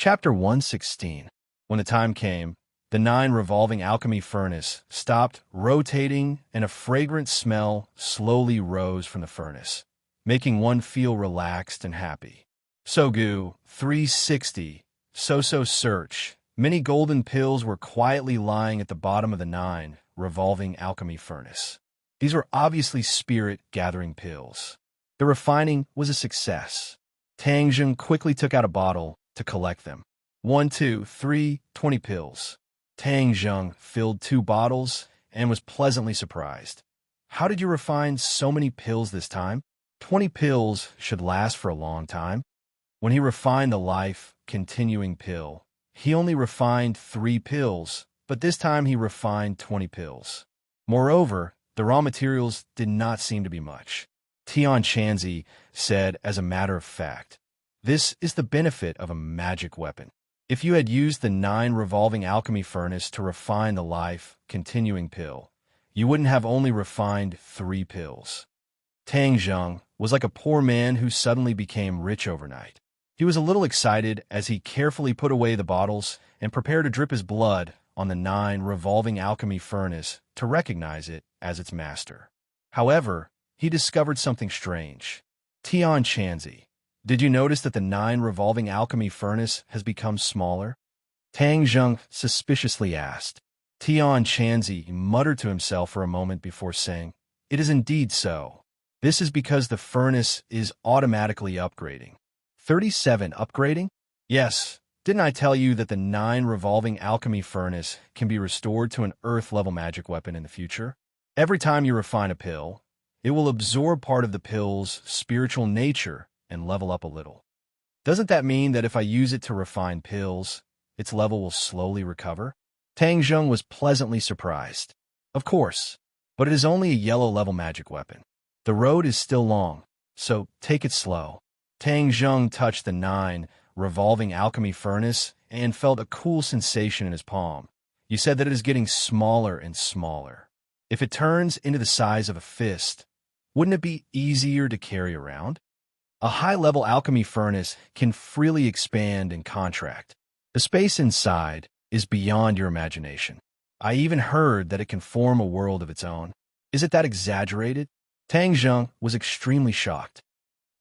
Chapter 116. When the time came, the 9 revolving alchemy furnace stopped rotating and a fragrant smell slowly rose from the furnace, making one feel relaxed and happy. Sogu, 360, So-So search. Many golden pills were quietly lying at the bottom of the 9 revolving alchemy furnace. These were obviously spirit-gathering pills. The refining was a success. Tangjun quickly took out a bottle to collect them. 1, 2, 3, 20 pills. Tangjun filled 2 bottles and was pleasantly surprised. How did you refine so many pills this time? 20 pills should last for a long time. When he refined the life-continuing pill, he only refined 3 pills, but this time he refined 20 pills. Moreover, the raw materials did not seem to be much. Tian Chanzi said as a matter of fact, "This is the benefit of a magic weapon. If you had used the 9 revolving alchemy furnace to refine the life-continuing pill, you wouldn't have only refined 3 pills." Tang Zheng was like a poor man who suddenly became rich overnight. He was a little excited as he carefully put away the bottles and prepared to drip his blood on the 9 revolving alchemy furnace to recognize it as its master. However, he discovered something strange. Tian Chanzi, did you notice that the 9 revolving alchemy furnace has become smaller? Tang Zheng suspiciously asked. Tian Chanzi muttered to himself for a moment before saying, "It is indeed so. This is because the furnace is automatically upgrading." 37 upgrading? Yes. Didn't I tell you that the 9 revolving alchemy furnace can be restored to an earth-level magic weapon in the future? Every time you refine a pill, it will absorb part of the pill's spiritual nature and level up a little. Doesn't that mean that if I use it to refine pills, its level will slowly recover? Tang Zheng was pleasantly surprised. Of course, but it is only a yellow-level magic weapon. The road is still long, so take it slow. Tang Zheng touched the 9 revolving alchemy furnace and felt a cool sensation in his palm. You said that it is getting smaller and smaller. If it turns into the size of a fist, wouldn't it be easier to carry around? A high-level alchemy furnace can freely expand and contract. The space inside is beyond your imagination. I even heard that it can form a world of its own. Is it that exaggerated? Tang Zheng was extremely shocked.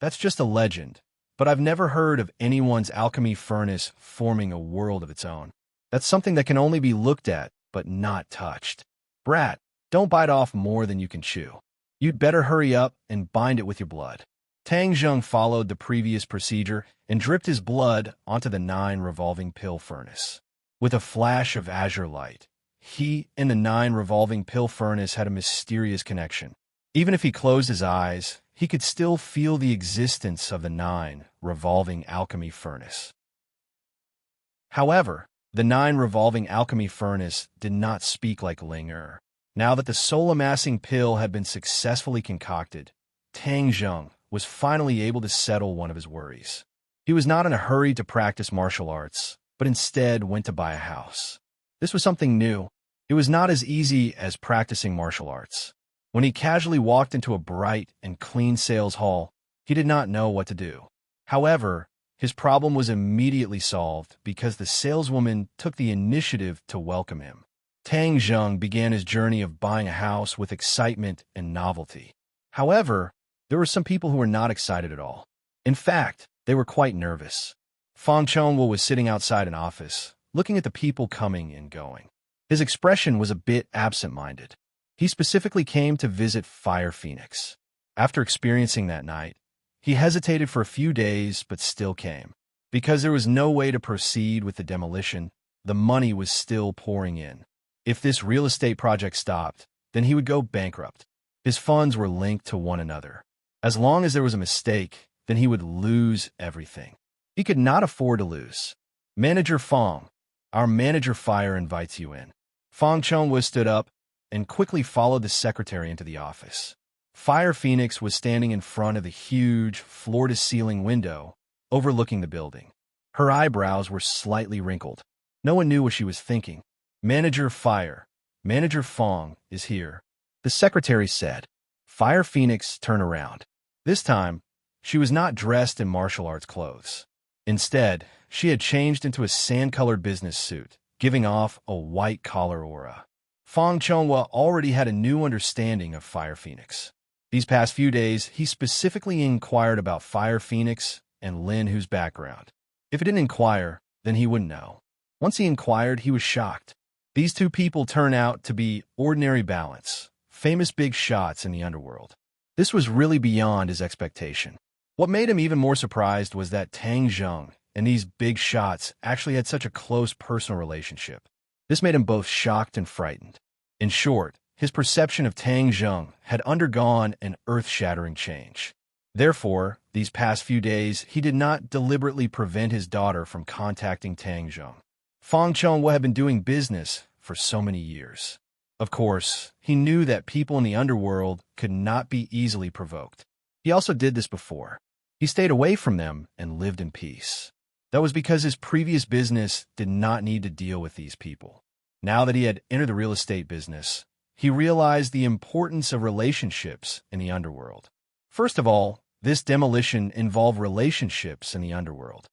That's just a legend, but I've never heard of anyone's alchemy furnace forming a world of its own. That's something that can only be looked at, but not touched. Brat, don't bite off more than you can chew. You'd better hurry up and bind it with your blood. Tang Zheng followed the previous procedure and dripped his blood onto the 9 revolving pill furnace. With a flash of azure light, he and the 9 revolving pill furnace had a mysterious connection. Even if he closed his eyes, he could still feel the existence of the 9 revolving alchemy furnace. However, the 9 revolving alchemy furnace did not speak like Ling Er. Now that the soul-amassing pill had been successfully concocted, Tang Zheng was finally able to settle one of his worries. He was not in a hurry to practice martial arts, but instead went to buy a house. This was something new. It was not as easy as practicing martial arts. When he casually walked into a bright and clean sales hall, he did not know what to do. However, his problem was immediately solved because the saleswoman took the initiative to welcome him. Tang Zheng began his journey of buying a house with excitement and novelty. However, there were some people who were not excited at all. In fact, they were quite nervous. Fang Chongwu was sitting outside an office, looking at the people coming and going. His expression was a bit absent-minded. He specifically came to visit Fire Phoenix. After experiencing that night, he hesitated for a few days but still came. Because there was no way to proceed with the demolition, the money was still pouring in. If this real estate project stopped, then he would go bankrupt. His funds were linked to one another. As long as there was a mistake, then he would lose everything. He could not afford to lose. "Manager Fang, our manager Fire invites you in." Fang Chongwu stood up and quickly followed the secretary into the office. Fire Phoenix was standing in front of the huge, floor-to-ceiling window overlooking the building. Her eyebrows were slightly wrinkled. No one knew what she was thinking. "Manager Fire, Manager Fang is here," the secretary said. Fire Phoenix turned around. This time, she was not dressed in martial arts clothes. Instead, She had changed into a sand-colored business suit, giving off a white-collar aura. Fang Chonghua already had a new understanding of Fire Phoenix. These past few days, he specifically inquired about Fire Phoenix and Lin Hu's background. If he didn't inquire, then he wouldn't know. Once he inquired, he was shocked. These two people turn out to be ordinary balance, famous big shots in the underworld. This was really beyond his expectation. What made him even more surprised was that Tang Zheng and these big shots actually had such a close personal relationship. This made him both shocked and frightened. In short, his perception of Tang Zheng had undergone an earth-shattering change. Therefore, these past few days, he did not deliberately prevent his daughter from contacting Tang Zheng. Fang Chonghua had been doing business for so many years. Of course, he knew that people in the underworld could not be easily provoked. He also did this before. He stayed away from them and lived in peace. That was because his previous business did not need to deal with these people. Now that he had entered the real estate business, he realized the importance of relationships in the underworld. First of all, this demolition involved relationships in the underworld.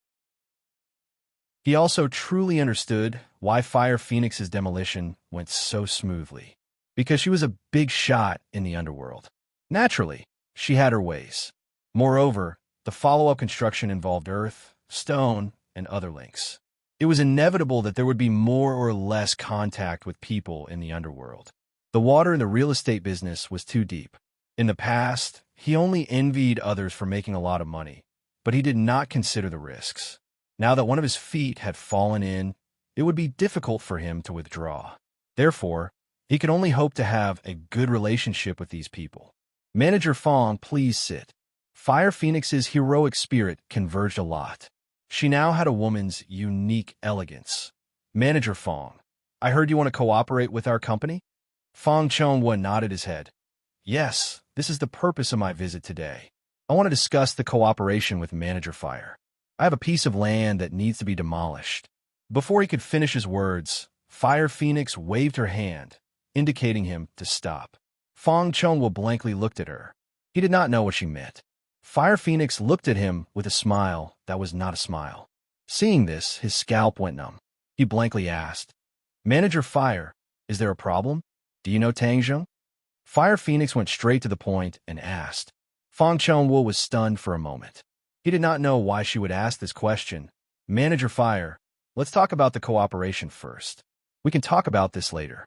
He also truly understood why Fire Phoenix's demolition went so smoothly, because she was a big shot in the underworld. Naturally, she had her ways. Moreover, the follow-up construction involved earth, stone, and other links. It was inevitable that there would be more or less contact with people in the underworld. The water in the real estate business was too deep. In the past, he only envied others for making a lot of money, but he did not consider the risks. Now that one of his feet had fallen in, it would be difficult for him to withdraw. Therefore, he could only hope to have a good relationship with these people. Manager Fong, please sit. Fire Phoenix's heroic spirit converged a lot. She now had a woman's unique elegance. Manager Fong, I heard you want to cooperate with our company? Fang Chonghua nodded his head. Yes, this is the purpose of my visit today. I want to discuss the cooperation with Manager Fire. I have a piece of land that needs to be demolished. Before he could finish his words, Fire Phoenix waved her hand, indicating him to stop. Fang Chonghua blankly looked at her. He did not know what she meant. Fire Phoenix looked at him with a smile that was not a smile. Seeing this, his scalp went numb. He blankly asked, Manager Fire, is there a problem? Do you know Tang Zheng? Fire Phoenix went straight to the point and asked. Fang Chonghua was stunned for a moment. He did not know why she would ask this question. Manager Fire, let's talk about the cooperation first. We can talk about this later.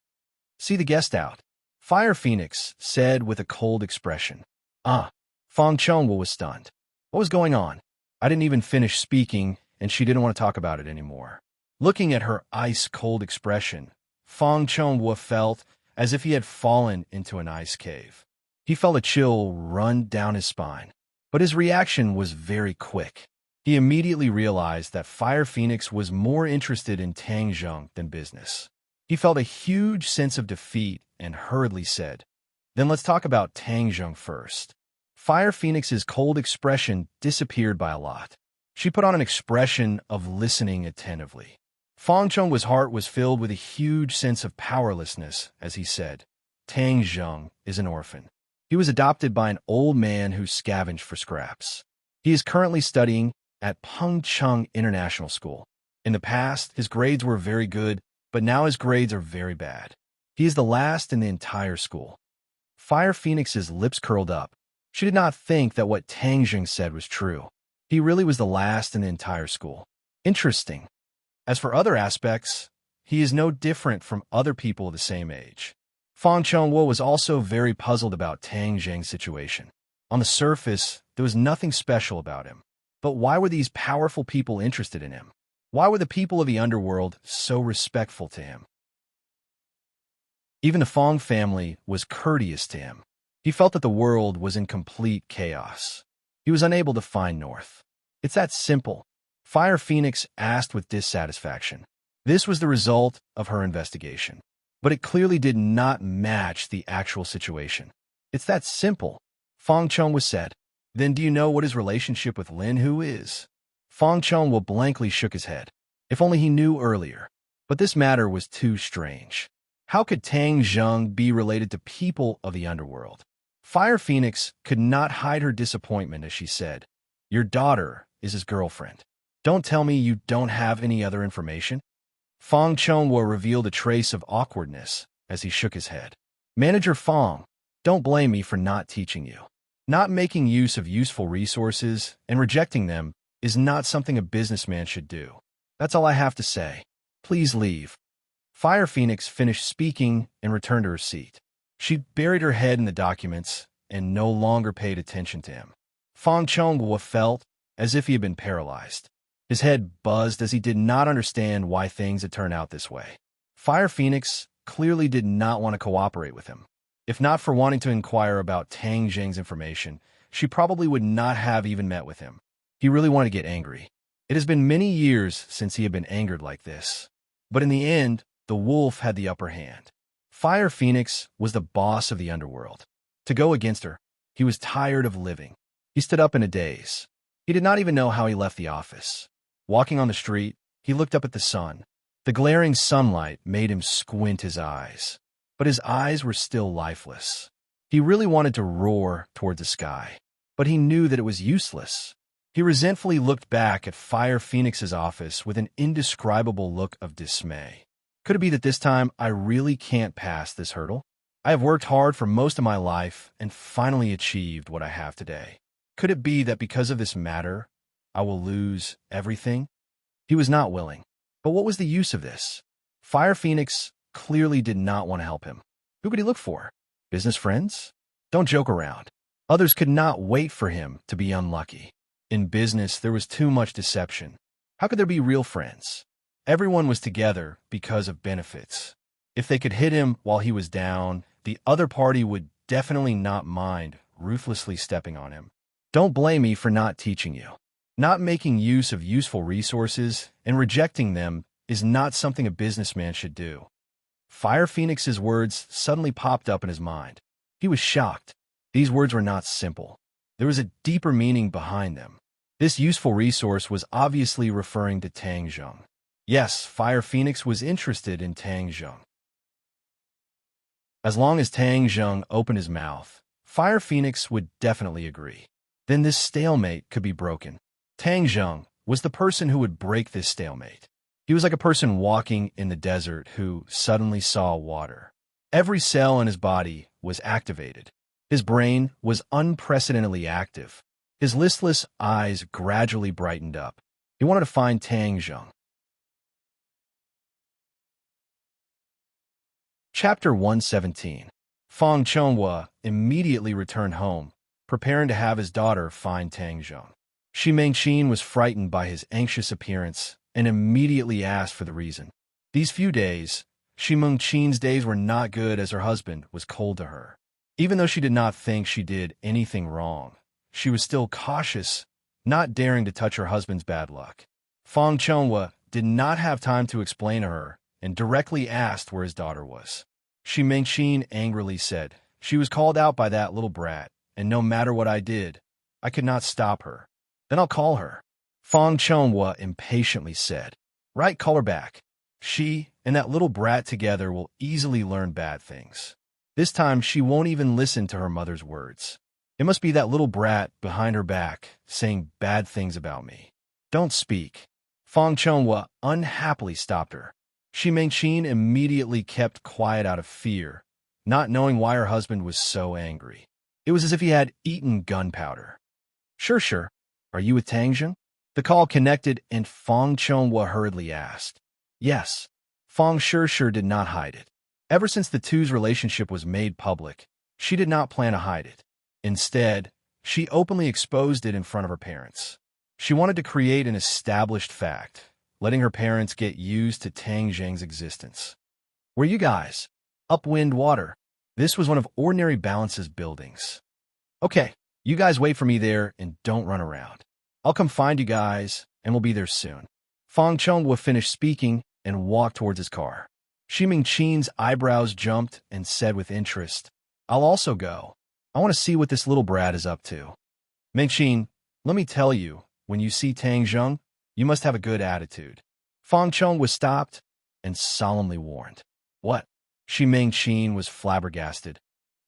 See the guest out. Fire Phoenix said with a cold expression. Fang Chonghua was stunned. What was going on? I didn't even finish speaking, and she didn't want to talk about it anymore. Looking at her ice-cold expression, Fang Chonghua felt as if he had fallen into an ice cave. He felt a chill run down his spine, but his reaction was very quick. He immediately realized that Fire Phoenix was more interested in Tang Zheng than business. He felt a huge sense of defeat and hurriedly said, Then let's talk about Tang Zheng first. Fire Phoenix's cold expression disappeared by a lot. She put on an expression of listening attentively. Fang Chonghua's heart was filled with a huge sense of powerlessness as he said, Tang Zheng is an orphan. He was adopted by an old man who scavenged for scraps. He is currently studying at Pengcheng International School. In the past, his grades were very good, but now his grades are very bad. He is the last in the entire school. Fire Phoenix's lips curled up. She did not think that what Tang Zheng said was true. He really was the last in the entire school. Interesting. As for other aspects, he is no different from other people of the same age. Fang Chonghua was also very puzzled about Tang Zheng's situation. On the surface, there was nothing special about him. But why were these powerful people interested in him? Why were the people of the underworld so respectful to him? Even the Fong family was courteous to him. He felt that the world was in complete chaos. He was unable to find north. It's that simple. Fire Phoenix asked with dissatisfaction. This was the result of her investigation. But it clearly did not match the actual situation. It's that simple. Fang Chonghua said. Then do you know what his relationship with Lin Hu is? Fang Chonghua blankly shook his head. If only he knew earlier. But this matter was too strange. How could Tang Zheng be related to people of the underworld? Fire Phoenix could not hide her disappointment as she said, Your daughter is his girlfriend. Don't tell me you don't have any other information? Fong Chonghua revealed a trace of awkwardness as he shook his head. Manager Fong, don't blame me for not teaching you. Not making use of useful resources and rejecting them is not something a businessman should do. That's all I have to say. Please leave. Fire Phoenix finished speaking and returned to her seat. She buried her head in the documents and no longer paid attention to him. Fong Chonghua felt as if he had been paralyzed. His head buzzed as he did not understand why things had turned out this way. Fire Phoenix clearly did not want to cooperate with him. If not for wanting to inquire about Tang Zheng's information, she probably would not have even met with him. He really wanted to get angry. It has been many years since he had been angered like this. But in the end, the wolf had the upper hand. Fire Phoenix was the boss of the underworld. To go against her, he was tired of living. He stood up in a daze. He did not even know how he left the office. Walking on the street, he looked up at the sun. The glaring sunlight made him squint his eyes. But his eyes were still lifeless. He really wanted to roar toward the sky, but he knew that it was useless. He resentfully looked back at Fire Phoenix's office with an indescribable look of dismay. Could it be that this time I really can't pass this hurdle? I have worked hard for most of my life and finally achieved what I have today. Could it be that because of this matter, I will lose everything? He was not willing. But what was the use of this? Fire Phoenix clearly did not want to help him. Who could he look for? Business friends? Don't joke around. Others could not wait for him to be unlucky. In business, there was too much deception. How could there be real friends? Everyone was together because of benefits. If they could hit him while he was down, the other party would definitely not mind ruthlessly stepping on him. Don't blame me for not teaching you. Not making use of useful resources and rejecting them is not something a businessman should do. Fire Phoenix's words suddenly popped up in his mind. He was shocked. These words were not simple. There was a deeper meaning behind them. This useful resource was obviously referring to Tang Zheng. Yes, Fire Phoenix was interested in Tang Zheng. As long as Tang Zheng opened his mouth, Fire Phoenix would definitely agree. Then this stalemate could be broken. Tang Zheng was the person who would break this stalemate. He was like a person walking in the desert who suddenly saw water. Every cell in his body was activated. His brain was unprecedentedly active. His listless eyes gradually brightened up. He wanted to find Tang Zheng. Chapter 117. Fong Chonghua immediately returned home, preparing to have his daughter find Tang Zheng. Shi Mengqin was frightened by his anxious appearance and immediately asked for the reason. These few days, Shi Mengqin's days were not good as her husband was cold to her. Even though she did not think she did anything wrong, she was still cautious, not daring to touch her husband's bad luck. Fong Chonghua did not have time to explain to her and directly asked where his daughter was. Shi Mengqin angrily said, "She was called out by that little brat, and no matter what I did, I could not stop her. Then I'll call her." Fong Chonghua impatiently said, "Right, call her back. She and that little brat together will easily learn bad things. This time she won't even listen to her mother's words. It must be that little brat behind her back saying bad things about me. Don't speak." Fong Chonghua unhappily stopped her. Shi Mengqin immediately kept quiet out of fear, not knowing why her husband was so angry. It was as if he had eaten gunpowder. Sure. Are you with Tang Zheng?" The call connected and Fong Chonghua hurriedly asked. Yes. Fong sure did not hide it. Ever since the two's relationship was made public, she did not plan to hide it. Instead, she openly exposed it in front of her parents. She wanted to create an established fact, letting her parents get used to Tang Zheng's existence. "Where you guys?" "Upwind Water." This was one of Ordinary Balance's buildings. "Okay, you guys wait for me there and don't run around. I'll come find you guys and we'll be there soon." Fong Chonghua finished speaking and walked towards his car. Shi Mengqin's eyebrows jumped and said with interest, "I'll also go. I want to see what this little brat is up to." "Mengqin, let me tell you, when you see Tang Zheng, you must have a good attitude." Fong Chonghua stopped and solemnly warned. "What?" Shi Mengqin was flabbergasted.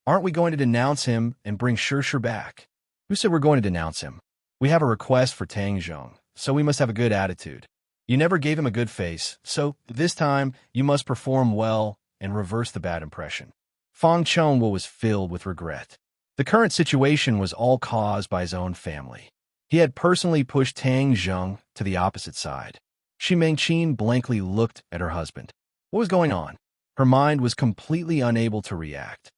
"Aren't we going to denounce him and bring Shir back?" "Who said we're going to denounce him? We have a request for Tang Zheng, so we must have a good attitude. You never gave him a good face, so this time you must perform well and reverse the bad impression. Fang Chongwu was filled with regret. The current situation was all caused by his own family. He had personally pushed Tang Zheng to the opposite side. Shi Mengqin blankly looked at her husband. What was going on? Her mind was completely unable to react.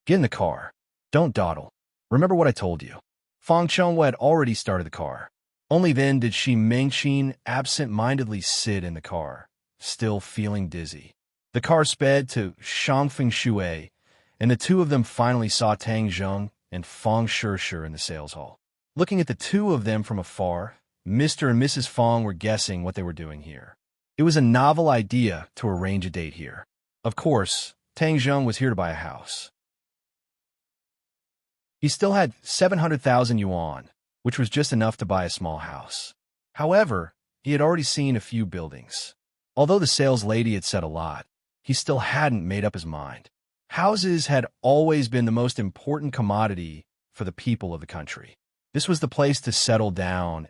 Get in the car. Don't dawdle. Remember what I told you. Fang Chongwu had already started the car. Only then did Shi Mengqin absent-mindedly sit in the car, still feeling dizzy. The car sped to Shangfeng Shui, and the two of them finally saw Tang Zheng and Fang Shishir in the sales hall. Looking at the two of them from afar, Mr. and Mrs. Fang were guessing what they were doing here. It was a novel idea to arrange a date here. Of course, Tang Zheng was here to buy a house. He still had 700,000 yuan, which was just enough to buy a small house. However, he had already seen a few buildings. Although the sales lady had said a lot, he still hadn't made up his mind. Houses had always been the most important commodity for the people of the country. This was the place to settle down,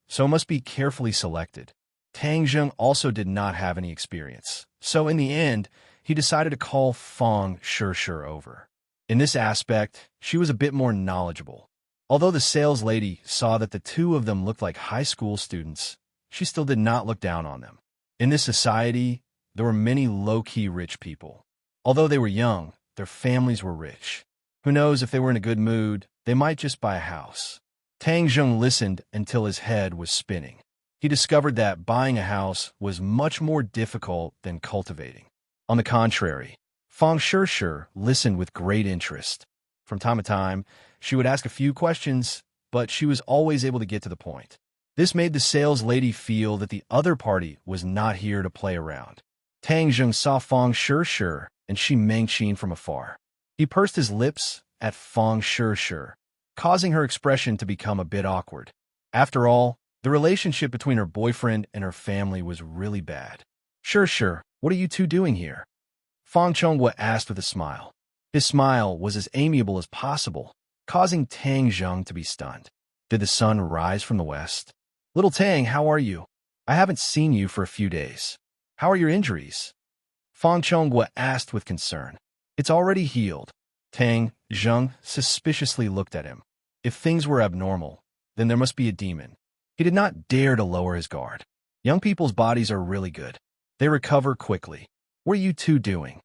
so it must be carefully selected. Tang Zheng also did not have any experience, so in the end, he decided to call Fang Shishir over. In this aspect, she was a bit more knowledgeable. Although the sales lady saw that the two of them looked like high school students, she still did not look down on them. In this society, there were many low-key rich people. Although they were young, their families were rich. Who knows, if they were in a good mood, they might just buy a house. Tang Zheng listened until his head was spinning. He discovered that buying a house was much more difficult than cultivating. On the contrary, Fang Shishir listened with great interest. From time to time, she would ask a few questions, but she was always able to get to the point. This made the sales lady feel that the other party was not here to play around. Tang Zheng saw Fang Shishir and Shi Mengqin from afar. He pursed his lips at Fang Shishir, causing her expression to become a bit awkward. After all, the relationship between her boyfriend and her family was really bad. Shishir, what are you two doing here? Fang Chongwu asked with a smile. His smile was as amiable as possible, causing Tang Zheng to be stunned. Did the sun rise from the west? Little Tang, how are you? I haven't seen you for a few days. How are your injuries? Fang Chongwu asked with concern. It's already healed. Tang Zheng suspiciously looked at him. If things were abnormal, then there must be a demon. He did not dare to lower his guard. Young people's bodies are really good. They recover quickly. What are you two doing?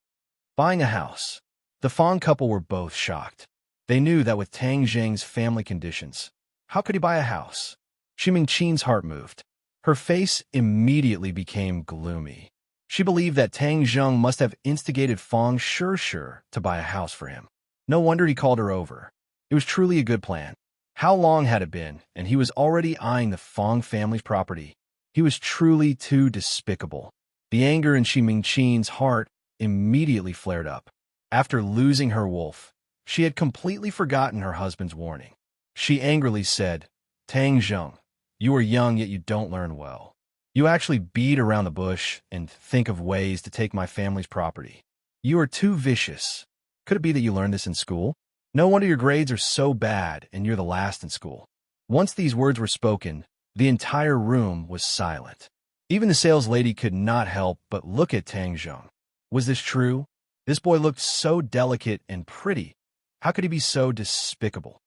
Buying a house. The Fang couple were both shocked. They knew that with Tang Zheng's family conditions, how could he buy a house? Shi Mengqin's heart moved. Her face immediately became gloomy. She believed that Tang Zheng must have instigated Fang Shishir to buy a house for him. No wonder he called her over. It was truly a good plan. How long had it been, and he was already eyeing the Fang family's property? He was truly too despicable. The anger in Shi Mengqin's heart immediately flared up. After losing her wolf, she had completely forgotten her husband's warning. She angrily said, Tang Zheng, you are young yet you don't learn well. You actually beat around the bush and think of ways to take my family's property. You are too vicious. Could it be that you learned this in school? No wonder your grades are so bad and you're the last in school. Once these words were spoken, the entire room was silent. Even the sales lady could not help but look at Tang Zheng. Was this true? This boy looked so delicate and pretty. How could he be so despicable?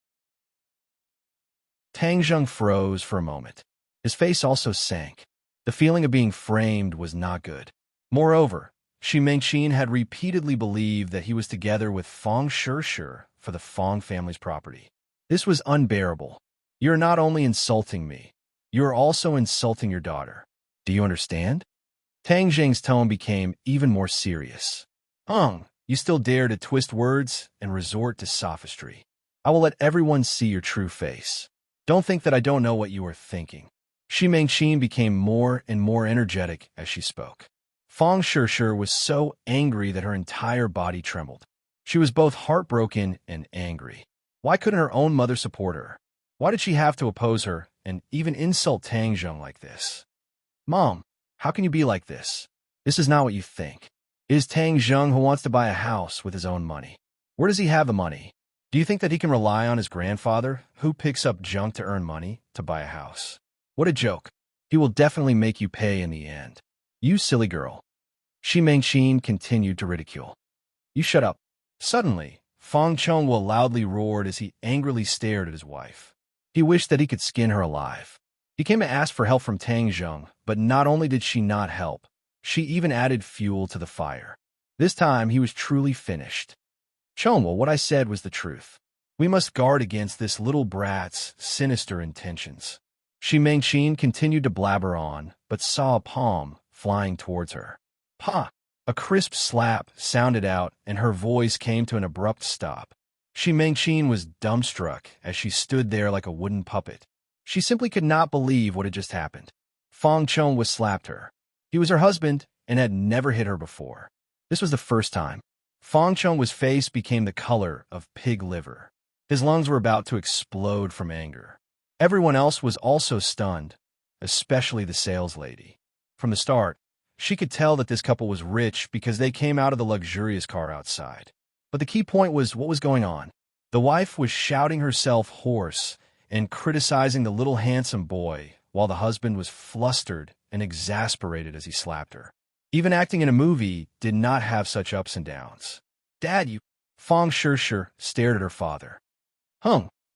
Tang Zheng froze for a moment. His face also sank. The feeling of being framed was not good. Moreover, Shi Mengqin had repeatedly believed that he was together with Fang Shishir for the Fang family's property. This was unbearable. You're not only insulting me, you're also insulting your daughter. Do you understand? Tang Zheng's tone became even more serious. You still dare to twist words and resort to sophistry. I will let everyone see your true face. Don't think that I don't know what you are thinking. Shi Mengqin became more and more energetic as she spoke. Fang Shishir was so angry that her entire body trembled. She was both heartbroken and angry. Why couldn't her own mother support her? Why did she have to oppose her and even insult Tang Zheng like this? Mom, how can you be like this? This is not what you think. It is Tang Zheng who wants to buy a house with his own money. Where does he have the money? Do you think that he can rely on his grandfather, who picks up junk to earn money, to buy a house? What a joke. He will definitely make you pay in the end. You silly girl. Shi Mengqin continued to ridicule. You shut up. Suddenly, Fang Chonghua loudly roared as he angrily stared at his wife. He wished that he could skin her alive. He came to ask for help from Tang Zheng, but not only did she not help, she even added fuel to the fire. This time, he was truly finished. Chonghua, what I said was the truth. We must guard against this little brat's sinister intentions. Shi Mengqin continued to blabber on, but saw a palm flying towards her. Pa! A crisp slap sounded out, and her voice came to an abrupt stop. Shi Mengqin was dumbstruck as she stood there like a wooden puppet. She simply could not believe what had just happened. Fang Chonghua slapped her. He was her husband and had never hit her before. This was the first time. Fang Chonghua's face became the color of pig liver. His lungs were about to explode from anger. Everyone else was also stunned, especially the sales lady. From the start, she could tell that this couple was rich because they came out of the luxurious car outside. But the key point was what was going on. The wife was shouting herself hoarse and criticizing the little handsome boy, while the husband was flustered and exasperated as he slapped her. Even acting in a movie did not have such ups and downs. Dad, you... Fang Shishir stared at her father.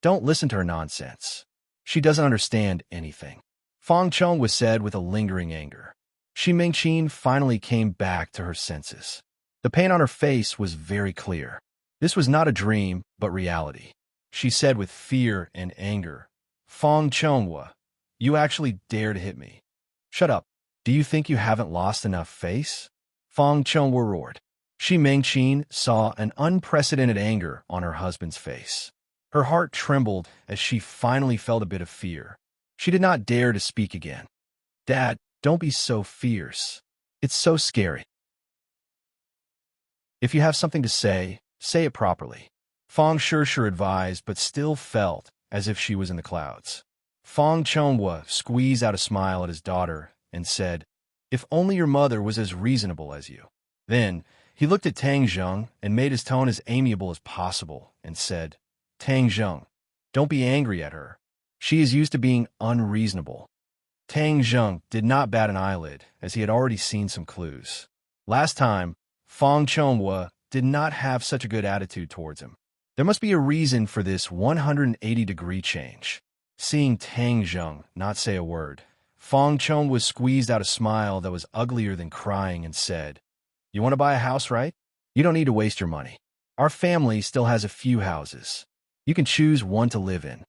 Don't listen to her nonsense. She doesn't understand anything. Fang Chonghua said with a lingering anger. Shi Mengqin finally came back to her senses. The pain on her face was very clear. This was not a dream, but reality. She said with fear and anger, Fang Chonghua, you actually dare to hit me. Shut up. Do you think you haven't lost enough face? Fang Chonghua roared. Shi Mengqin saw an unprecedented anger on her husband's face. Her heart trembled as she finally felt a bit of fear. She did not dare to speak again. Dad, don't be so fierce. It's so scary. If you have something to say it properly. Fang Shishir advised, but still felt as if she was in the clouds. Fang Chonghua squeezed out a smile at his daughter and said, If only your mother was as reasonable as you. Then he looked at Tang Zheng and made his tone as amiable as possible and said, Tang Zheng, don't be angry at her. She is used to being unreasonable. Tang Zheng did not bat an eyelid, as he had already seen some clues. Last time, Fang Chonghua did not have such a good attitude towards him. There must be a reason for this 180-degree change. Seeing Tang Zheng not say a word, Fang Chonghua squeezed out a smile that was uglier than crying and said, You want to buy a house, right? You don't need to waste your money. Our family still has a few houses. You can choose one to live in.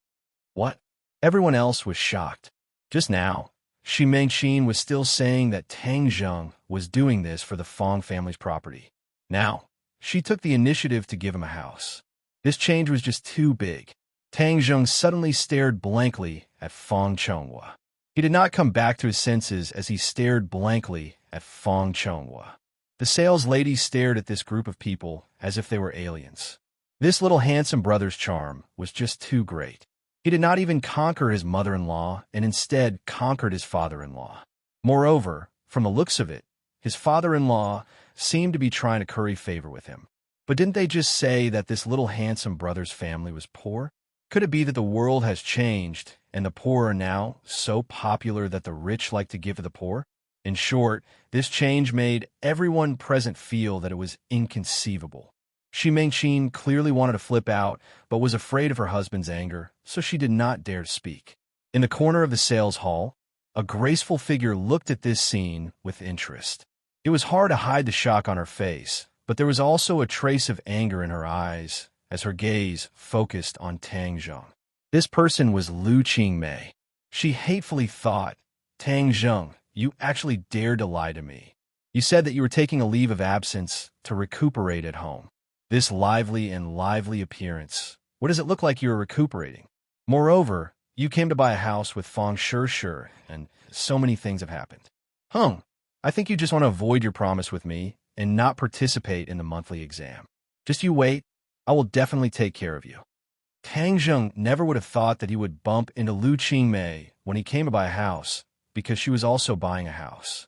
What? Everyone else was shocked. Just now, Shi Mengqin was still saying that Tang Zheng was doing this for the Fang family's property. Now, she took the initiative to give him a house. This change was just too big. Tang Zheng suddenly stared blankly at Fang Chonghua. He did not come back to his senses as he stared blankly at Fang Chonghua. The sales lady stared at this group of people as if they were aliens. This little handsome brother's charm was just too great. He did not even conquer his mother-in-law and instead conquered his father-in-law. Moreover, from the looks of it, his father-in-law seemed to be trying to curry favor with him. But didn't they just say that this little handsome brother's family was poor? Could it be that the world has changed and the poor are now so popular that the rich like to give to the poor? In short, this change made everyone present feel that it was inconceivable. Shi Mengqin clearly wanted to flip out, but was afraid of her husband's anger, so she did not dare to speak. In the corner of the sales hall, a graceful figure looked at this scene with interest. It was hard to hide the shock on her face, but there was also a trace of anger in her eyes as her gaze focused on Tang Zheng. This person was Lu Qingmei. She hatefully thought, Tang Zheng, you actually dared to lie to me. You said that you were taking a leave of absence to recuperate at home. This lively appearance. What does it look like you are recuperating? Moreover, you came to buy a house with Fang Shishir, and so many things have happened. I think you just want to avoid your promise with me and not participate in the monthly exam. Just you wait. I will definitely take care of you. Tang Zheng never would have thought that he would bump into Lu Qingmei when he came to buy a house, because she was also buying a house.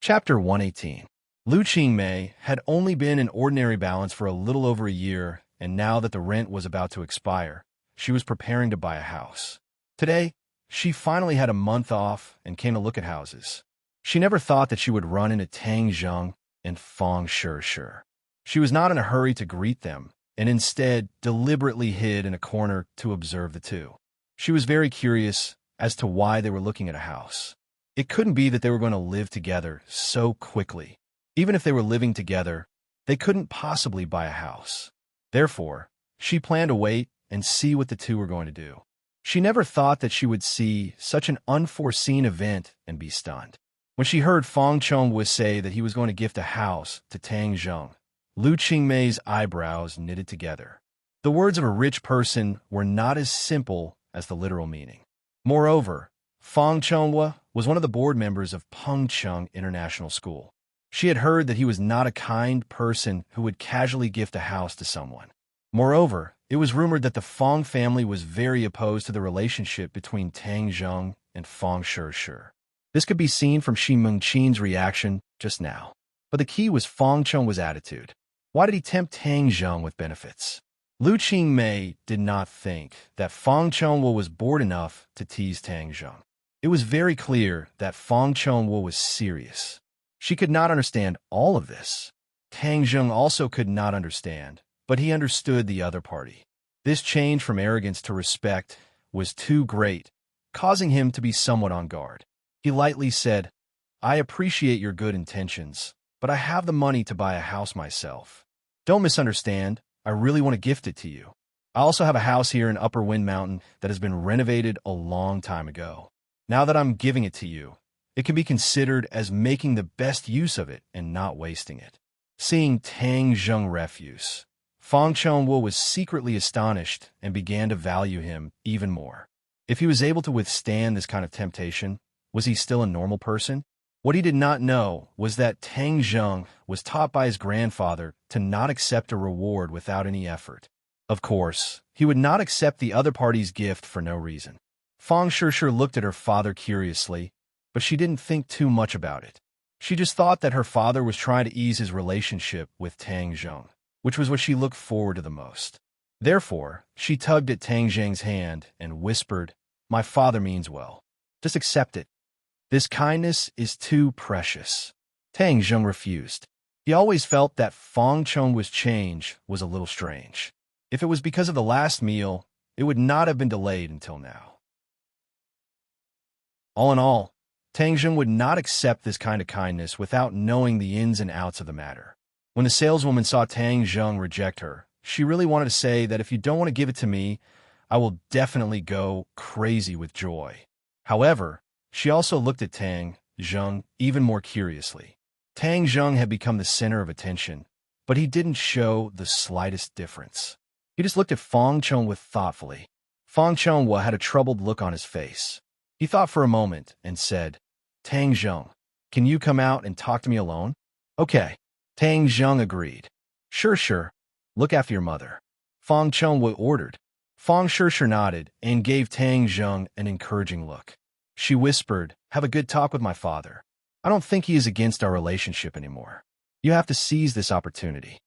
Chapter 118. Lu Qingmei had only been in ordinary balance for a little over a year and now that the rent was about to expire, she was preparing to buy a house. Today, she finally had a month off and came to look at houses. She never thought that she would run into Tang Zheng and Fang Shishir. She was not in a hurry to greet them, and instead deliberately hid in a corner to observe the two. She was very curious as to why they were looking at a house. It couldn't be that they were going to live together so quickly. Even if they were living together, they couldn't possibly buy a house. Therefore, she planned to wait and see what the two were going to do. She never thought that she would see such an unforeseen event and be stunned. When she heard Fang Chongwu say that he was going to gift a house to Tang Zheng, Lu Qingmei's eyebrows knitted together. The words of a rich person were not as simple as the literal meaning. Moreover, Fang Chongwu was one of the board members of Pengcheng International School. She had heard that he was not a kind person who would casually gift a house to someone. Moreover, it was rumored that the Fang family was very opposed to the relationship between Tang Zheng and Fang Shishir. This could be seen from Shi Mengqin's reaction just now. But the key was Fang Chongwu's attitude. Why did he tempt Tang Zheng with benefits? Lu Qingmei did not think that Fang Chongwu was bored enough to tease Tang Zheng. It was very clear that Fang Chongwu was serious. She could not understand all of this. Tang Zheng also could not understand, but he understood the other party. This change from arrogance to respect was too great, causing him to be somewhat on guard. He lightly said, "I appreciate your good intentions, but I have the money to buy a house myself. Don't misunderstand, I really want to gift it to you. I also have a house here in Upper Wind Mountain that has been renovated a long time ago. Now that I'm giving it to you, it can be considered as making the best use of it and not wasting it." Seeing Tang Zheng refuse, Fang Chongwu was secretly astonished and began to value him even more. If he was able to withstand this kind of temptation, was he still a normal person? What he did not know was that Tang Zheng was taught by his grandfather to not accept a reward without any effort. Of course, he would not accept the other party's gift for no reason. Fang Shishir looked at her father curiously, but she didn't think too much about it. She just thought that her father was trying to ease his relationship with Tang Zheng, which was what she looked forward to the most. Therefore, she tugged at Tang Zheng's hand and whispered, "My father means well. Just accept it. This kindness is too precious." Tang Zheng refused. He always felt that Fang Chongwu's change was a little strange. If it was because of the last meal, it would not have been delayed until now. All in all, Tang Zheng would not accept this kind of kindness without knowing the ins and outs of the matter. When the saleswoman saw Tang Zheng reject her, she really wanted to say that if you don't want to give it to me, I will definitely go crazy with joy. However, she also looked at Tang Zheng even more curiously. Tang Zheng had become the center of attention, but he didn't show the slightest difference. He just looked at Fang Chongwu thoughtfully. Fang Chongwu had a troubled look on his face. He thought for a moment and said, "Tang Zheng, can you come out and talk to me alone?" "Okay." Tang Zheng agreed. Sure. Look after your mother," Fang Chongwu ordered. Fang Shishir nodded and gave Tang Zheng an encouraging look. She whispered, "Have a good talk with my father. I don't think he is against our relationship anymore. You have to seize this opportunity."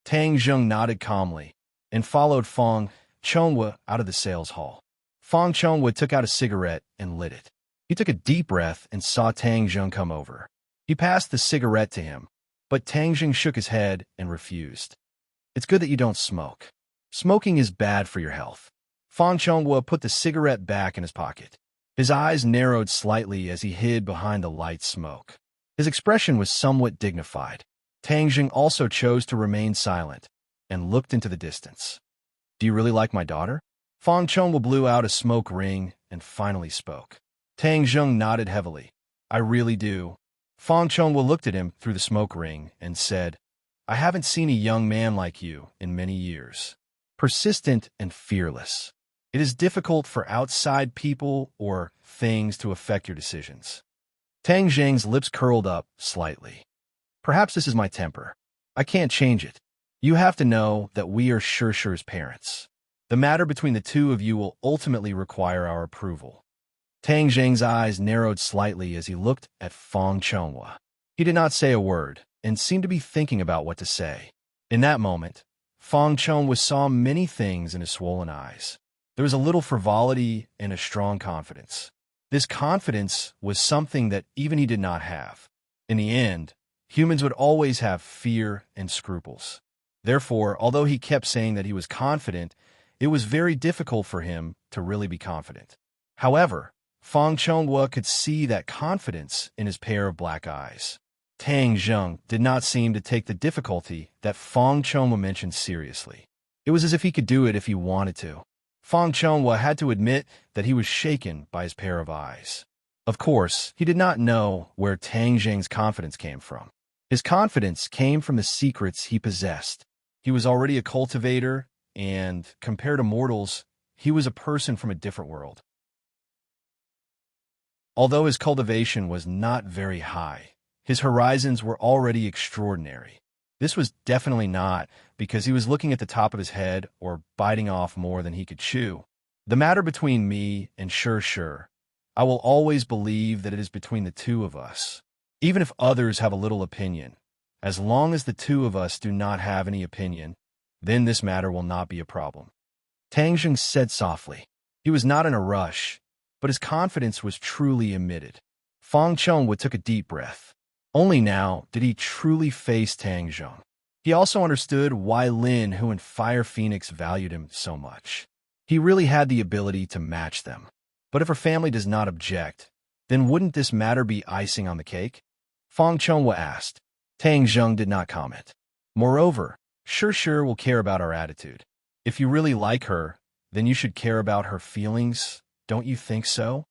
Tang Zheng nodded calmly and followed Fang Chongwu out of the sales hall. Fang Chongwu took out a cigarette and lit it. He took a deep breath and saw Tang Zheng come over. He passed the cigarette to him, but Tang Zheng shook his head and refused. "It's good that you don't smoke. Smoking is bad for your health." Fang Chongwu put the cigarette back in his pocket. His eyes narrowed slightly as he hid behind the light smoke. His expression was somewhat dignified. Tang Zheng also chose to remain silent and looked into the distance. "Do you really like my daughter?" Fang Chongwu blew out a smoke ring and finally spoke. Tang Zheng nodded heavily. "I really do." Fang Chongwu looked at him through the smoke ring and said, "I haven't seen a young man like you in many years. Persistent and fearless. It is difficult for outside people or things to affect your decisions." Tang Zheng's lips curled up slightly. "Perhaps this is my temper. I can't change it. You have to know that we are Shishir's parents. The matter between the two of you will ultimately require our approval." Tang Zheng's eyes narrowed slightly as he looked at Fang Chongwu. He did not say a word and seemed to be thinking about what to say. In that moment, Fang Chong saw many things in his swollen eyes. There was a little frivolity and a strong confidence. This confidence was something that even he did not have. In the end, humans would always have fear and scruples. Therefore, although he kept saying that he was confident, it was very difficult for him to really be confident. However, Fang Chonghua could see that confidence in his pair of black eyes. Tang Zheng did not seem to take the difficulty that Fang Chonghua mentioned seriously. It was as if he could do it if he wanted to. Fang Chonghua had to admit that he was shaken by his pair of eyes. Of course, he did not know where Tang Zheng's confidence came from. His confidence came from the secrets he possessed. He was already a cultivator, and, compared to mortals, he was a person from a different world. Although his cultivation was not very high, his horizons were already extraordinary. This was definitely not because he was looking at the top of his head or biting off more than he could chew. The matter between me and Sure, I will always believe that it is between the two of us. Even if others have a little opinion, as long as the two of us do not have any opinion, then this matter will not be a problem. Tang Zheng said softly. He was not in a rush, but his confidence was truly emitted. Fang Chonghua took a deep breath. Only now did he truly face Tang Zheng. He also understood why Lin Hu and Fire Phoenix valued him so much. He really had the ability to match them. But if her family does not object, then wouldn't this matter be icing on the cake? Fang Chonghua asked. Tang Zheng did not comment. Moreover, Sure will care about our attitude. If you really like her, then you should care about her feelings, don't you think so?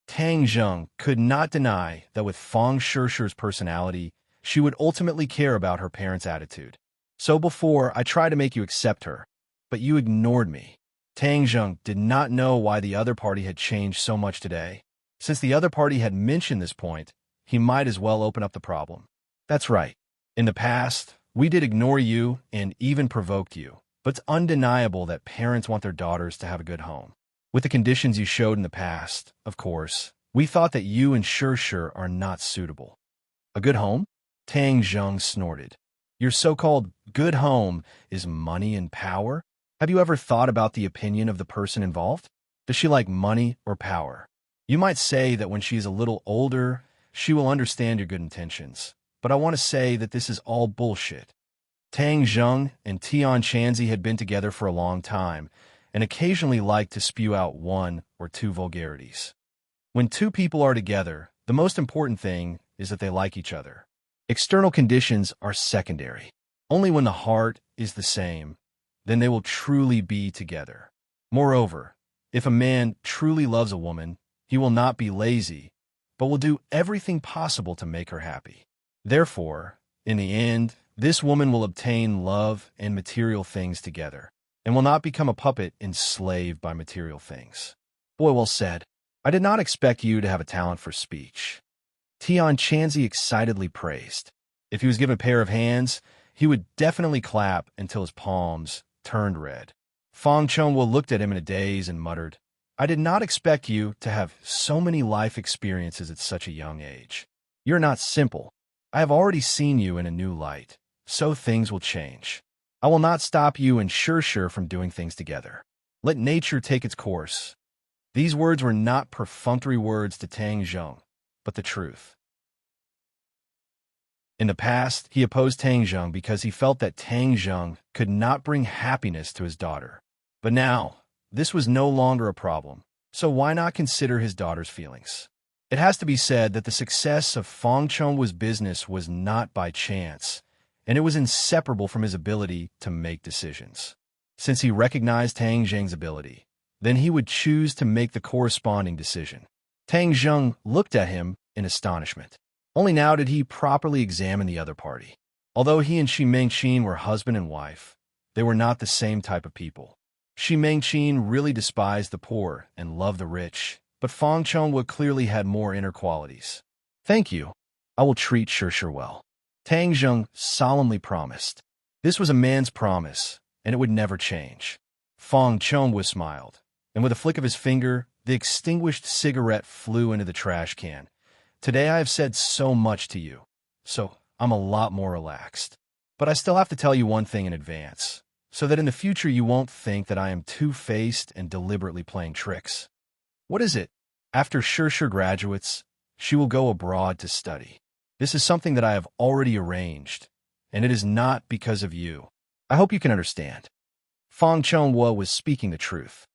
Tang Zheng could not deny that with Fang Shure's personality, she would ultimately care about her parents' attitude. So before, I tried to make you accept her, but you ignored me. Tang Zheng did not know why the other party had changed so much today. Since the other party had mentioned this point, he might as well open up the problem. That's right. In the past, we did ignore you and even provoked you, but it's undeniable that parents want their daughters to have a good home. With the conditions you showed in the past, of course, we thought that you and Sure are not suitable. A good home? Tang Zheng snorted. Your so-called good home is money and power? Have you ever thought about the opinion of the person involved? Does she like money or power? You might say that when she's a little older, she will understand your good intentions, but I want to say that this is all bullshit. Tang Zheng and Tian Chanzi had been together for a long time, and occasionally liked to spew out one or two vulgarities. When two people are together, the most important thing is that they like each other. External conditions are secondary. Only when the heart is the same, then they will truly be together. Moreover, if a man truly loves a woman, he will not be lazy, but will do everything possible to make her happy. Therefore, in the end, this woman will obtain love and material things together, and will not become a puppet enslaved by material things. Boy, well said. I did not expect you to have a talent for speech. Tian Chanzi excitedly praised. If he was given a pair of hands, he would definitely clap until his palms turned red. Fang Chonghua looked at him in a daze and muttered, I did not expect you to have so many life experiences at such a young age. You're not simple. I have already seen you in a new light, so things will change. I will not stop you and Sure from doing things together. Let nature take its course. These words were not perfunctory words to Tang Zheng, but the truth. In the past, he opposed Tang Zheng because he felt that Tang Zheng could not bring happiness to his daughter. But now, this was no longer a problem, so why not consider his daughter's feelings? It has to be said that the success of Fang Chonghua's business was not by chance, and it was inseparable from his ability to make decisions. Since he recognized Tang Zheng's ability, then he would choose to make the corresponding decision. Tang Zheng looked at him in astonishment. Only now did he properly examine the other party. Although he and Xi Mengqin were husband and wife, they were not the same type of people. Xi Mengqin really despised the poor and loved the rich, but Fang Chonghua clearly had more inner qualities. Thank you. I will treat Sure well. Tang Zheng solemnly promised. This was a man's promise, and it would never change. Fang Chonghua smiled, and with a flick of his finger, the extinguished cigarette flew into the trash can. Today I have said so much to you, so I'm a lot more relaxed. But I still have to tell you one thing in advance, so that in the future you won't think that I am two-faced and deliberately playing tricks. What is it? After Shirshir graduates, she will go abroad to study. This is something that I have already arranged, and it is not because of you. I hope you can understand. Fang Chonghua was speaking the truth.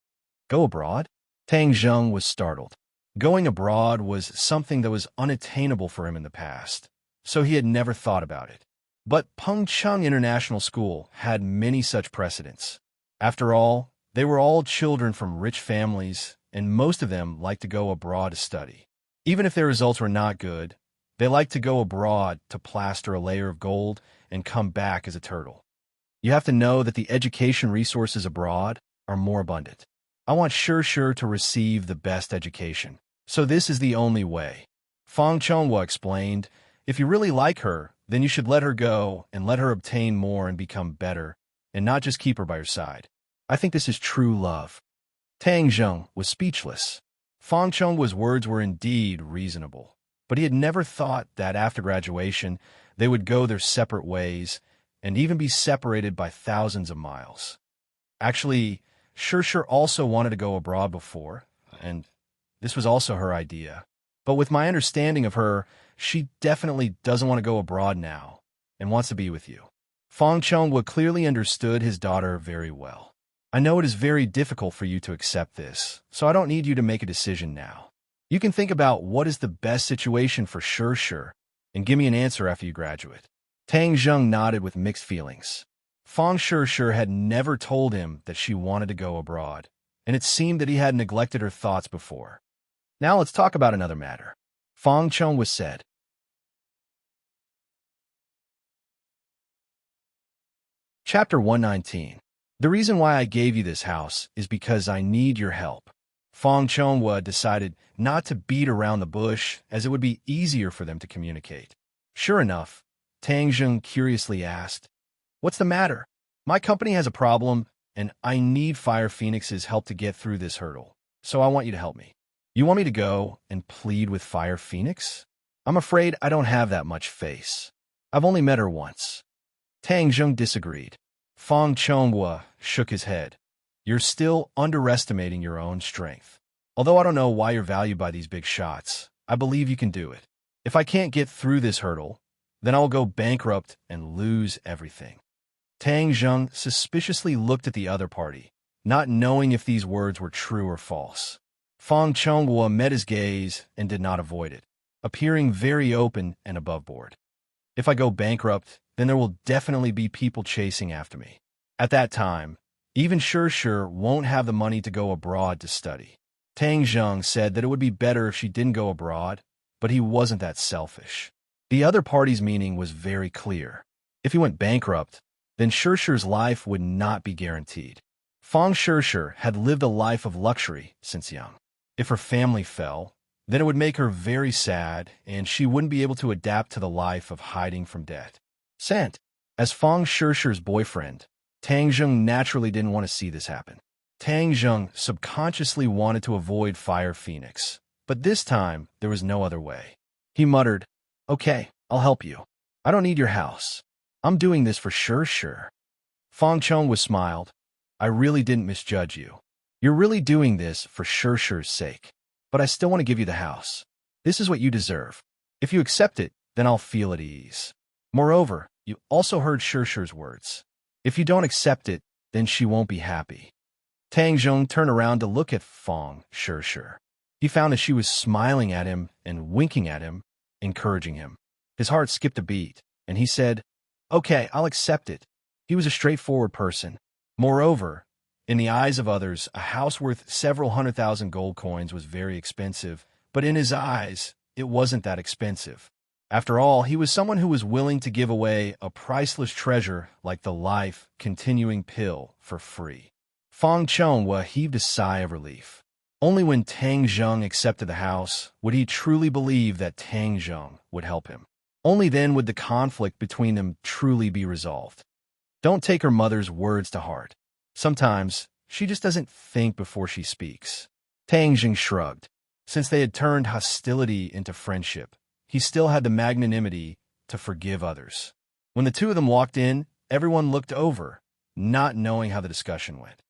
Go abroad? Tang Zheng was startled. Going abroad was something that was unattainable for him in the past, so he had never thought about it. But Pengcheng International School had many such precedents. After all, they were all children from rich families, and most of them liked to go abroad to study. Even if their results were not good, they liked to go abroad to plaster a layer of gold and come back as a turtle. You have to know that the education resources abroad are more abundant. I want Shirshir to receive the best education, so this is the only way. Fang Chonghua explained, if you really like her, then you should let her go and let her obtain more and become better, and not just keep her by your side. I think this is true love. Tang Zheng was speechless. Fang Chonghua's words were indeed reasonable, but he had never thought that after graduation they would go their separate ways and even be separated by thousands of miles. Actually, Shirshir also wanted to go abroad before, and this was also her idea. But with my understanding of her, she definitely doesn't want to go abroad now and wants to be with you. Fang Chonghua clearly understood his daughter very well. I know it is very difficult for you to accept this, so I don't need you to make a decision now. You can think about what is the best situation for Shirshir and give me an answer after you graduate. Tang Zheng nodded with mixed feelings. Fang Shirshir had never told him that she wanted to go abroad, and it seemed that he had neglected her thoughts before. Now let's talk about another matter. Fang Chonghua said. Chapter 119. The reason why I gave you this house is because I need your help. Fang Chonghua decided not to beat around the bush, as it would be easier for them to communicate. Sure enough, Tang Zheng curiously asked, "What's the matter? My company has a problem, and I need Fire Phoenix's help to get through this hurdle, so I want you to help me." You want me to go and plead with Fire Phoenix? I'm afraid I don't have that much face. I've only met her once. Tang Zheng disagreed. Fang Chonghua shook his head. You're still underestimating your own strength. Although I don't know why you're valued by these big shots, I believe you can do it. If I can't get through this hurdle, then I will go bankrupt and lose everything. Tang Zheng suspiciously looked at the other party, not knowing if these words were true or false. Fang Chonghua met his gaze and did not avoid it, appearing very open and aboveboard. If I go bankrupt, then there will definitely be people chasing after me. At that time, even Shirshir won't have the money to go abroad to study. Tang Zheng said that it would be better if she didn't go abroad, but he wasn't that selfish. The other party's meaning was very clear. If he went bankrupt, then Shirshir's life would not be guaranteed. Fang Shirshir had lived a life of luxury since young. If her family fell, then it would make her very sad, and she wouldn't be able to adapt to the life of hiding from debt. As Fang Shirshir's boyfriend, Tang Zheng naturally didn't want to see this happen. Tang Zheng subconsciously wanted to avoid Fire Phoenix, but this time there was no other way. He muttered, "Okay, I'll help you. I don't need your house. I'm doing this for Shirshir." Fang Chonghua smiled. "I really didn't misjudge you. You're really doing this for Shirshir's sake. But I still want to give you the house. This is what you deserve. If you accept it, then I'll feel at ease. Moreover, you also heard Shirshir's words. If you don't accept it, then she won't be happy." Tang Zheng turned around to look at Fang Shirshir. He found that she was smiling at him and winking at him, encouraging him. His heart skipped a beat, and he said, "Okay, I'll accept it." He was a straightforward person. Moreover, in the eyes of others, a house worth several 100,000 gold coins was very expensive, but in his eyes, it wasn't that expensive. After all, he was someone who was willing to give away a priceless treasure like the life-continuing pill for free. Fang Chonghua heaved a sigh of relief. Only when Tang Zheng accepted the house would he truly believe that Tang Zheng would help him. Only then would the conflict between them truly be resolved. Don't take her mother's words to heart. Sometimes, she just doesn't think before she speaks. Tang Zheng shrugged. Since they had turned hostility into friendship, he still had the magnanimity to forgive others. When the two of them walked in, everyone looked over, not knowing how the discussion went.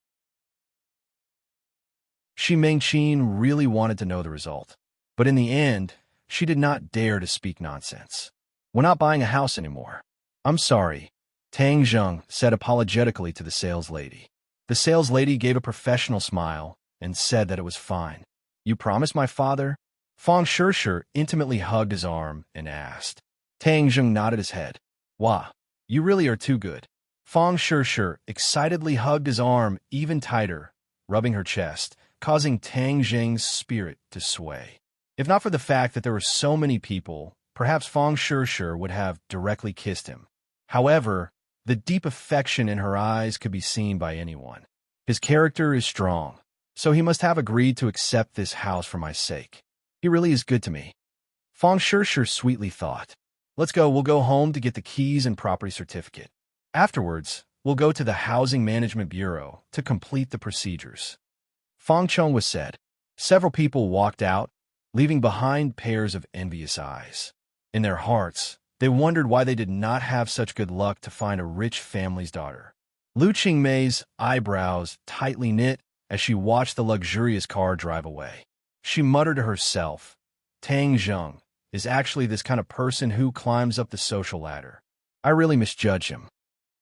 Shi Mingqin really wanted to know the result, but in the end, she did not dare to speak nonsense. "We're not buying a house anymore." "I'm sorry," Tang Zheng said apologetically to the sales lady. The sales lady gave a professional smile and said that it was fine. "You promised my father?" Fang Shishir intimately hugged his arm and asked. Tang Zheng nodded his head. "Wow, you really are too good." Fang Shishir excitedly hugged his arm even tighter, rubbing her chest, causing Tang Zheng's spirit to sway. If not for the fact that there were so many people, perhaps Fang Shishir would have directly kissed him. However, the deep affection in her eyes could be seen by anyone. His character is strong, so he must have agreed to accept this house for my sake. He really is good to me. Fang Shishir sweetly thought. We'll go home to get the keys and property certificate. Afterwards, we'll go to the Housing Management Bureau to complete the procedures. Fang Chong was said. Several people walked out, leaving behind pairs of envious eyes. In their hearts, they wondered why they did not have such good luck to find a rich family's daughter. Lu Qingmei's eyebrows tightly knit as she watched the luxurious car drive away. She muttered to herself, Tang Zheng is actually this kind of person who climbs up the social ladder. I really misjudge him.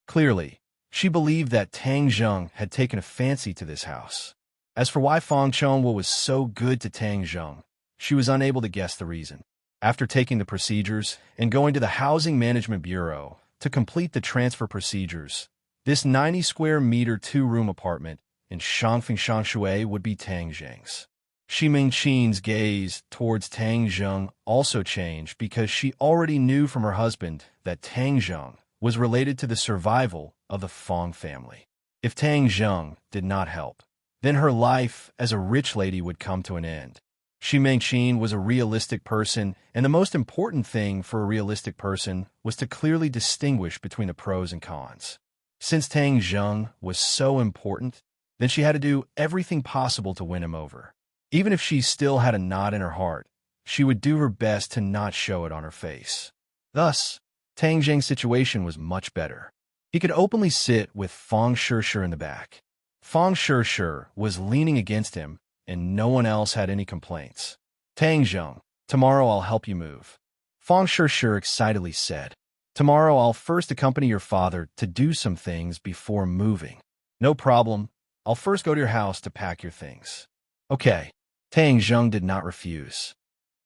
Clearly, she believed that Tang Zheng had taken a fancy to this house. As for why Fang Chongwa was so good to Tang Zheng, she was unable to guess the reason. After taking the procedures and going to the Housing Management Bureau to complete the transfer procedures, this 90 square meter 2-room apartment in Shangfeng Shangshui would be Tang Zheng's. Shi Mingqin's gaze towards Tang Zheng also changed because she already knew from her husband that Tang Zheng was related to the survival of the Fang family. If Tang Zheng did not help, then her life as a rich lady would come to an end. Shi Mingqin was a realistic person, and the most important thing for a realistic person was to clearly distinguish between the pros and cons. Since Tang Zheng was so important, then she had to do everything possible to win him over. Even if she still had a knot in her heart, she would do her best to not show it on her face. Thus, Tang Zheng's situation was much better. He could openly sit with Fang Shishir in the back. Fang Shishir was leaning against him, and no one else had any complaints. Tang Zheng, tomorrow I'll help you move. Fang Shishir excitedly said. Tomorrow I'll first accompany your father to do some things before moving. No problem. I'll first go to your house to pack your things. Okay. Tang Zheng did not refuse.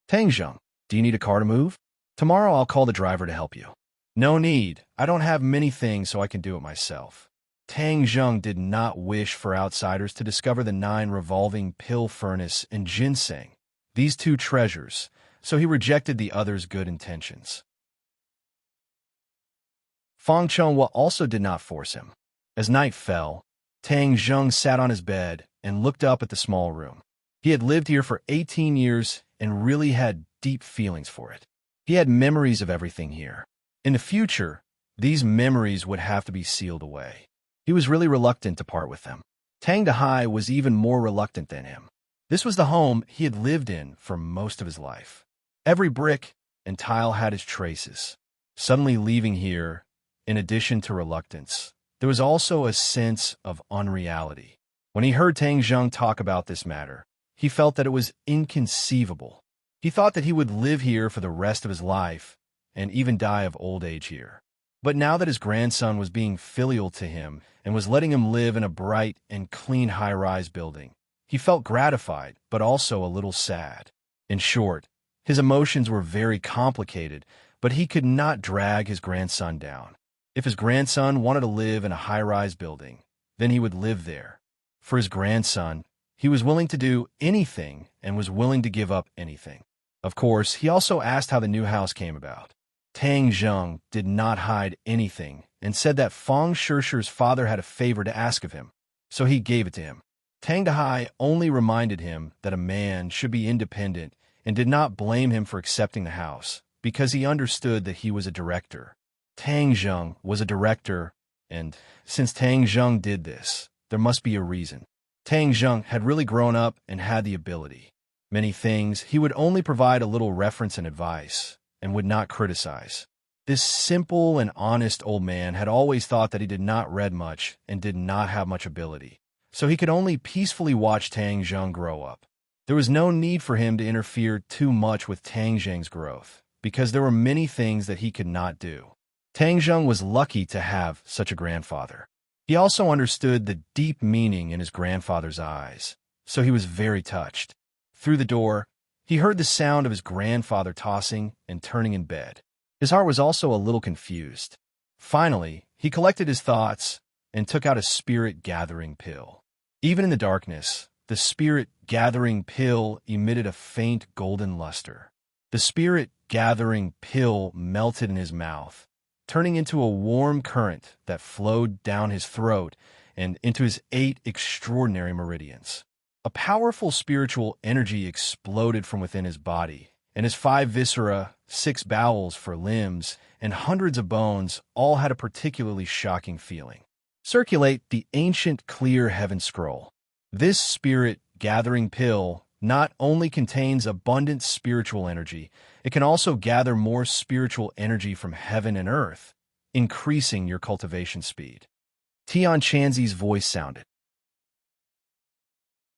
Tang Zheng, do you need a car to move? Tomorrow I'll call the driver to help you. No need. I don't have many things so I can do it myself. Tang Zheng did not wish for outsiders to discover the 9 revolving pill furnace and ginseng, these 2 treasures, so he rejected the others' good intentions. Fang Chongwa also did not force him. As night fell, Tang Zheng sat on his bed and looked up at the small room. He had lived here for 18 years and really had deep feelings for it. He had memories of everything here. In the future, these memories would have to be sealed away. He was really reluctant to part with them. Tang Dehai was even more reluctant than him. This was the home he had lived in for most of his life. Every brick and tile had its traces. Suddenly leaving here, in addition to reluctance, there was also a sense of unreality. When he heard Tang Zheng talk about this matter, he felt that it was inconceivable. He thought that he would live here for the rest of his life and even die of old age here. But now that his grandson was being filial to him and was letting him live in a bright and clean high-rise building, he felt gratified but also a little sad. In short, his emotions were very complicated, but he could not drag his grandson down. If his grandson wanted to live in a high-rise building, then he would live there. For his grandson, he was willing to do anything and was willing to give up anything. Of course, he also asked how the new house came about. Tang Zheng did not hide anything and said that Fang Shishir's father had a favor to ask of him, so he gave it to him. Tang Dehai only reminded him that a man should be independent and did not blame him for accepting the house because he understood that he was a director. Tang Zheng was a director, and since Tang Zheng did this, there must be a reason. Tang Zheng had really grown up and had the ability. Many things he would only provide a little reference and advice, and would not criticize. This simple and honest old man had always thought that he did not read much and did not have much ability, so he could only peacefully watch Tang Zheng grow up. There was no need for him to interfere too much with Tang Zheng's growth, because there were many things that he could not do. Tang Zheng was lucky to have such a grandfather. He also understood the deep meaning in his grandfather's eyes, so he was very touched. Through the door, he heard the sound of his grandfather tossing and turning in bed. His heart was also a little confused. Finally, he collected his thoughts and took out a spirit-gathering pill. Even in the darkness, the spirit-gathering pill emitted a faint golden luster. The spirit-gathering pill melted in his mouth, turning into a warm current that flowed down his throat and into his 8 extraordinary meridians. A powerful spiritual energy exploded from within his body, and his 5 viscera, 6 bowels for limbs, and hundreds of bones all had a particularly shocking feeling. Circulate the ancient clear heaven scroll. This spirit-gathering pill not only contains abundant spiritual energy, it can also gather more spiritual energy from heaven and earth, increasing your cultivation speed. Tian Chanzi's voice sounded.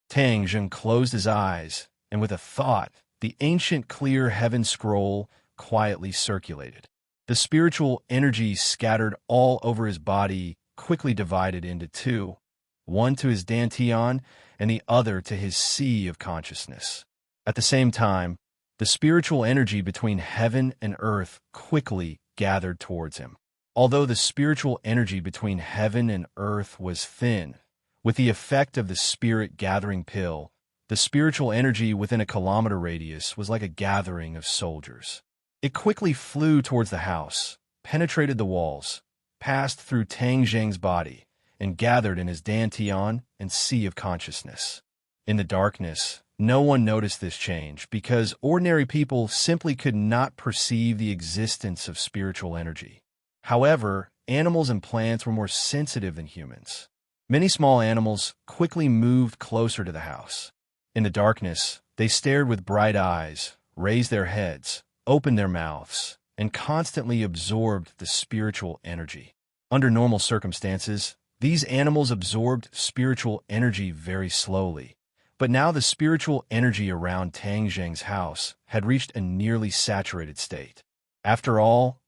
Tang Zheng closed his eyes, and with a thought, the ancient clear heaven scroll quietly circulated. The spiritual energy scattered all over his body quickly divided into 2, one to his dantian and the other to his sea of consciousness. At the same time, the spiritual energy between heaven and earth quickly gathered towards him. Although the spiritual energy between heaven and earth was thin, with the effect of the spirit-gathering pill, the spiritual energy within a kilometer radius was like a gathering of soldiers. It quickly flew towards the house, penetrated the walls, passed through Tang Zheng's body, and gathered in his dantian and sea of consciousness. In the darkness, no one noticed this change because ordinary people simply could not perceive the existence of spiritual energy. However, animals and plants were more sensitive than humans. Many small animals quickly moved closer to the house. In the darkness, they stared with bright eyes, raised their heads, opened their mouths, and constantly absorbed the spiritual energy. Under normal circumstances, these animals absorbed spiritual energy very slowly, but now the spiritual energy around Tang Zheng's house had reached a nearly saturated state. After all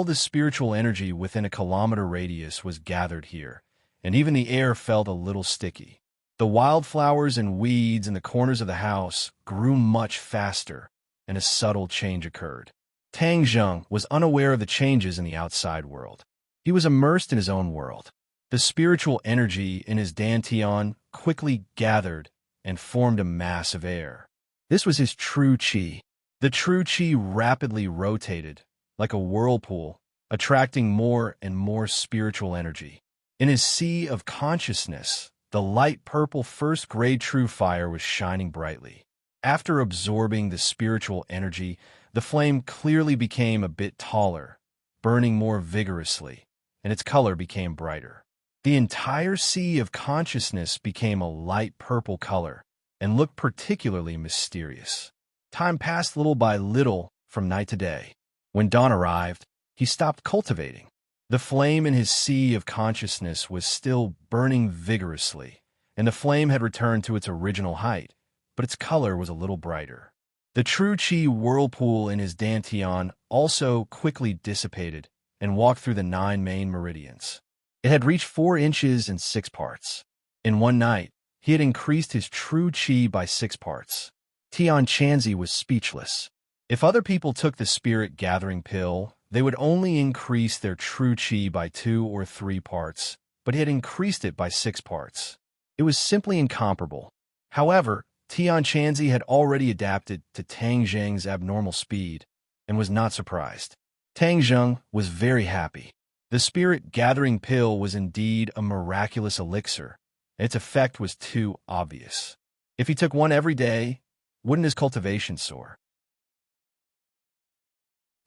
the spiritual energy within a kilometer radius was gathered here, and even the air felt a little sticky. The wildflowers and weeds in the corners of the house grew much faster, and a subtle change occurred. Tang Zheng was unaware of the changes in the outside world. He was immersed in his own world. The spiritual energy in his dantian quickly gathered and formed a mass of air. This was his true qi. The true qi rapidly rotated, like a whirlpool, attracting more and more spiritual energy. In his sea of consciousness, the light purple first-grade true fire was shining brightly. After absorbing the spiritual energy, the flame clearly became a bit taller, burning more vigorously, and its color became brighter. The entire sea of consciousness became a light purple color and looked particularly mysterious. Time passed little by little from night to day. When dawn arrived, he stopped cultivating. The flame in his sea of consciousness was still burning vigorously, and the flame had returned to its original height, but its color was a little brighter. The true qi whirlpool in his dantian also quickly dissipated and walked through the 9 main meridians. It had reached 4 inches and 6 parts. In one night, he had increased his true qi by 6 parts. Tian Chanzi was speechless. If other people took the spirit-gathering pill, they would only increase their true qi by 2 or 3 parts, but he had increased it by 6 parts. It was simply incomparable. However, Tian Chanzi had already adapted to Tang Zheng's abnormal speed and was not surprised. Tang Zheng was very happy. The spirit-gathering pill was indeed a miraculous elixir, and its effect was too obvious. If he took one every day, wouldn't his cultivation soar?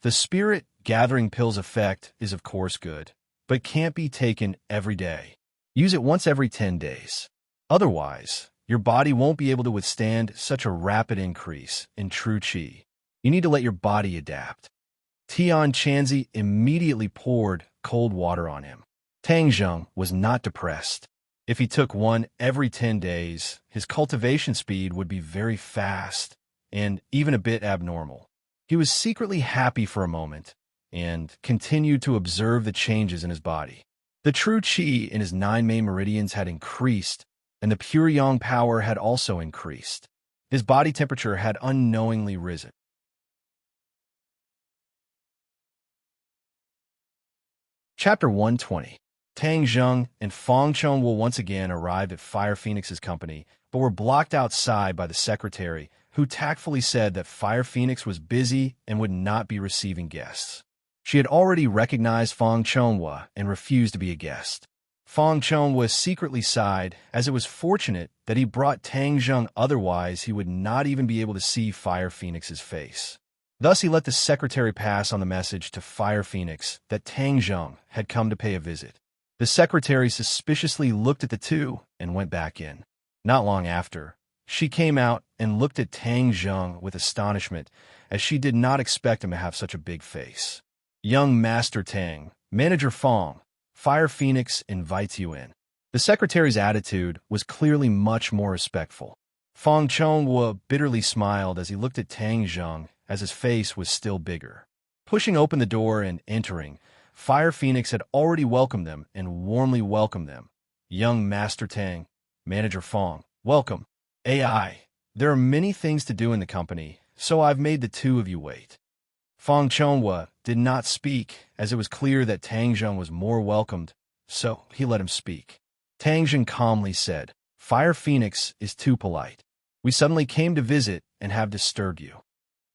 The spirit-gathering pill's effect is of course good, but can't be taken every day. Use it once every 10 days. Otherwise, your body won't be able to withstand such a rapid increase in true qi. You need to let your body adapt. Tian Chanzi immediately poured cold water on him. Tang Zheng was not depressed. If he took one every 10 days, his cultivation speed would be very fast and even a bit abnormal. He was secretly happy for a moment and continued to observe the changes in his body. The true qi in his 9 main meridians had increased, and the pure yang power had also increased. His body temperature had unknowingly risen. Chapter 120. Tang Zheng and Fong Chong will once again arrive at Fire Phoenix's company, but were blocked outside by the secretary, who tactfully said that Fire Phoenix was busy and would not be receiving guests. She had already recognized Fong Chonghua and refused to be a guest. Fong Chonghua secretly sighed, as it was fortunate that he brought Tang Zheng, otherwise he would not even be able to see Fire Phoenix's face. Thus he let the secretary pass on the message to Fire Phoenix that Tang Zheng had come to pay a visit. The secretary suspiciously looked at the two and went back in. Not long after, she came out and looked at Tang Zheng with astonishment, as she did not expect him to have such a big face. "Young Master Tang, Manager Fong, Fire Phoenix invites you in." The secretary's attitude was clearly much more respectful. Fong Chonghua bitterly smiled as he looked at Tang Zheng, as his face was still bigger. Pushing open the door and entering, Fire Phoenix had already welcomed them and warmly welcomed them. "Young Master Tang, Manager Fong, welcome. AI, there are many things to do in the company, so I've made the two of you wait." Fong Chonghua did not speak, as it was clear that Tang Zheng was more welcomed, so he let him speak. Tang Zheng calmly said, "Fire Phoenix is too polite. We suddenly came to visit and have disturbed you.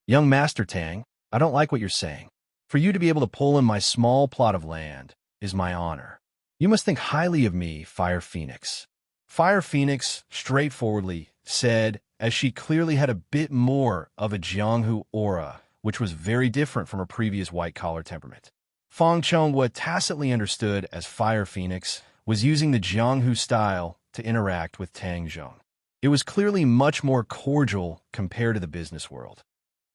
Young Master Tang, I don't like what you're saying. For you to be able to pull in my small plot of land is my honor. You must think highly of me, Fire Phoenix." Fire Phoenix straightforwardly said, as she clearly had a bit more of a Jianghu aura, which was very different from her previous white-collar temperament. Fong Chonghua tacitly understood as Fire Phoenix was using the Jianghu style to interact with Tang Zheng. It was clearly much more cordial compared to the business world.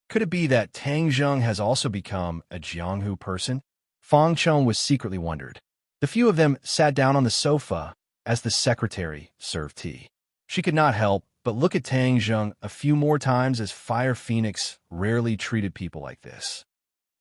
Could it be that Tang Zheng has also become a Jianghu person? Fong Chong was secretly wondered. The few of them sat down on the sofa as the secretary served tea. She could not help but look at Tang Zheng a few more times, as Fire Phoenix rarely treated people like this.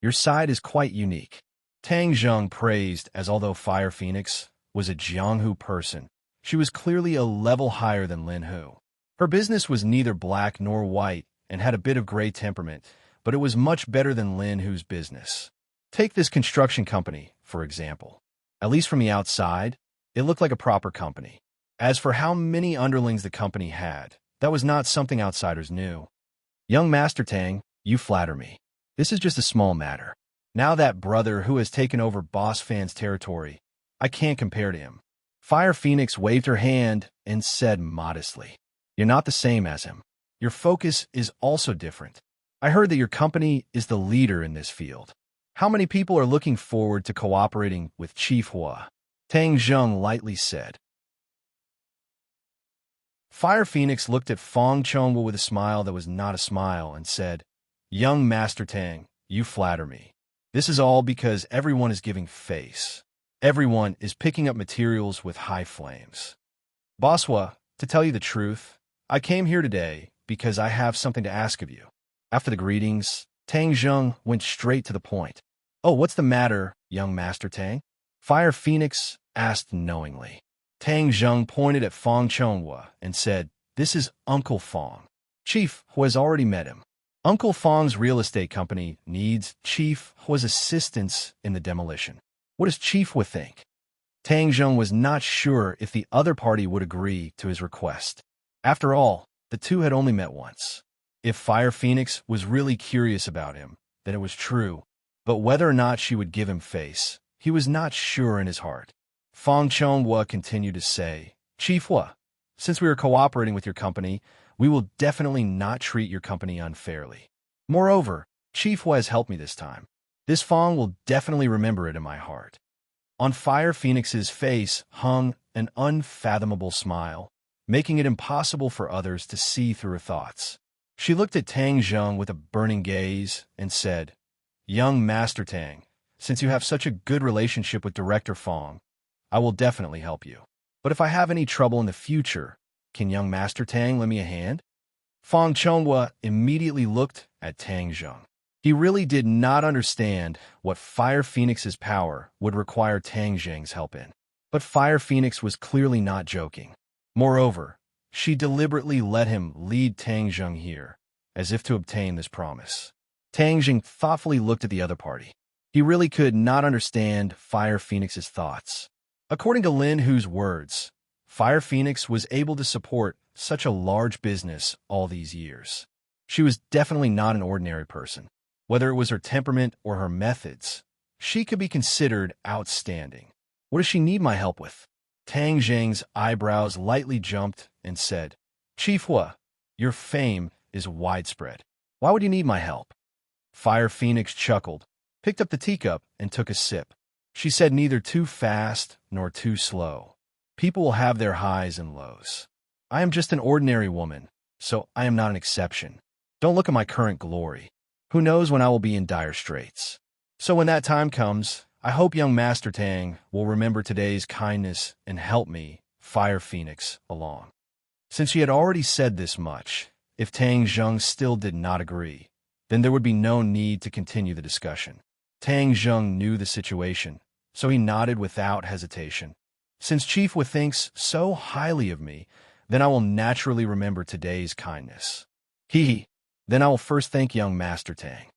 "Your side is quite unique," Tang Zheng praised, as although Fire Phoenix was a Jianghu person, she was clearly a level higher than Lin Hu. Her business was neither black nor white and had a bit of gray temperament, but it was much better than Lin Hu's business. Take this construction company, for example. At least from the outside, it looked like a proper company. As for how many underlings the company had, that was not something outsiders knew. "Young Master Tang, you flatter me. This is just a small matter. Now that brother who has taken over Boss Fan's territory, I can't compare to him." Fire Phoenix waved her hand and said modestly, "You're not the same as him. Your focus is also different. I heard that your company is the leader in this field. How many people are looking forward to cooperating with Chief Hua?" Tang Zheng lightly said. Fire Phoenix looked at Fong Chonghua with a smile that was not a smile and said, "Young Master Tang, you flatter me. This is all because everyone is giving face. Everyone is picking up materials with high flames. Boswa, to tell you the truth, I came here today because I have something to ask of you." After the greetings, Tang Zheng went straight to the point. "Oh, what's the matter, young Master Tang?" Fire Phoenix asked knowingly. Tang Zheng pointed at Fong Chonghua and said, "This is Uncle Fong. Chief Hua has already met him. Uncle Fong's real estate company needs Chief Hua's assistance in the demolition. What does Chief Hua think?" Tang Zheng was not sure if the other party would agree to his request. After all, the two had only met once. If Fire Phoenix was really curious about him, then it was true. But whether or not she would give him face, he was not sure in his heart. Fong Chonghua continued to say, "Chief Hua, since we are cooperating with your company, we will definitely not treat your company unfairly. Moreover, Chief Hua has helped me this time. This Fong will definitely remember it in my heart." On Fire Phoenix's face hung an unfathomable smile, making it impossible for others to see through her thoughts. She looked at Tang Zheng with a burning gaze and said, Young Master Tang, since you have such a good relationship with Director Fong, I will definitely help you. But if I have any trouble in the future, can young Master Tang lend me a hand? Fong Chonghua immediately looked at Tang Zheng. He really did not understand what Fire Phoenix's power would require Tang Zheng's help in. But Fire Phoenix was clearly not joking. Moreover, she deliberately let him lead Tang Zheng here, as if to obtain this promise. Tang Zheng thoughtfully looked at the other party. He really could not understand Fire Phoenix's thoughts. According to Lin Hu's words, Fire Phoenix was able to support such a large business all these years. She was definitely not an ordinary person. Whether it was her temperament or her methods, she could be considered outstanding. What does she need my help with? Tang Zheng's eyebrows lightly jumped and said, Chief Hua, your fame is widespread. Why would you need my help? Fire Phoenix chuckled, picked up the teacup, and took a sip. She said neither too fast nor too slow. People will have their highs and lows. I am just an ordinary woman, so I am not an exception. Don't look at my current glory. Who knows when I will be in dire straits? So when that time comes, I hope young Master Tang will remember today's kindness and help me, Fire Phoenix, along. Since she had already said this much, if Tang Zheng still did not agree, then there would be no need to continue the discussion. Tang Zheng knew the situation, so he nodded without hesitation. Since Chief Hua thinks so highly of me, then I will naturally remember today's kindness. Then I will first thank young Master Tang.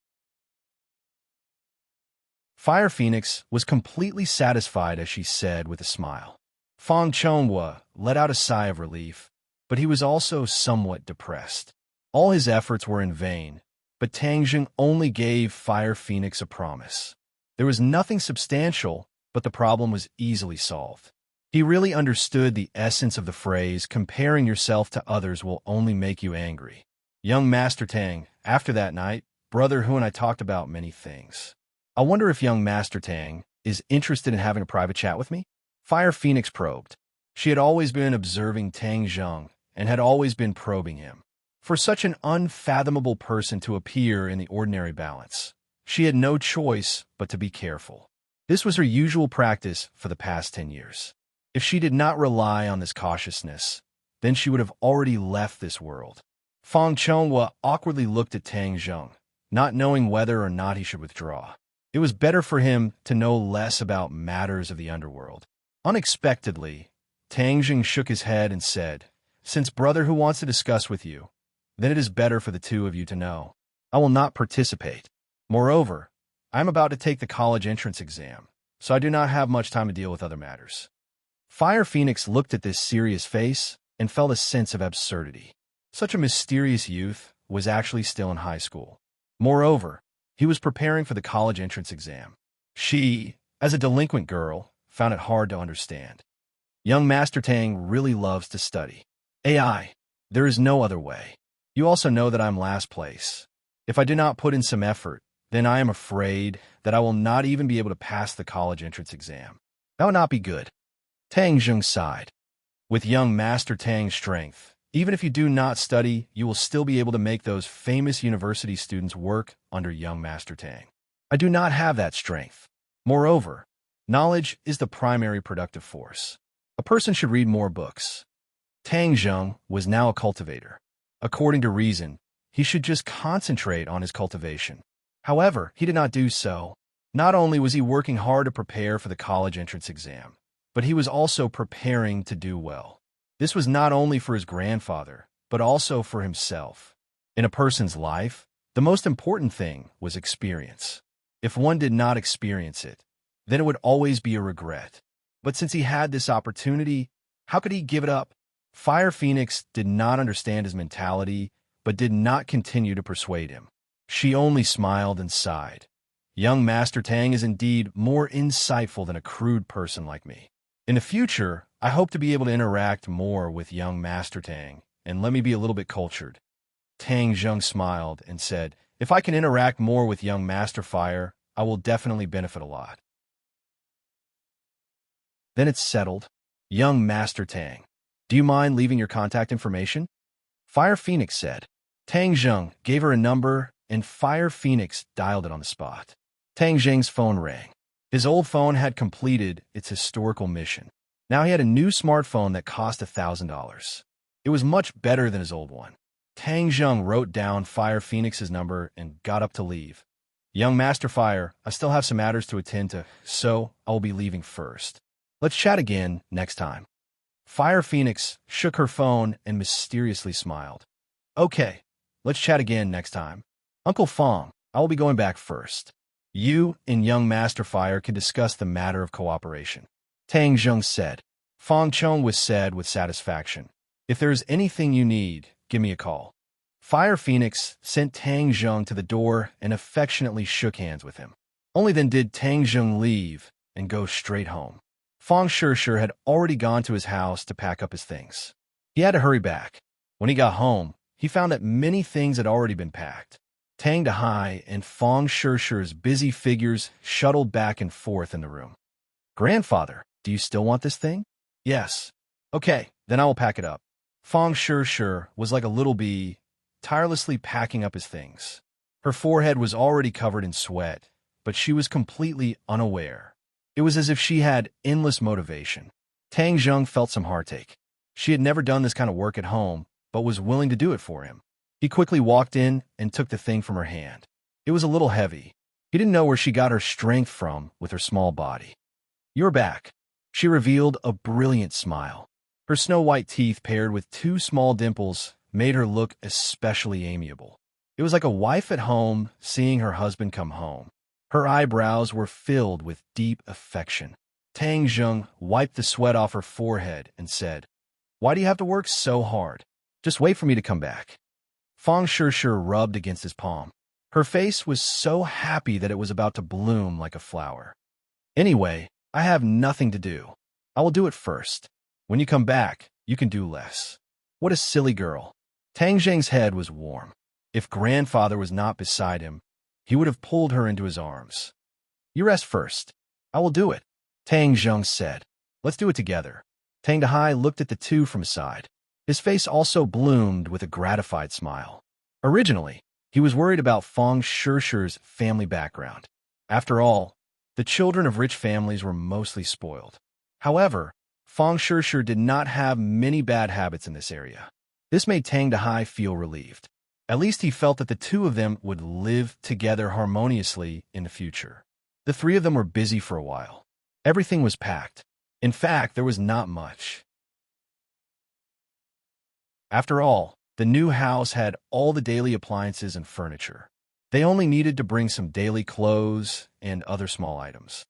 Fire Phoenix was completely satisfied as she said with a smile. Fong Chonghua let out a sigh of relief, but he was also somewhat depressed. All his efforts were in vain, but Tang Zheng only gave Fire Phoenix a promise. There was nothing substantial, but the problem was easily solved. He really understood the essence of the phrase, comparing yourself to others will only make you angry. Young Master Tang, after that night, Brother Hu and I talked about many things. I wonder if young Master Tang is interested in having a private chat with me? Fire Phoenix probed. She had always been observing Tang Zheng and had always been probing him. For such an unfathomable person to appear in the ordinary balance, she had no choice but to be careful. This was her usual practice for the past 10 years. If she did not rely on this cautiousness, then she would have already left this world. Fong Chonghua awkwardly looked at Tang Zheng, not knowing whether or not he should withdraw. It was better for him to know less about matters of the underworld. Unexpectedly, Tang Zheng shook his head and said, Since Brother Hu wants to discuss with you, then it is better for the two of you to know. I will not participate. Moreover, I am about to take the college entrance exam, so I do not have much time to deal with other matters. Fire Phoenix looked at this serious face and felt a sense of absurdity. Such a mysterious youth was actually still in high school. Moreover, he was preparing for the college entrance exam. She, as a delinquent girl, found it hard to understand. Young Master Tang really loves to study. AI, there is no other way. You also know that I'm last place. If I do not put in some effort, then I am afraid that I will not even be able to pass the college entrance exam. That would not be good. Tang Zheng sighed. With young Master Tang's strength, even if you do not study, you will still be able to make those famous university students work under young Master Tang. I do not have that strength. Moreover, knowledge is the primary productive force. A person should read more books. Tang Zheng was now a cultivator. According to reason, he should just concentrate on his cultivation. However, he did not do so. Not only was he working hard to prepare for the college entrance exam, but he was also preparing to do well. This was not only for his grandfather, but also for himself. In a person's life, the most important thing was experience. If one did not experience it, then it would always be a regret. But since he had this opportunity, how could he give it up? Fire Phoenix did not understand his mentality, but did not continue to persuade him. She only smiled and sighed. Young Master Tang is indeed more insightful than a crude person like me. In the future, I hope to be able to interact more with young Master Tang, and let me be a little bit cultured. Tang Zheng smiled and said, If I can interact more with young Master Fire, I will definitely benefit a lot. Then it's settled. Young Master Tang, do you mind leaving your contact information? Fire Phoenix said. Tang Zheng gave her a number and Fire Phoenix dialed it on the spot. Tang Jing's phone rang. His old phone had completed its historical mission. Now he had a new smartphone that cost $1,000. It was much better than his old one. Tang Jing wrote down Fire Phoenix's number and got up to leave. Young Master Fire, I still have some matters to attend to, so I will be leaving first. Let's chat again next time. Fire Phoenix shook her phone and mysteriously smiled. Okay, let's chat again next time. Uncle Fong, I will be going back first. You and young Master Fire can discuss the matter of cooperation. Tang Jing said. Fong Chong was said with satisfaction. If there is anything you need, give me a call. Fire Phoenix sent Tang Jing to the door and affectionately shook hands with him. Only then did Tang Jing leave and go straight home. Fong Shishir had already gone to his house to pack up his things. He had to hurry back. When he got home, he found that many things had already been packed. Tang Dahai and Fong Shishir's busy figures shuttled back and forth in the room. Grandfather, do you still want this thing? Yes. Okay, then I will pack it up. Fong Shishir was like a little bee, tirelessly packing up his things. Her forehead was already covered in sweat, but she was completely unaware. It was as if she had endless motivation. Tang Jing felt some heartache. She had never done this kind of work at home, but was willing to do it for him. He quickly walked in and took the thing from her hand. It was a little heavy. He didn't know where she got her strength from with her small body. You're back. She revealed a brilliant smile. Her snow-white teeth paired with two small dimples made her look especially amiable. It was like a wife at home seeing her husband come home. Her eyebrows were filled with deep affection. Tang Jing wiped the sweat off her forehead and said, Why do you have to work so hard? Just wait for me to come back. Fong Shishir rubbed against his palm. Her face was so happy that it was about to bloom like a flower. Anyway, I have nothing to do. I will do it first. When you come back, you can do less. What a silly girl. Tang Jing's head was warm. If grandfather was not beside him, he would have pulled her into his arms. You rest first. I will do it, Tang Jing said. Let's do it together. Tang Dahai looked at the two from aside. His face also bloomed with a gratified smile. Originally, he was worried about Fong Shishir's family background. After all, the children of rich families were mostly spoiled. However, Fong Shishir did not have many bad habits in this area. This made Tang Dahai feel relieved. At least he felt that the two of them would live together harmoniously in the future. The three of them were busy for a while. Everything was packed. In fact, there was not much. After all, the new house had all the daily appliances and furniture. They only needed to bring some daily clothes and other small items.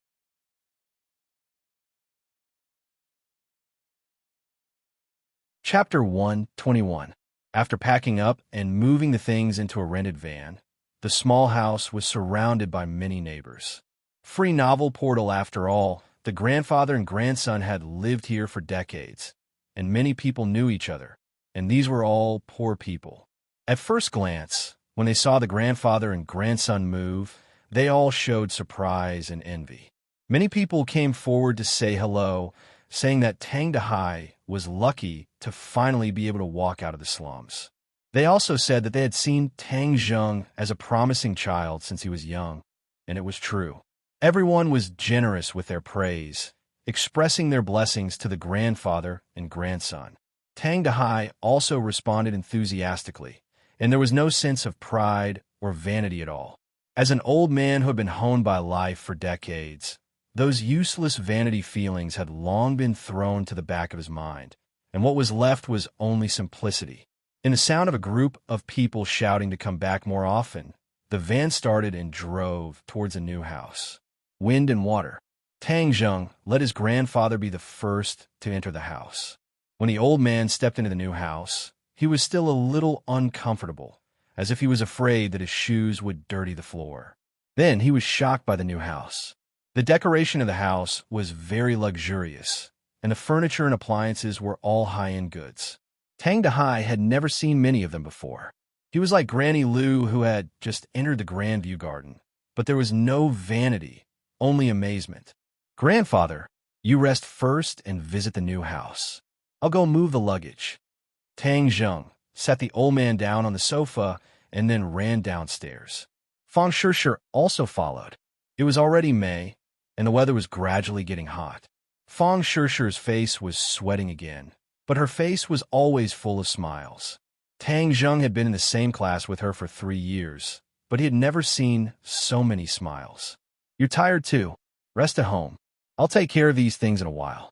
Chapter 121. After packing up and moving the things into a rented van, the small house was surrounded by many neighbors. Free novel portal after all, the grandfather and grandson had lived here for decades, and many people knew each other, and these were all poor people. At first glance, when they saw the grandfather and grandson move, they all showed surprise and envy. Many people came forward to say hello, saying that Tang Dahai was lucky to finally be able to walk out of the slums. They also said that they had seen Tang Jing as a promising child since he was young, and it was true. Everyone was generous with their praise, expressing their blessings to the grandfather and grandson. Tang Dahai also responded enthusiastically, and there was no sense of pride or vanity at all. As an old man who had been honed by life for decades, those useless vanity feelings had long been thrown to the back of his mind, and what was left was only simplicity. In the sound of a group of people shouting to come back more often, the van started and drove towards a new house. Wind and water. Tang Jing let his grandfather be the first to enter the house. When the old man stepped into the new house, he was still a little uncomfortable, as if he was afraid that his shoes would dirty the floor. Then he was shocked by the new house. The decoration of the house was very luxurious, and the furniture and appliances were all high-end goods. Tang Dahai had never seen many of them before. He was like Granny Lu, who had just entered the Grandview Garden, but there was no vanity, only amazement. Grandfather, you rest first and visit the new house. I'll go move the luggage. Tang Jing sat the old man down on the sofa and then ran downstairs. Fang Shishir also followed. It was already May, and the weather was gradually getting hot. Fang Shishir's face was sweating again, but her face was always full of smiles. Tang Zheng had been in the same class with her for 3 years, but he had never seen so many smiles. "You're tired too. Rest at home. I'll take care of these things in a while."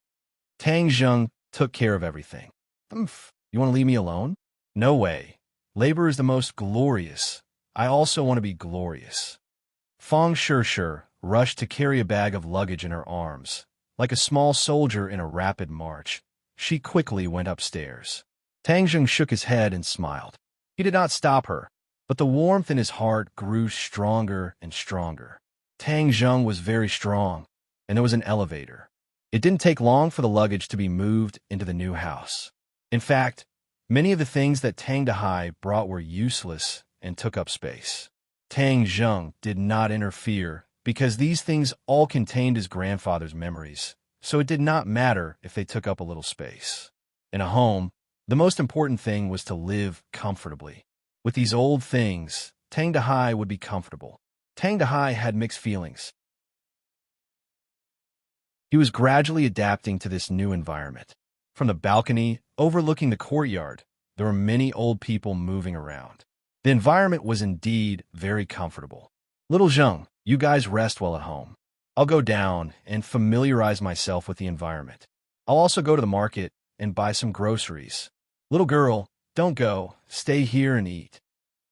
Tang Zheng took care of everything. You want to leave me alone?" "No way. Labor is the most glorious. I also want to be glorious." Fang Shishir rushed to carry a bag of luggage in her arms. Like a small soldier in a rapid march, she quickly went upstairs. Tang Zheng shook his head and smiled. He did not stop her, but the warmth in his heart grew stronger and stronger. Tang Zheng was very strong, and there was an elevator. It didn't take long for the luggage to be moved into the new house. In fact, many of the things that Tang Dahai brought were useless and took up space. Tang Zheng did not interfere because these things all contained his grandfather's memories, so it did not matter if they took up a little space. In a home, the most important thing was to live comfortably. With these old things, Tang Dahai would be comfortable. Tang Dahai had mixed feelings. He was gradually adapting to this new environment. From the balcony overlooking the courtyard, there were many old people moving around. The environment was indeed very comfortable. "Little Zheng, you guys rest well at home. I'll go down and familiarize myself with the environment. I'll also go to the market and buy some groceries. Little girl, don't go. Stay here and eat."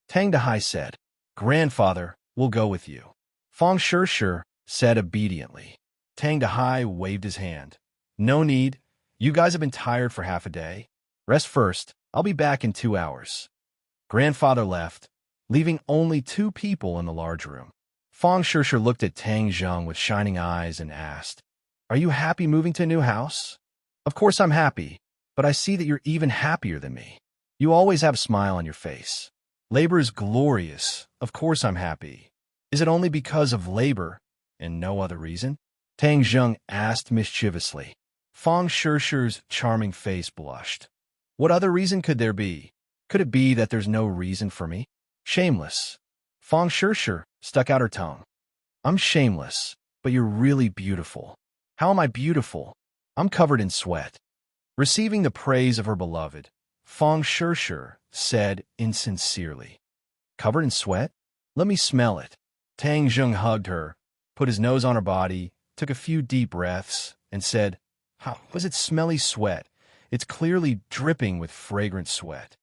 Tang Dahai said. "Grandfather, we'll go with you." Fang Shishir said obediently. Tang Dahai waved his hand. "No need. You guys have been tired for half a day. Rest first. I'll be back in 2 hours." Grandfather left, leaving only 2 people in the large room. Fang Shishir looked at Tang Zheng with shining eyes and asked, "Are you happy moving to a new house?" "Of course I'm happy, but I see that you're even happier than me. You always have a smile on your face. Labor is glorious. Of course I'm happy. Is it only because of labor and no other reason?" Tang Zheng asked mischievously. Fang Shishir's charming face blushed. "What other reason could there be? Could it be that there's no reason for me?" "Shameless." Fang Shishir stuck out her tongue. "I'm shameless, but you're really beautiful." "How am I beautiful? I'm covered in sweat." Receiving the praise of her beloved, Fang Shishir said insincerely, "Covered in sweat? Let me smell it." Tang Zheng hugged her, put his nose on her body, took a few deep breaths, and said, "How was it smelly sweat? It's clearly dripping with fragrant sweat."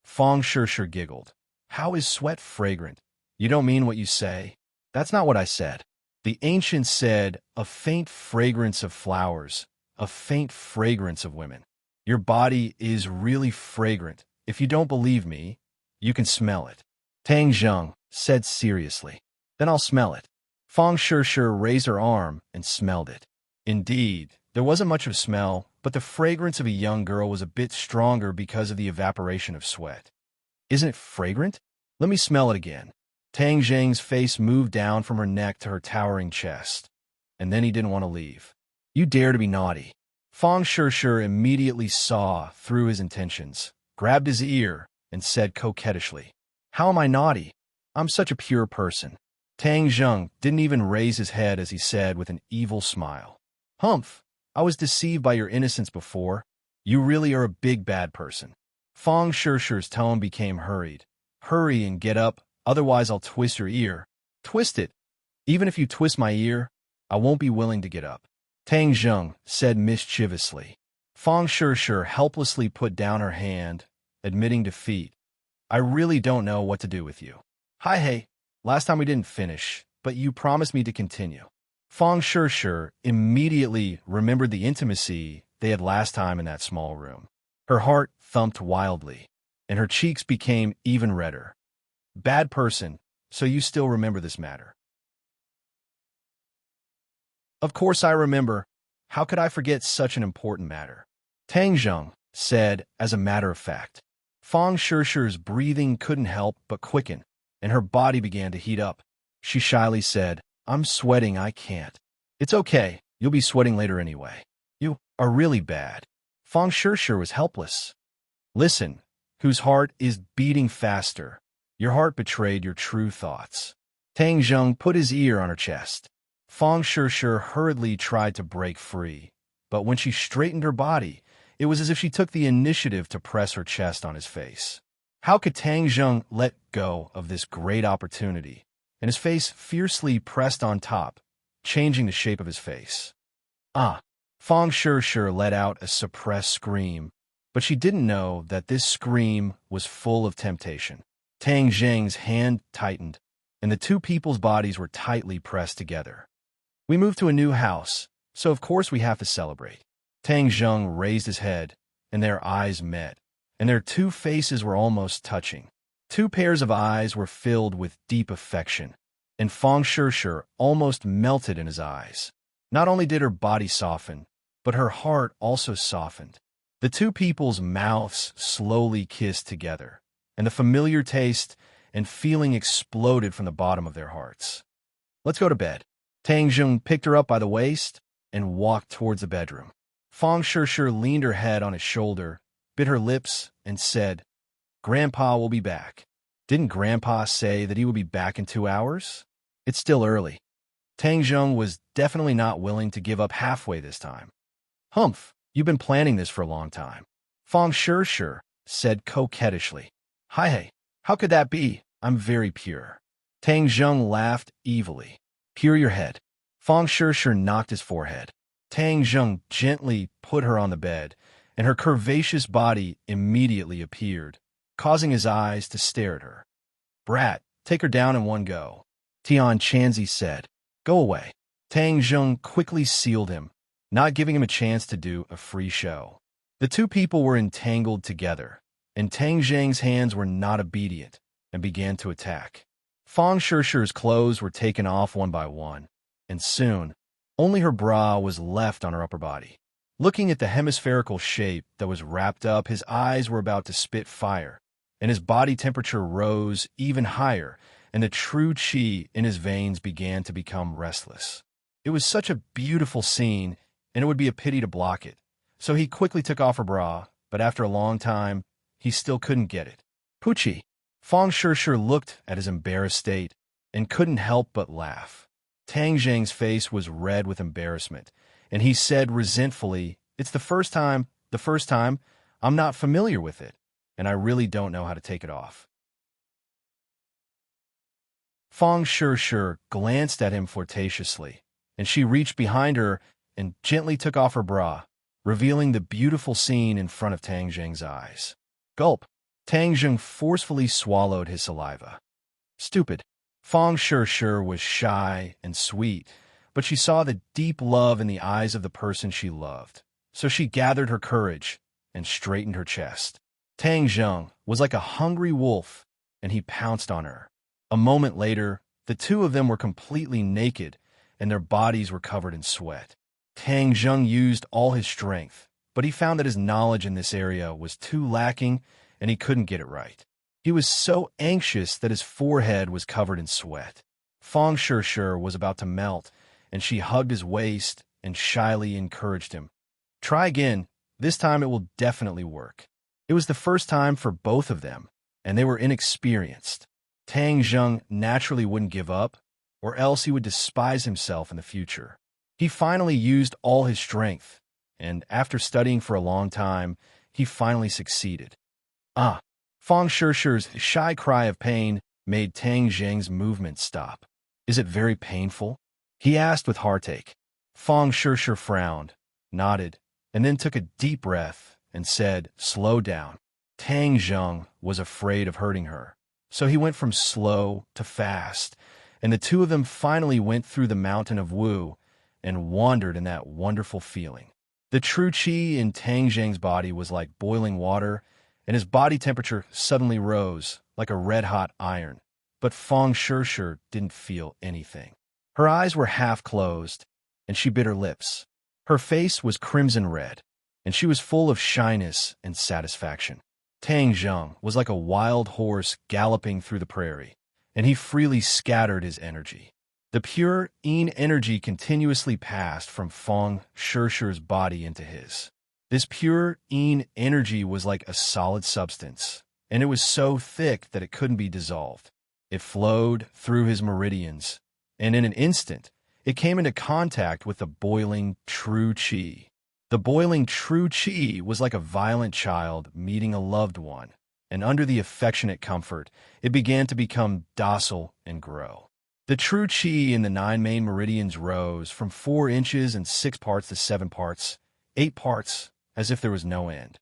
Fang Shishir giggled. "How is sweat fragrant? You don't mean what you say?" "That's not what I said. The ancients said, a faint fragrance of flowers, a faint fragrance of women. Your body is really fragrant. If you don't believe me, you can smell it." Tang Zheng said seriously. "Then I'll smell it." Fang Shishir raised her arm and smelled it. Indeed, there wasn't much of smell, but the fragrance of a young girl was a bit stronger because of the evaporation of sweat. "Isn't it fragrant? Let me smell it again." Tang Zheng's face moved down from her neck to her towering chest, and then he didn't want to leave. "You dare to be naughty." Fang Shishir immediately saw through his intentions, grabbed his ear, and said coquettishly, "How am I naughty? I'm such a pure person." Tang Zheng didn't even raise his head as he said with an evil smile, "Humph, I was deceived by your innocence before. You really are a big bad person." Fang Shishir's tone became hurried. "Hurry and get up, otherwise I'll twist your ear." "Twist it. Even if you twist my ear, I won't be willing to get up." Tang Zheng said mischievously. Fang Shishir helplessly put down her hand, admitting defeat. "I really don't know what to do with you." "Hi, hey, last time we didn't finish, but you promised me to continue." Fang Shishir immediately remembered the intimacy they had last time in that small room. Her heart thumped wildly, and her cheeks became even redder. "Bad person, so you still remember this matter?" "Of course I remember. How could I forget such an important matter?" Tang Zheng said as a matter of fact. Fang Shishir's breathing couldn't help but quicken, and her body began to heat up. She shyly said, "I'm sweating, I can't." "It's okay, you'll be sweating later anyway." "You are really bad." Fang Shishir was helpless. "Listen, whose heart is beating faster, Your heart betrayed your true thoughts. Tang Zheng put his ear on her chest. Fang Shishir hurriedly tried to break free, but when she straightened her body, it was as if she took the initiative to press her chest on his face. How could Tang Zheng let go of this great opportunity? And his face fiercely pressed on top, changing the shape of his face. Ah! Fang Shishir let out a suppressed scream, but she didn't know that this scream was full of temptation. Tang Zheng's hand tightened, and the two people's bodies were tightly pressed together. We moved to a new house, so of course we have to celebrate. Tang Zheng raised his head, and their eyes met, and their two faces were almost touching. Two pairs of eyes were filled with deep affection, and Fang Shishir almost melted in his eyes. Not only did her body soften, but her heart also softened. The two people's mouths slowly kissed together, and the familiar taste and feeling exploded from the bottom of their hearts. Let's go to bed. Tang Zheng picked her up by the waist and walked towards the bedroom. Fang Shishir leaned her head on his shoulder, bit her lips, and said, "Grandpa will be back." Didn't Grandpa say that he would be back in 2 hours? It's still early. Tang Zheng was definitely not willing to give up halfway this time. Humph, you've been planning this for a long time. Fang Shishir said coquettishly. Hey, how could that be? I'm very pure. Tang Zheng laughed evilly. Pure your head. Fang Shishir knocked his forehead. Tang Zheng gently put her on the bed, and her curvaceous body immediately appeared, causing his eyes to stare at her. Brat, take her down in one go. Tian Chanzi said. Go away. Tang Zheng quickly sealed him, not giving him a chance to do a free show. The two people were entangled together, and Tang Zheng's hands were not obedient and began to attack. Fang Shishir's clothes were taken off one by one, and soon, only her bra was left on her upper body. Looking at the hemispherical shape that was wrapped up, his eyes were about to spit fire, and his body temperature rose even higher, and the true qi in his veins began to become restless. It was such a beautiful scene, and it would be a pity to block it. So he quickly took off her bra, but after a long time, he still couldn't get it. Poochie! Fang Shishir looked at his embarrassed state and couldn't help but laugh. Tang Zheng's face was red with embarrassment, and he said resentfully, It's the first time, I'm not familiar with it, and I really don't know how to take it off. Fang Shishir glanced at him flirtatiously, and she reached behind her and gently took off her bra, revealing the beautiful scene in front of Tang Zheng's eyes. Gulp! Tang Zheng forcefully swallowed his saliva. Stupid. Fang Shishir was shy and sweet, but she saw the deep love in the eyes of the person she loved. So she gathered her courage and straightened her chest. Tang Zheng was like a hungry wolf, and he pounced on her. A moment later, the two of them were completely naked, and their bodies were covered in sweat. Tang Zheng used all his strength, but he found that his knowledge in this area was too lacking, and he couldn't get it right. He was so anxious that his forehead was covered in sweat. Fang Shishir was about to melt, and she hugged his waist and shyly encouraged him. Try again. This time it will definitely work. It was the first time for both of them, and they were inexperienced. Tang Zheng naturally wouldn't give up, or else he would despise himself in the future. He finally used all his strength, and after studying for a long time, he finally succeeded. Ah! Fang Shishir's shy cry of pain made Tang Zheng's movement stop. Is it very painful? He asked with heartache. Fang Shishir frowned, nodded, and then took a deep breath and said, Slow down. Tang Zheng was afraid of hurting her, so he went from slow to fast, and the two of them finally went through the mountain of Wu and wandered in that wonderful feeling. The true qi in Tang Zheng's body was like boiling water, and his body temperature suddenly rose like a red-hot iron. But Fang Shishir didn't feel anything. Her eyes were half closed, and she bit her lips. Her face was crimson red, and she was full of shyness and satisfaction. Tang Zheng was like a wild horse galloping through the prairie, and he freely scattered his energy. The pure yin energy continuously passed from Fang Shishir's body into his. This pure yin energy was like a solid substance, and it was so thick that it couldn't be dissolved. It flowed through his meridians, and in an instant, it came into contact with the boiling true chi. The boiling true chi was like a violent child meeting a loved one, and under the affectionate comfort, it began to become docile and grow. The true chi in the 9 main meridians rose from 4 inches and 6 parts to 7 parts, 8 parts, as if there was no end.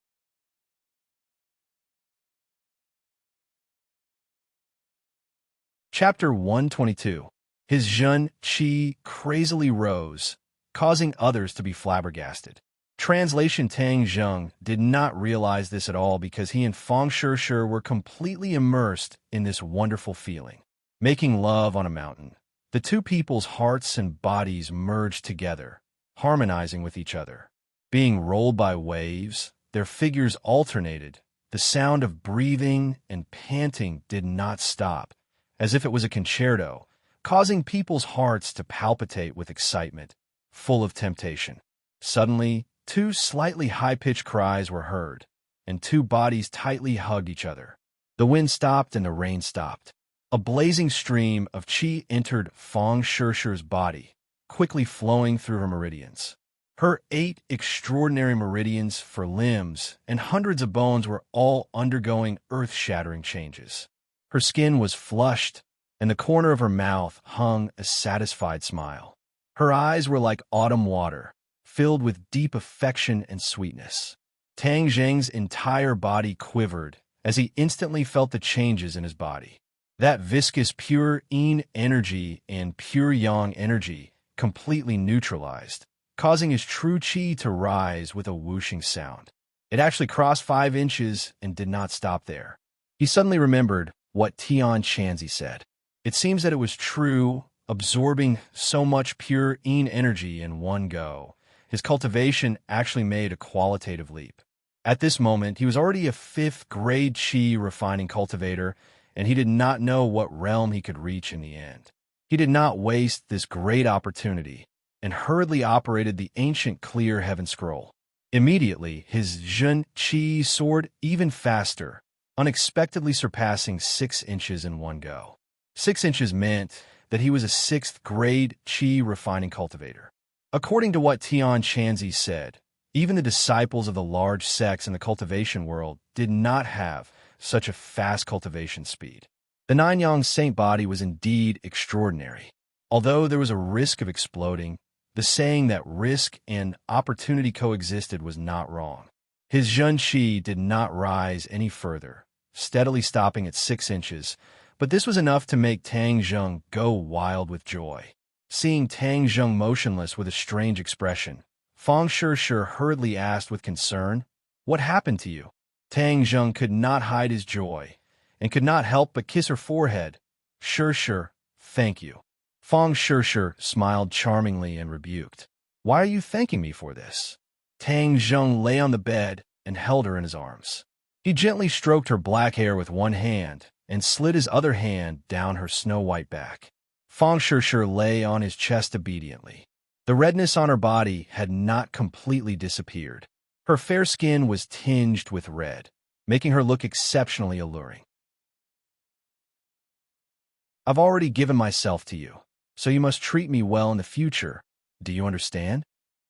Chapter 122. His Zhen Qi crazily rose, causing others to be flabbergasted. Translation: Tang Zheng did not realize this at all because he and Fang Shishir were completely immersed in this wonderful feeling. Making love on a mountain. The two people's hearts and bodies merged together, harmonizing with each other. Being rolled by waves, their figures alternated. The sound of breathing and panting did not stop, as if it was a concerto, causing people's hearts to palpitate with excitement, full of temptation. Suddenly, 2 slightly high-pitched cries were heard, and 2 bodies tightly hugged each other. The wind stopped and the rain stopped. A blazing stream of qi entered Fang Shishir's body, quickly flowing through her meridians. Her 8 extraordinary meridians for limbs and hundreds of bones were all undergoing earth-shattering changes. Her skin was flushed, and the corner of her mouth hung a satisfied smile. Her eyes were like autumn water, filled with deep affection and sweetness. Tang Zheng's entire body quivered as he instantly felt the changes in his body. That viscous pure yin energy and pure yang energy completely neutralized, causing his true qi to rise with a whooshing sound. It actually crossed 5 inches and did not stop there. He suddenly remembered what Tian Chanzi said. It seems that it was true, absorbing so much pure yin energy in one go. His cultivation actually made a qualitative leap. At this moment, he was already a 5th grade qi refining cultivator, and he did not know what realm he could reach in the end. He did not waste this great opportunity, and hurriedly operated the ancient clear heaven scroll. Immediately, his Zhen Qi soared even faster, unexpectedly surpassing 6 inches in one go. 6 inches meant that he was a 6th grade qi refining cultivator. According to what Tian Chanzi said, even the disciples of the large sects in the cultivation world did not have such a fast cultivation speed. The Nine-Yang saint body was indeed extraordinary. Although there was a risk of exploding, the saying that risk and opportunity coexisted was not wrong. His Zhen Qi did not rise any further, steadily stopping at 6 inches, but this was enough to make Tang Zheng go wild with joy. Seeing Tang Zheng motionless with a strange expression, Fang Shishir hurriedly asked with concern, "What happened to you?" Tang Zheng could not hide his joy, and could not help but kiss her forehead. "Shishir, thank you." Fang Shishir smiled charmingly and rebuked. "Why are you thanking me for this?" Tang Zheng lay on the bed and held her in his arms. He gently stroked her black hair with one hand and slid his other hand down her snow-white back. Fang Shishir lay on his chest obediently. The redness on her body had not completely disappeared. Her fair skin was tinged with red, making her look exceptionally alluring. "I've already given myself to you, so you must treat me well in the future. Do you understand?"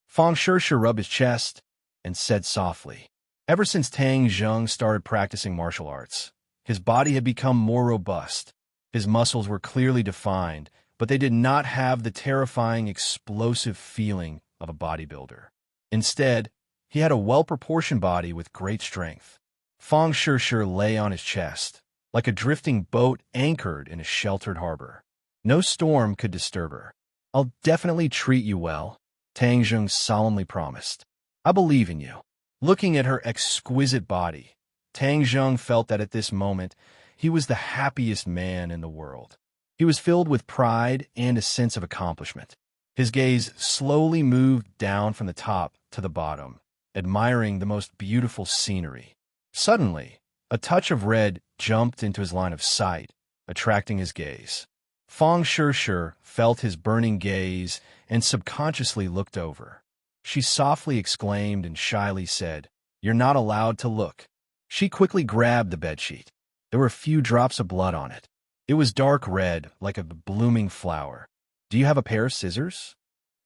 Fang Shishir rubbed his chest and said softly. Ever since Tang Zheng started practicing martial arts, his body had become more robust. His muscles were clearly defined, but they did not have the terrifying, explosive feeling of a bodybuilder. Instead, he had a well-proportioned body with great strength. Fang Shishir lay on his chest, like a drifting boat anchored in a sheltered harbor. No storm could disturb her. "I'll definitely treat you well," Tang Zheng solemnly promised. "I believe in you." Looking at her exquisite body, Tang Zheng felt that at this moment, he was the happiest man in the world. He was filled with pride and a sense of accomplishment. His gaze slowly moved down from the top to the bottom, admiring the most beautiful scenery. Suddenly, a touch of red jumped into his line of sight, attracting his gaze. Fang Shishir felt his burning gaze and subconsciously looked over. She softly exclaimed and shyly said, "You're not allowed to look." She quickly grabbed the bedsheet. There were a few drops of blood on it. It was dark red, like a blooming flower. Do you have a pair of scissors?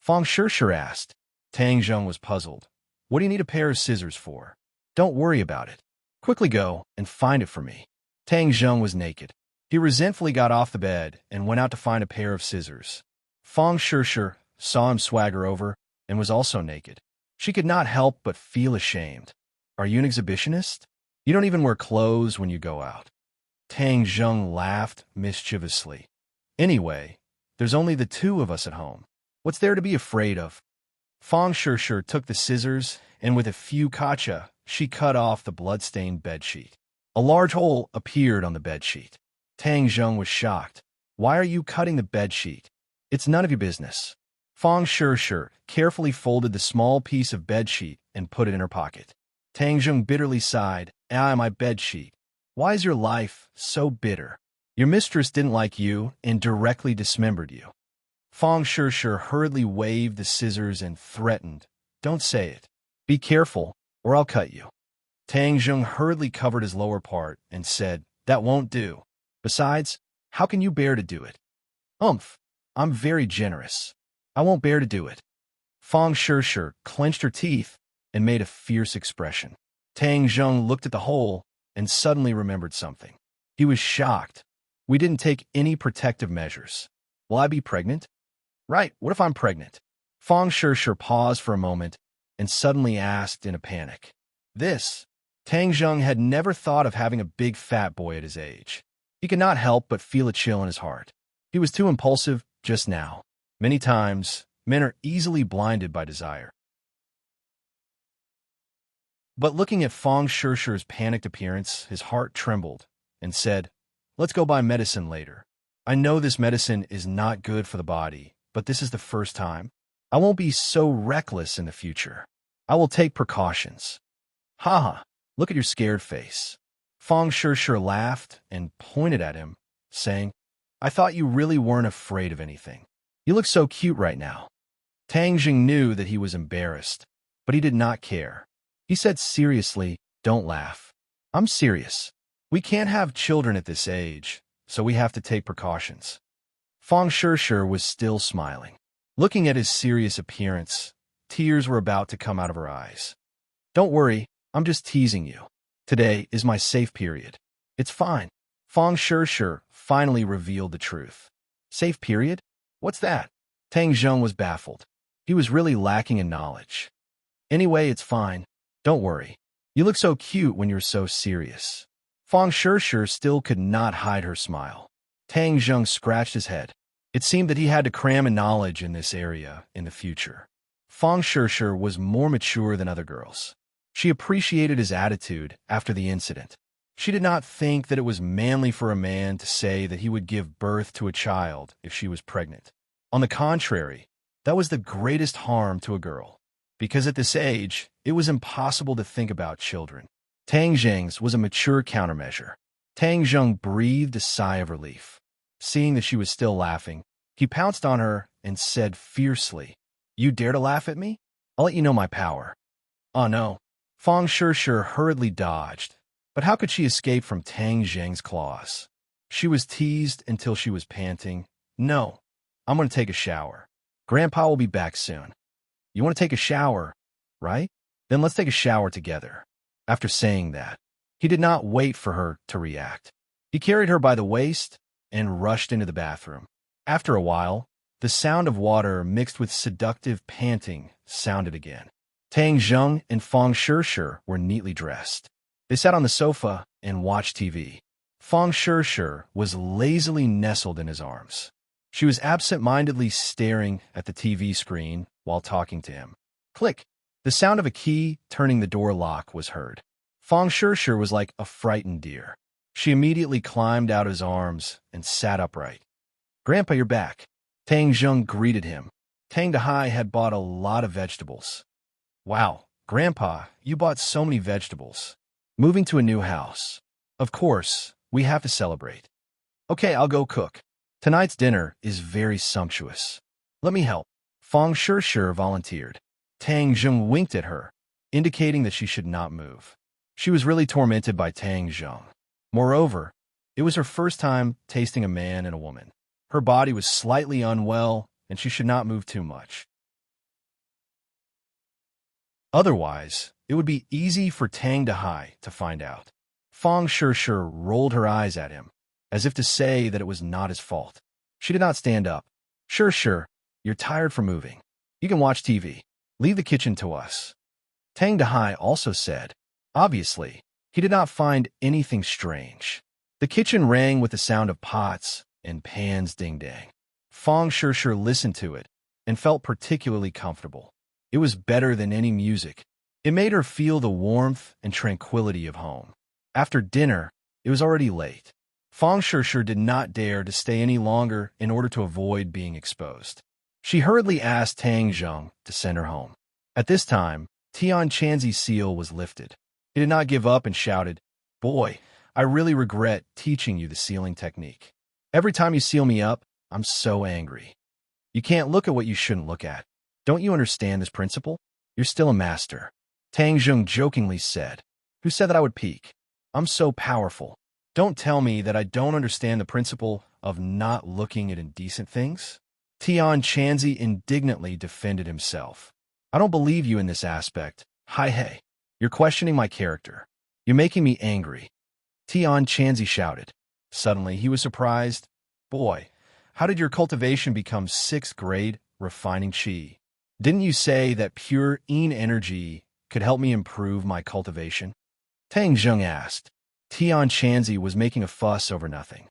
Fang Shishir asked. Tang Zheng was puzzled. What do you need a pair of scissors for? Don't worry about it. Quickly go and find it for me. Tang Zheng was naked. He resentfully got off the bed and went out to find a pair of scissors. Fang Shishir saw him swagger over and was also naked. She could not help but feel ashamed. Are you an exhibitionist? You don't even wear clothes when you go out. Tang Zheng laughed mischievously. Anyway, there's only the two of us at home. What's there to be afraid of? Fang Shishir took the scissors, and with a few kacha, she cut off the blood-stained bedsheet. A large hole appeared on the bedsheet. Tang Zheng was shocked. Why are you cutting the bedsheet? It's none of your business. Fang Shishir carefully folded the small piece of bedsheet and put it in her pocket. Tang Zheng bitterly sighed. Ah, my bedsheet. Why is your life so bitter? Your mistress didn't like you and directly dismembered you. Fang Shishir hurriedly waved the scissors and threatened, Don't say it. Be careful, or I'll cut you. Tang Zheng hurriedly covered his lower part and said, That won't do. Besides, how can you bear to do it? I'm very generous. I won't bear to do it. Fang Shishir clenched her teeth and made a fierce expression. Tang Zheng looked at the hole and suddenly remembered something. He was shocked. We didn't take any protective measures. Will I be pregnant? Right, what if I'm pregnant? Fang Shishir paused for a moment and suddenly asked in a panic. Tang Zheng had never thought of having a big fat boy at his age. He could not help but feel a chill in his heart. He was too impulsive just now. Many times, men are easily blinded by desire. But looking at Fang Shishir's panicked appearance, his heart trembled and said, Let's go buy medicine later. I know this medicine is not good for the body, but this is the first time. I won't be so reckless in the future. I will take precautions. Ha! Look at your scared face. Fang Shishir laughed and pointed at him, saying, I thought you really weren't afraid of anything. You look so cute right now. Tang Zheng knew that he was embarrassed, but he did not care. He said seriously, Don't laugh. I'm serious. We can't have children at this age, so we have to take precautions. Fang Shishir was still smiling. Looking at his serious appearance, tears were about to come out of her eyes. Don't worry, I'm just teasing you. Today is my safe period. It's fine. Fang Shishir finally revealed the truth. Safe period? What's that? Tang Zheng was baffled. He was really lacking in knowledge. Anyway, it's fine. Don't worry. You look so cute when you're so serious. Fang Shishir still could not hide her smile. Tang Zheng scratched his head. It seemed that he had to cram in knowledge in this area in the future. Fang Shishir was more mature than other girls. She appreciated his attitude after the incident. She did not think that it was manly for a man to say that he would give birth to a child if she was pregnant. On the contrary, that was the greatest harm to a girl. Because at this age, it was impossible to think about children. Tang Zheng's was a mature countermeasure. Tang Zheng breathed a sigh of relief. Seeing that she was still laughing, he pounced on her and said fiercely, You dare to laugh at me? I'll let you know my power. Oh no. Fang Shishir hurriedly dodged, but how could she escape from Tang Zheng's claws? She was teased until she was panting. No, I'm going to take a shower. Grandpa will be back soon. You want to take a shower, right? Then let's take a shower together. After saying that, he did not wait for her to react. He carried her by the waist and rushed into the bathroom. After a while, the sound of water mixed with seductive panting sounded again. Tang Zheng and Fang Shishir were neatly dressed. They sat on the sofa and watched TV. Fang Shishir was lazily nestled in his arms. She was absent-mindedly staring at the TV screen while talking to him. Click! The sound of a key turning the door lock was heard. Fang Shishir was like a frightened deer. She immediately climbed out of his arms and sat upright. Grandpa, you're back. Tang Zheng greeted him. Tang Dahai had bought a lot of vegetables. Wow, Grandpa, you bought so many vegetables. Moving to a new house. Of course, we have to celebrate. Okay, I'll go cook. Tonight's dinner is very sumptuous. Let me help. Fang Shishir volunteered. Tang Zheng winked at her, indicating that she should not move. She was really tormented by Tang Zheng. Moreover, it was her first time tasting a man and a woman. Her body was slightly unwell, and she should not move too much. Otherwise, it would be easy for Tang Dehai to find out. Fang Shishir rolled her eyes at him, as if to say that it was not his fault. She did not stand up. Sure, you're tired from moving. You can watch TV. Leave the kitchen to us. Tang Dehai also said. Obviously, he did not find anything strange. The kitchen rang with the sound of pots and pans ding-dang. Fang Shishir listened to it and felt particularly comfortable. It was better than any music. It made her feel the warmth and tranquility of home. After dinner, it was already late. Fang Shishir did not dare to stay any longer in order to avoid being exposed. She hurriedly asked Tang Zheng to send her home. At this time, Tian Chanzi's seal was lifted. He did not give up and shouted, "Boy, I really regret teaching you the sealing technique. Every time you seal me up, I'm so angry. You can't look at what you shouldn't look at. Don't you understand this principle? You're still a master." Tang Zheng jokingly said. "Who said that I would peek? I'm so powerful. Don't tell me that I don't understand the principle of not looking at indecent things." Tian Chanzi indignantly defended himself. "I don't believe you in this aspect. Hey, you're questioning my character. You're making me angry." Tian Chanzi shouted. Suddenly, he was surprised. "Boy, how did your cultivation become 6th grade refining chi? Didn't you say that pure energy could help me improve my cultivation?" Tang Zheng asked. Tian Chanzi was making a fuss over nothing.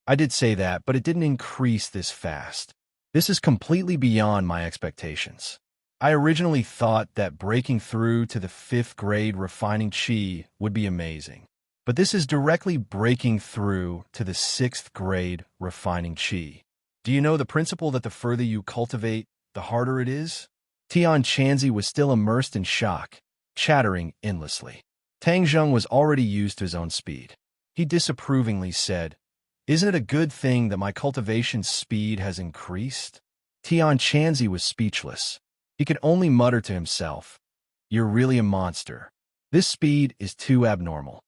"I did say that, but it didn't increase this fast. This is completely beyond my expectations. I originally thought that breaking through to the 5th grade refining chi would be amazing. But this is directly breaking through to the 6th grade refining chi. Do you know the principle that the further you cultivate, the harder it is?" Tian Chanzi was still immersed in shock, chattering endlessly. Tang Zheng was already used to his own speed. He disapprovingly said, "Isn't it a good thing that my cultivation speed has increased?" Tian Chanzi was speechless. He could only mutter to himself, "You're really a monster. This speed is too abnormal.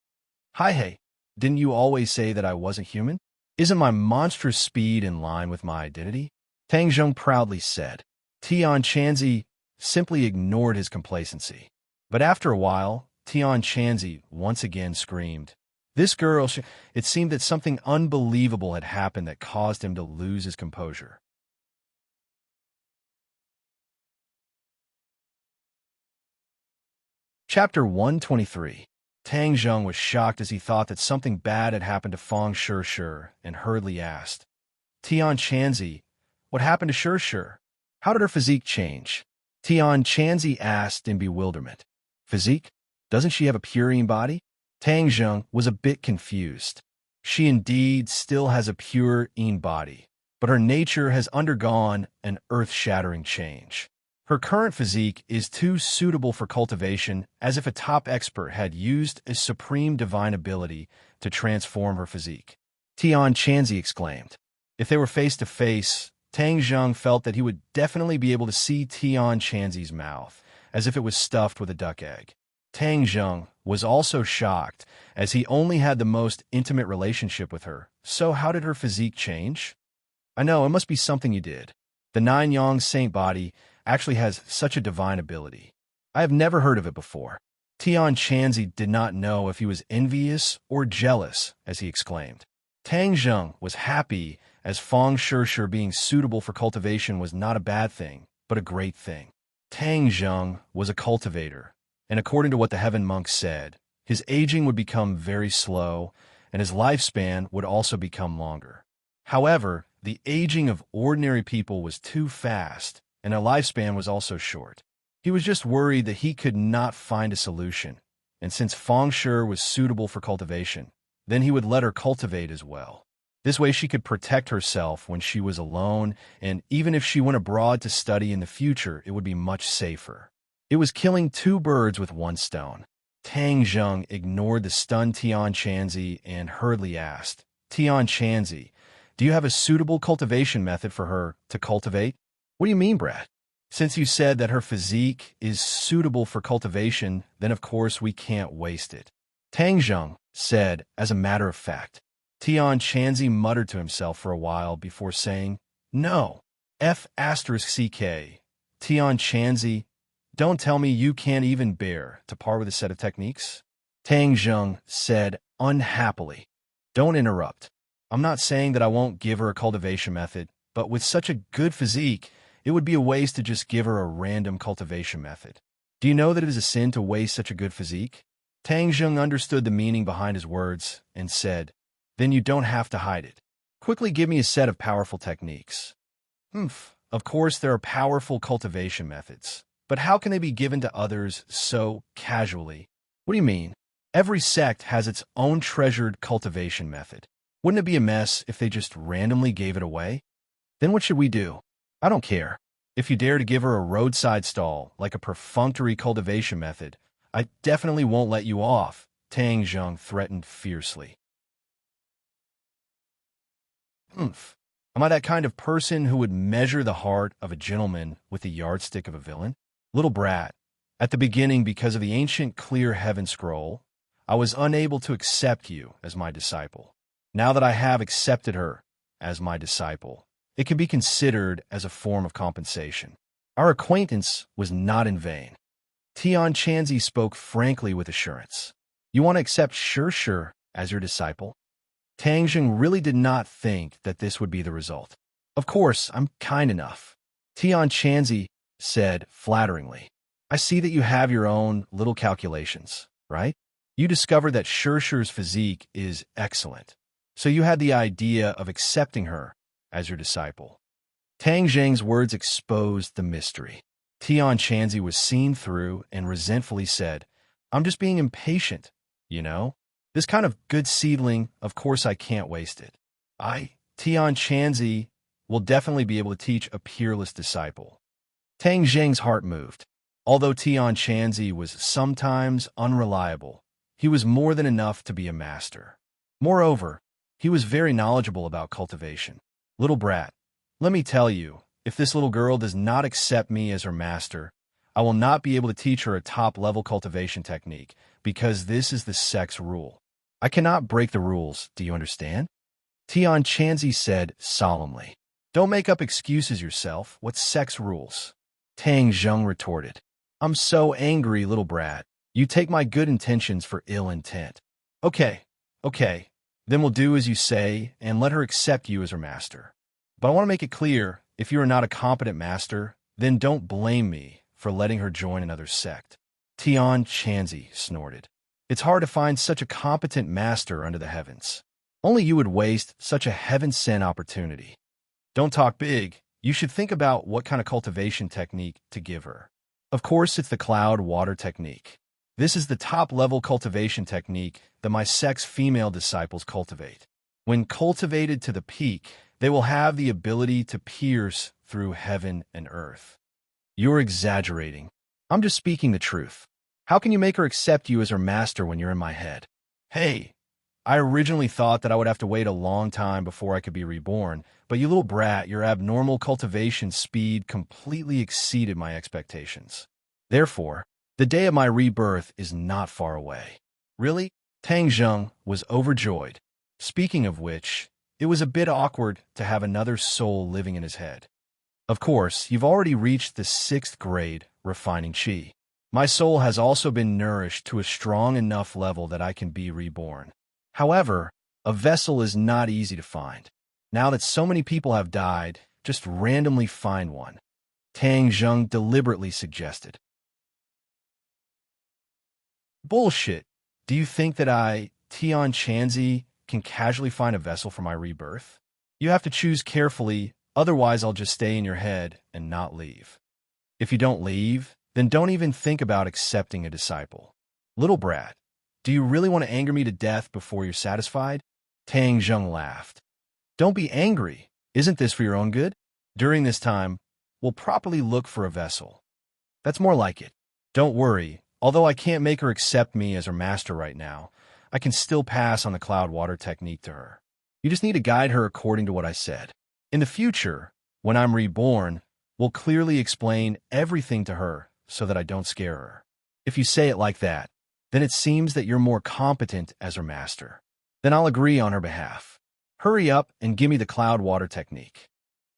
Hey, didn't you always say that I wasn't human? Isn't my monstrous speed in line with my identity?" Tang Zheng proudly said. Tian Chanzi simply ignored his complacency. But after a while, Tian Chanzi once again screamed. This girl, it seemed that something unbelievable had happened that caused him to lose his composure. Chapter 123. Tang Zheng was shocked as he thought that something bad had happened to Fang Shishir and hurriedly asked, "Tian Chanzi, what happened to Shishir? How did her physique change?" Tian Chanzi asked in bewilderment. "Physique? Doesn't she have a purine body?" Tang Zheng was a bit confused. She indeed still has a pure-ine body, but her nature has undergone an earth-shattering change. Her current physique is too suitable for cultivation, as if a top expert had used a supreme divine ability to transform her physique. Tian Chanzi exclaimed. If they were face to face, Tang Zheng felt that he would definitely be able to see Tian Chanzi's mouth, as if it was stuffed with a duck egg. Tang Zheng was also shocked, as he only had the most intimate relationship with her. So how did her physique change? "I know, it must be something you did. The Nine Yang Saint body actually has such a divine ability. I have never heard of it before." Tian Chanzi did not know if he was envious or jealous as he exclaimed. Tang Zheng was happy, as Fang Shishir being suitable for cultivation was not a bad thing, but a great thing. Tang Zheng was a cultivator, and according to what the Heaven Monk said, his aging would become very slow, and his lifespan would also become longer. However, the aging of ordinary people was too fast, and their lifespan was also short. He was just worried that he could not find a solution, and since Fang Shishir was suitable for cultivation, then he would let her cultivate as well. This way she could protect herself when she was alone, and even if she went abroad to study in the future, it would be much safer. It was killing two birds with one stone. Tang Zheng ignored the stunned Tian Chanzi and hurriedly asked, "Tian Chanzi, do you have a suitable cultivation method for her to cultivate?" "What do you mean, Brad? Since you said that her physique is suitable for cultivation, then of course we can't waste it. Tang Zheng said, as a matter of fact. Tian Chanzi muttered to himself for a while before saying, "No. F***CK. Tian Chanzi, don't tell me you can't even bear to par with a set of techniques?" Tang Zheng said unhappily. "Don't interrupt. I'm not saying that I won't give her a cultivation method, but with such a good physique, it would be a waste to just give her a random cultivation method. Do you know that it is a sin to waste such a good physique?" Tang Zheng understood the meaning behind his words and said, "Then you don't have to hide it. Quickly give me a set of powerful techniques." "Humph. Of course there are powerful cultivation methods, but how can they be given to others so casually?" "What do you mean? Every sect has its own treasured cultivation method. Wouldn't it be a mess if they just randomly gave it away? Then what should we do?" "I don't care. If you dare to give her a roadside stall, like a perfunctory cultivation method, I definitely won't let you off," Tang Zheng threatened fiercely. "Humph. Am I that kind of person who would measure the heart of a gentleman with the yardstick of a villain? Little brat, at the beginning, because of the ancient clear heaven scroll, I was unable to accept you as my disciple. Now that I have accepted her as my disciple, it can be considered as a form of compensation. Our acquaintance was not in vain." Tian Chanzi spoke frankly with assurance. "You want to accept Sure as your disciple?" Tang Zheng really did not think that this would be the result. "Of course, I'm kind enough," Tian Chanzi said flatteringly. "I see that you have your own little calculations, right? You discovered that Sure's physique is excellent, so you had the idea of accepting her as your disciple." Tang Zheng's words exposed the mystery. Tian Chanzi was seen through and resentfully said, "I'm just being impatient, you know? This kind of good seedling, of course I can't waste it. Tian Chanzi, will definitely be able to teach a peerless disciple." Tang Zheng's heart moved. Although Tian Chanzi was sometimes unreliable, he was more than enough to be a master. Moreover, he was very knowledgeable about cultivation. "Little brat, let me tell you, if this little girl does not accept me as her master, I will not be able to teach her a top-level cultivation technique, because this is the sect's rule. I cannot break the rules, do you understand?" Tian Chanzi said solemnly. "Don't make up excuses yourself. What sect's rules?" Tang Zheng retorted. "I'm so angry, little brat. You take my good intentions for ill intent." Okay, then we'll do as you say and let her accept you as her master. But I want to make it clear, if you are not a competent master, then don't blame me for letting her join another sect." Tian Chanzi snorted. "It's hard to find such a competent master under the heavens. Only you would waste such a heaven-sent opportunity. Don't talk big. You should think about what kind of cultivation technique to give her. Of course, it's the cloud water technique. This is the top-level cultivation technique that my sect's female disciples cultivate. When cultivated to the peak, they will have the ability to pierce through heaven and earth." "You're exaggerating. I'm just speaking the truth. How can you make her accept you as her master when you're in my head?" "Hey, I originally thought that I would have to wait a long time before I could be reborn, but you little brat, your abnormal cultivation speed completely exceeded my expectations. Therefore, the day of my rebirth is not far away." "Really?" Tang Zheng was overjoyed. Speaking of which, it was a bit awkward to have another soul living in his head. "Of course, you've already reached the 6th grade, refining chi. My soul has also been nourished to a strong enough level that I can be reborn. However, a vessel is not easy to find. Now that so many people have died, just randomly find one," Tang Zheng deliberately suggested. "Bullshit. Do you think that Tian Chanzi, can casually find a vessel for my rebirth? You have to choose carefully, otherwise I'll just stay in your head and not leave. If you don't leave, then don't even think about accepting a disciple. Little brat, do you really want to anger me to death before you're satisfied?" Tang Zheng laughed. "Don't be angry. Isn't this for your own good? During this time, we'll properly look for a vessel. That's more like it. Don't worry, although I can't make her accept me as her master right now, I can still pass on the cloud water technique to her. You just need to guide her according to what I said. In the future, when I'm reborn, we'll clearly explain everything to her so that I don't scare her. If you say it like that, Then it seems that you're more competent as her master. Then I'll agree on her behalf. Hurry up and give me the cloud water technique.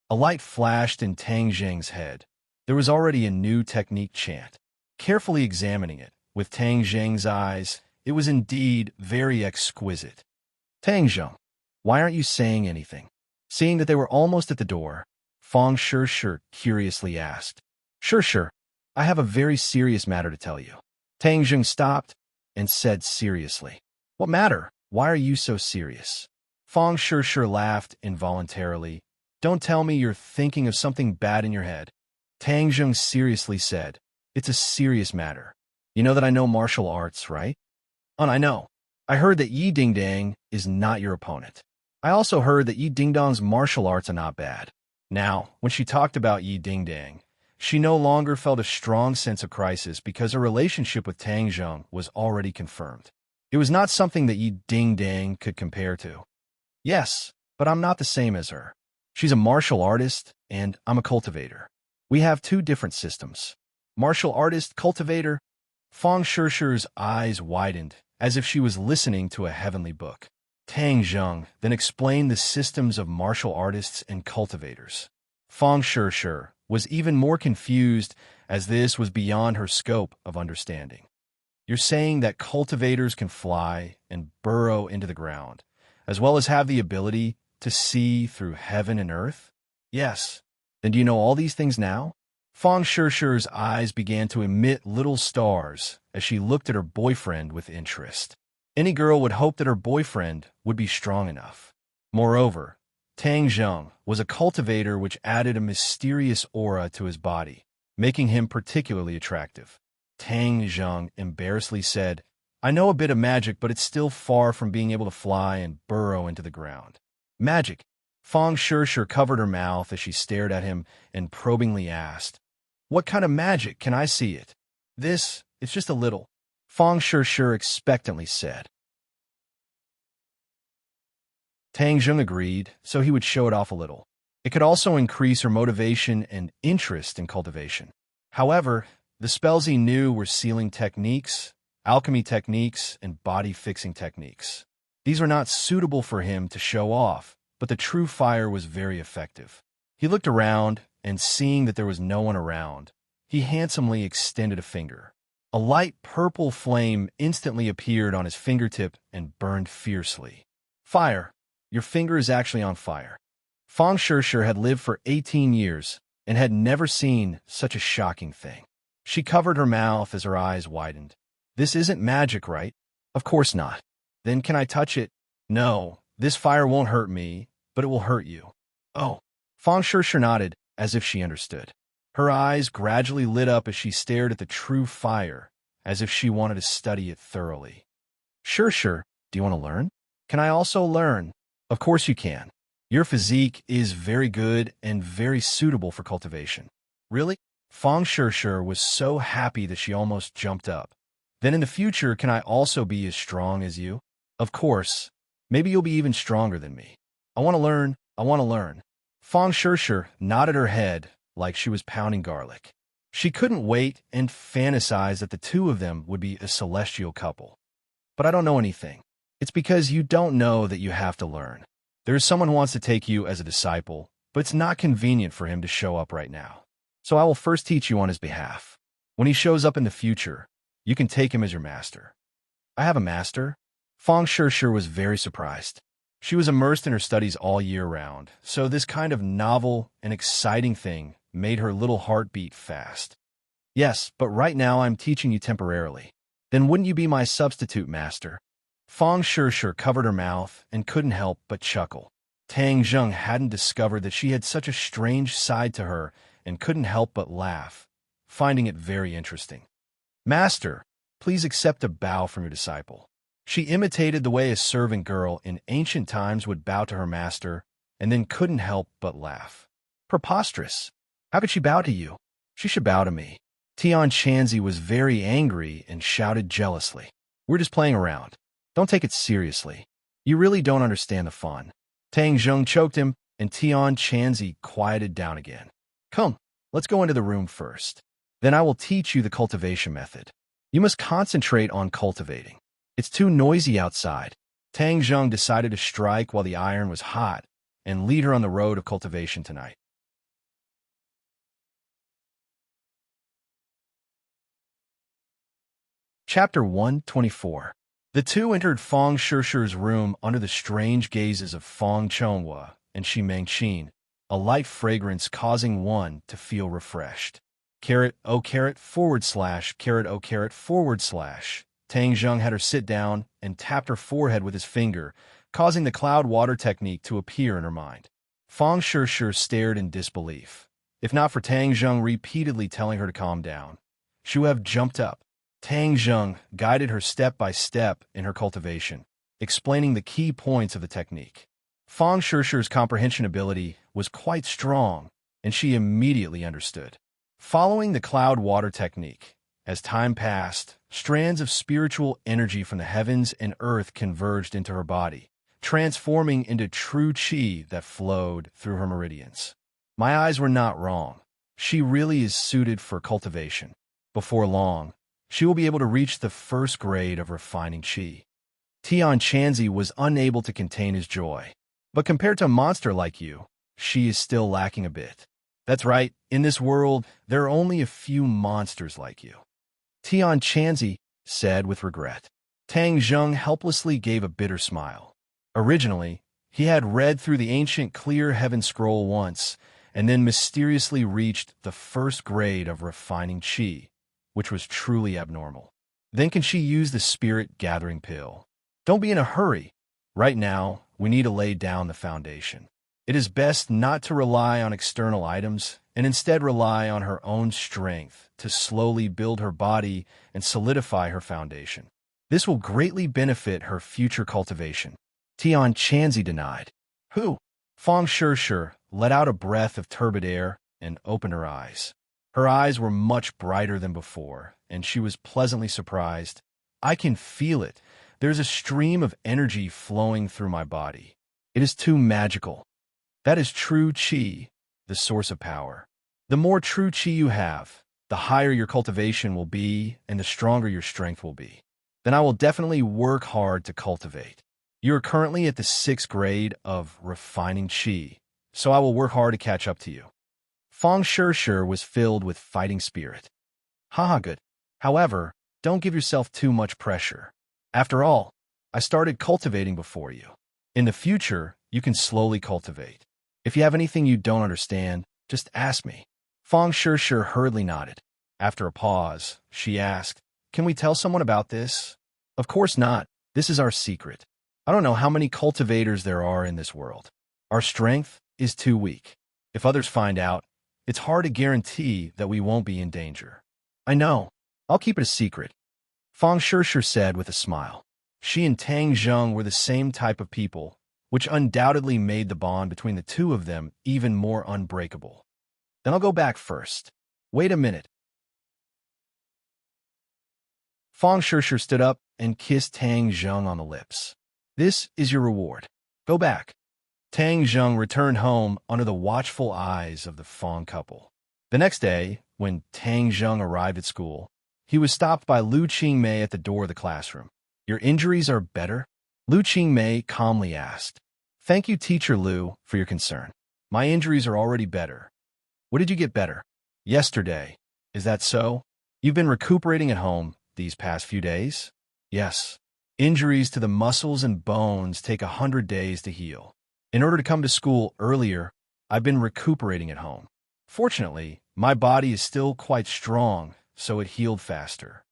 A light flashed in Tang Zheng's head. There was already a new technique chant. Carefully examining it, with Tang Zheng's eyes, it was indeed very exquisite. Tang Zheng, why aren't you saying anything? Seeing that they were almost at the door, Fang Shirshi curiously asked. Shirshi, I have a very serious matter to tell you. Tang Zheng stopped and said seriously. What matter? Why are you so serious? Fang Shirshi laughed involuntarily. Don't tell me you're thinking of something bad in your head. Tang Zheng seriously said, It's a serious matter. You know that I know martial arts, right? I know. I heard that Yi Dingdang is not your opponent. I also heard that Yi Dingdang's martial arts are not bad. Now, when she talked about Yi Dingdang, she no longer felt a strong sense of crisis because her relationship with Tang Zheng was already confirmed. It was not something that Yi Dingdang could compare to. Yes, but I'm not the same as her. She's a martial artist, and I'm a cultivator. We have two different systems. Martial artist, cultivator. Fang Shirshi's eyes widened, as if she was listening to a heavenly book. Tang Zheng then explained the systems of martial artists and cultivators. Fang Shirshi was even more confused, as this was beyond her scope of understanding. You're saying that cultivators can fly and burrow into the ground, as well as have the ability to see through heaven and earth? Yes. Then do you know all these things now? Fang Shirshi's eyes began to emit little stars as she looked at her boyfriend with interest. Any girl would hope that her boyfriend would be strong enough. Moreover, Tang Zheng was a cultivator, which added a mysterious aura to his body, making him particularly attractive. Tang Zheng embarrassedly said, I know a bit of magic, but it's still far from being able to fly and burrow into the ground. Magic? Fang Shirshi covered her mouth as she stared at him and probingly asked, What kind of magic? Can I see it? It's just a little. Fang Shirshi expectantly said. Tang Zheng agreed, so he would show it off a little. It could also increase her motivation and interest in cultivation. However, the spells he knew were sealing techniques, alchemy techniques, and body-fixing techniques. These were not suitable for him to show off, but the true fire was very effective. He looked around, and seeing that there was no one around, he handsomely extended a finger. A light purple flame instantly appeared on his fingertip and burned fiercely. Fire! Your finger is actually on fire. Fang Shirshi had lived for 18 years and had never seen such a shocking thing. She covered her mouth as her eyes widened. This isn't magic, right? Of course not. Then can I touch it? No, this fire won't hurt me, but it will hurt you. Oh. Fang Shirshi nodded, as if she understood. Her eyes gradually lit up as she stared at the true fire, as if she wanted to study it thoroughly. Shirshi, do you want to learn? Can I also learn? Of course you can. Your physique is very good and very suitable for cultivation. Really? Fang Shirshi was so happy that she almost jumped up. Then in the future, can I also be as strong as you? Of course. Maybe you'll be even stronger than me. I want to learn. I want to learn. Fang Shirshi nodded her head like she was pounding garlic. She couldn't wait and fantasize that the two of them would be a celestial couple. But I don't know anything. It's because you don't know that you have to learn. There's someone who wants to take you as a disciple, but it's not convenient for him to show up right now. So I will first teach you on his behalf. When he shows up in the future, you can take him as your master. I have a master? Fang Shirshi was very surprised. She was immersed in her studies all year round, so this kind of novel and exciting thing made her little heart beat fast. Yes, but right now I'm teaching you temporarily. Then wouldn't you be my substitute master? Fang Shirshi covered her mouth and couldn't help but chuckle. Tang Zheng hadn't discovered that she had such a strange side to her and couldn't help but laugh, finding it very interesting. Master, please accept a bow from your disciple. She imitated the way a servant girl in ancient times would bow to her master, and then couldn't help but laugh. Preposterous! How could she bow to you? She should bow to me. Tian Chanzi was very angry and shouted jealously. We're just playing around. Don't take it seriously. You really don't understand the fun. Tang Zheng choked him, and Tian Chanzi quieted down again. Come, let's go into the room first. Then I will teach you the cultivation method. You must concentrate on cultivating. It's too noisy outside. Tang Zheng decided to strike while the iron was hot and lead her on the road of cultivation tonight. Chapter 124. The two entered Fong Shishi's room under the strange gazes of Fong Chonghua and Shi Mengqin, a light fragrance causing one to feel refreshed. Carrot, oh carrot, forward slash, carrot, oh carrot, forward slash. Tang Zheng had her sit down and tapped her forehead with his finger, causing the cloud water technique to appear in her mind. Fong Shishi stared in disbelief. If not for Tang Zheng repeatedly telling her to calm down, she would have jumped up. Tang Zheng guided her step by step in her cultivation, explaining the key points of the technique. Fong Shishi's comprehension ability was quite strong, and she immediately understood. Following the cloud water technique, as time passed, strands of spiritual energy from the heavens and earth converged into her body, transforming into true qi that flowed through her meridians. My eyes were not wrong. She really is suited for cultivation. Before long, she will be able to reach the first grade of refining qi. Tian Chanzi was unable to contain his joy. But compared to a monster like you, she is still lacking a bit. That's right, in this world, there are only a few monsters like you. Tian Chanzi said with regret. Tang Zheng helplessly gave a bitter smile. Originally, he had read through the ancient clear heaven scroll once, and then mysteriously reached the first grade of refining qi, which was truly abnormal. Then can she use the spirit-gathering pill? Don't be in a hurry. Right now, we need to lay down the foundation. It is best not to rely on external items and instead rely on her own strength to slowly build her body and solidify her foundation. This will greatly benefit her future cultivation. Tian Chanzi denied. Who? Fong Shishi let out a breath of turbid air and opened her eyes. Her eyes were much brighter than before, and she was pleasantly surprised. I can feel it. There's a stream of energy flowing through my body. It is too magical. That is true qi, the source of power. The more true qi you have, the higher your cultivation will be and the stronger your strength will be. Then I will definitely work hard to cultivate. You are currently at the 6th grade of refining qi, so I will work hard to catch up to you. Fong Shishi was filled with fighting spirit. Haha, good. However, don't give yourself too much pressure. After all, I started cultivating before you. In the future, you can slowly cultivate. If you have anything you don't understand, just ask me. Fong Shishi hurriedly nodded. After a pause, she asked, Can we tell someone about this? Of course not. This is our secret. I don't know how many cultivators there are in this world. Our strength is too weak. If others find out, it's hard to guarantee that we won't be in danger. I know. I'll keep it a secret. Fong Shishi said with a smile. She and Tang Zheng were the same type of people, which undoubtedly made the bond between the two of them even more unbreakable. Then I'll go back first. Wait a minute. Fong Shishi stood up and kissed Tang Zheng on the lips. This is your reward. Go back. Tang Zheng returned home under the watchful eyes of the Fong couple. The next day, when Tang Zheng arrived at school, he was stopped by Lu Qingmei at the door of the classroom. Your injuries are better? Lu Qingmei calmly asked. Thank you, Teacher Lu, for your concern. My injuries are already better. What did you get better? Yesterday. Is that so? You've been recuperating at home these past few days? Yes. Injuries to the muscles and bones take 100 days to heal. In order to come to school earlier, I've been recuperating at home. Fortunately, my body is still quite strong, so it healed faster.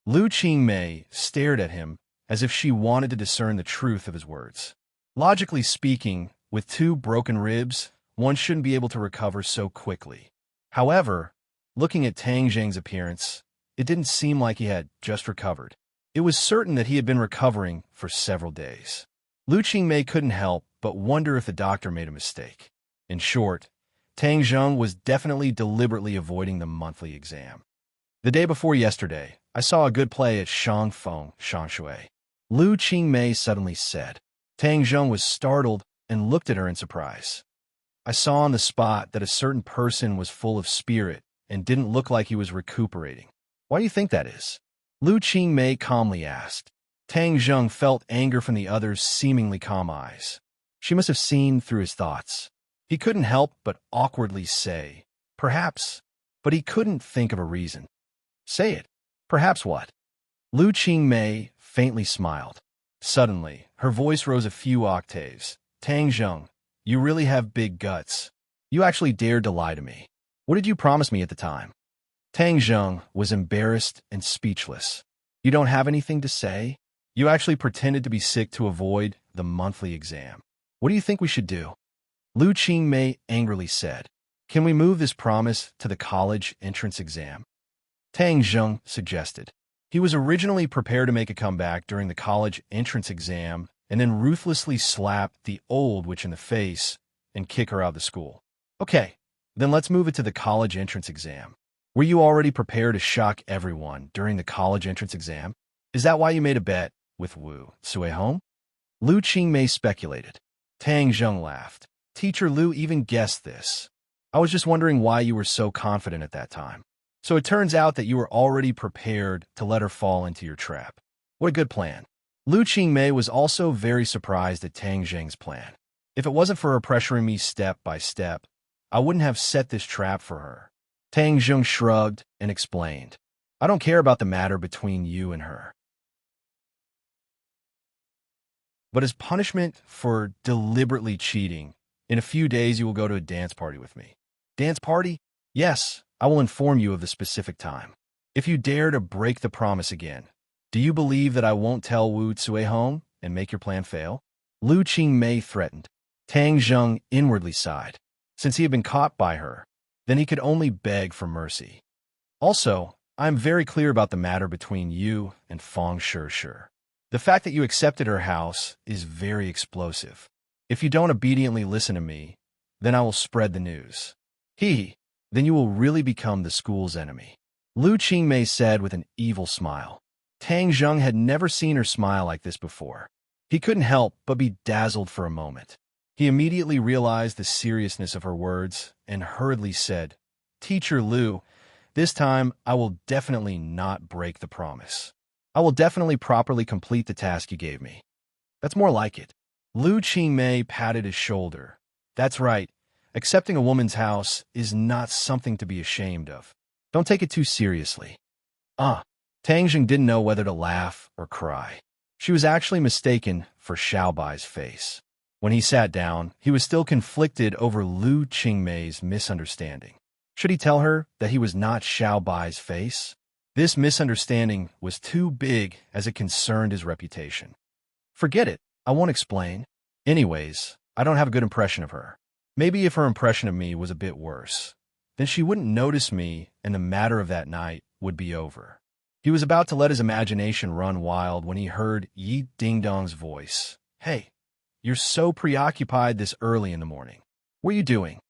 Lu Qingmei stared at him as if she wanted to discern the truth of his words. Logically speaking, with 2 broken ribs, one shouldn't be able to recover so quickly. However, looking at Tang Zheng's appearance, it didn't seem like he had just recovered. It was certain that he had been recovering for several days. Lu Qingmei couldn't help but wonder if the doctor made a mistake. In short, Tang Zheng was definitely deliberately avoiding the monthly exam. The day before yesterday, I saw a good play at Shangfeng, Shangshui. Lu Qingmei suddenly said. Tang Zheng was startled and looked at her in surprise. I saw on the spot that a certain person was full of spirit and didn't look like he was recuperating. Why do you think that is? Lu Qingmei calmly asked. Tang Zheng felt anger from the other's seemingly calm eyes. She must have seen through his thoughts. He couldn't help but awkwardly say, "Perhaps," but he couldn't think of a reason. "Say it. Perhaps what?" Lu Qingmei faintly smiled. Suddenly, her voice rose a few octaves. "Tang Zheng, you really have big guts. You actually dared to lie to me. What did you promise me at the time?" Tang Zheng was embarrassed and speechless. "You don't have anything to say? You actually pretended to be sick to avoid the monthly exam. What do you think we should do?" Lu Qingmei angrily said. "Can we move this promise to the college entrance exam?" Tang Zheng suggested. He was originally prepared to make a comeback during the college entrance exam and then ruthlessly slap the old witch in the face and kick her out of the school. "Okay, then let's move it to the college entrance exam. Were you already prepared to shock everyone during the college entrance exam? Is that why you made a bet with Wu Suihong?" Lu Qingmei speculated. Tang Zheng laughed. "Teacher Lu even guessed this. I was just wondering why you were so confident at that time. So it turns out that you were already prepared to let her fall into your trap. What a good plan." Lu Qingmei was also very surprised at Tang Zheng's plan. "If it wasn't for her pressuring me step by step, I wouldn't have set this trap for her." Tang Zheng shrugged and explained. "I don't care about the matter between you and her. But as punishment for deliberately cheating, in a few days you will go to a dance party with me." "Dance party?" "Yes, I will inform you of the specific time. If you dare to break the promise again, do you believe that I won't tell Wu Suihong and make your plan fail?" Lu Qingmei threatened. Tang Zheng inwardly sighed. Since he had been caught by her, then he could only beg for mercy. "Also, I am very clear about the matter between you and Feng Shi. The fact that you accepted her house is very explosive. If you don't obediently listen to me, then I will spread the news. Then you will really become the school's enemy." Lu Qingmei said with an evil smile. Tang Zheng had never seen her smile like this before. He couldn't help but be dazzled for a moment. He immediately realized the seriousness of her words and hurriedly said, "Teacher Lu, this time I will definitely not break the promise. I will definitely properly complete the task you gave me." "That's more like it." Lu Qingmei patted his shoulder. "That's right. Accepting a woman's house is not something to be ashamed of. Don't take it too seriously." Tang Zheng didn't know whether to laugh or cry. She was actually mistaken for Xiaobai's face. When he sat down, he was still conflicted over Lu Qingmei's misunderstanding. Should he tell her that he was not Xiaobai's face? This misunderstanding was too big as it concerned his reputation. "Forget it. I won't explain. Anyways, I don't have a good impression of her. Maybe if her impression of me was a bit worse, then she wouldn't notice me and the matter of that night would be over." He was about to let his imagination run wild when he heard Yi Dingdong's voice. "Hey, you're so preoccupied this early in the morning. What are you doing?"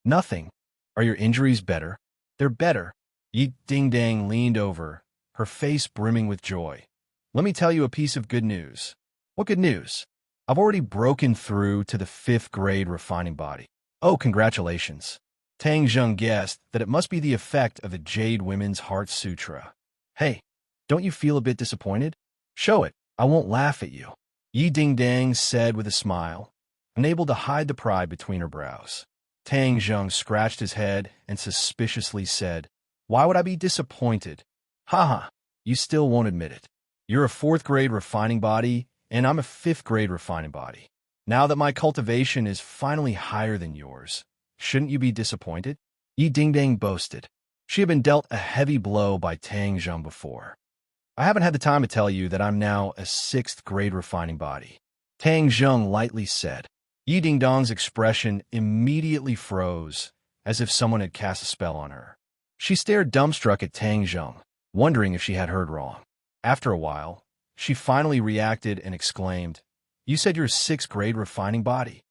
"Nothing. Are your injuries better?" "They're better." Yi Dingdang leaned over, her face brimming with joy. "Let me tell you a piece of good news." "What good news?" "I've already broken through to the 5th grade refining body." "Oh, congratulations." Tang Zheng guessed that it must be the effect of the Jade Women's Heart Sutra. "Hey, don't you feel a bit disappointed?" "Show it. I won't laugh at you," Yi Dingdang said with a smile, unable to hide the pride between her brows. Tang Zheng scratched his head and suspiciously said, "Why would I be disappointed?" "Haha, you still won't admit it. You're a 4th grade refining body, and I'm a 5th grade refining body. Now that my cultivation is finally higher than yours, shouldn't you be disappointed?" Yi Dingdang boasted. She had been dealt a heavy blow by Tang Zheng before. "I haven't had the time to tell you that I'm now a 6th grade refining body," Tang Zheng lightly said. Yi Dingdong's expression immediately froze, as if someone had cast a spell on her. She stared dumbstruck at Tang Zheng, wondering if she had heard wrong. After a while, she finally reacted and exclaimed, "You said you're a 6th grade refining body?"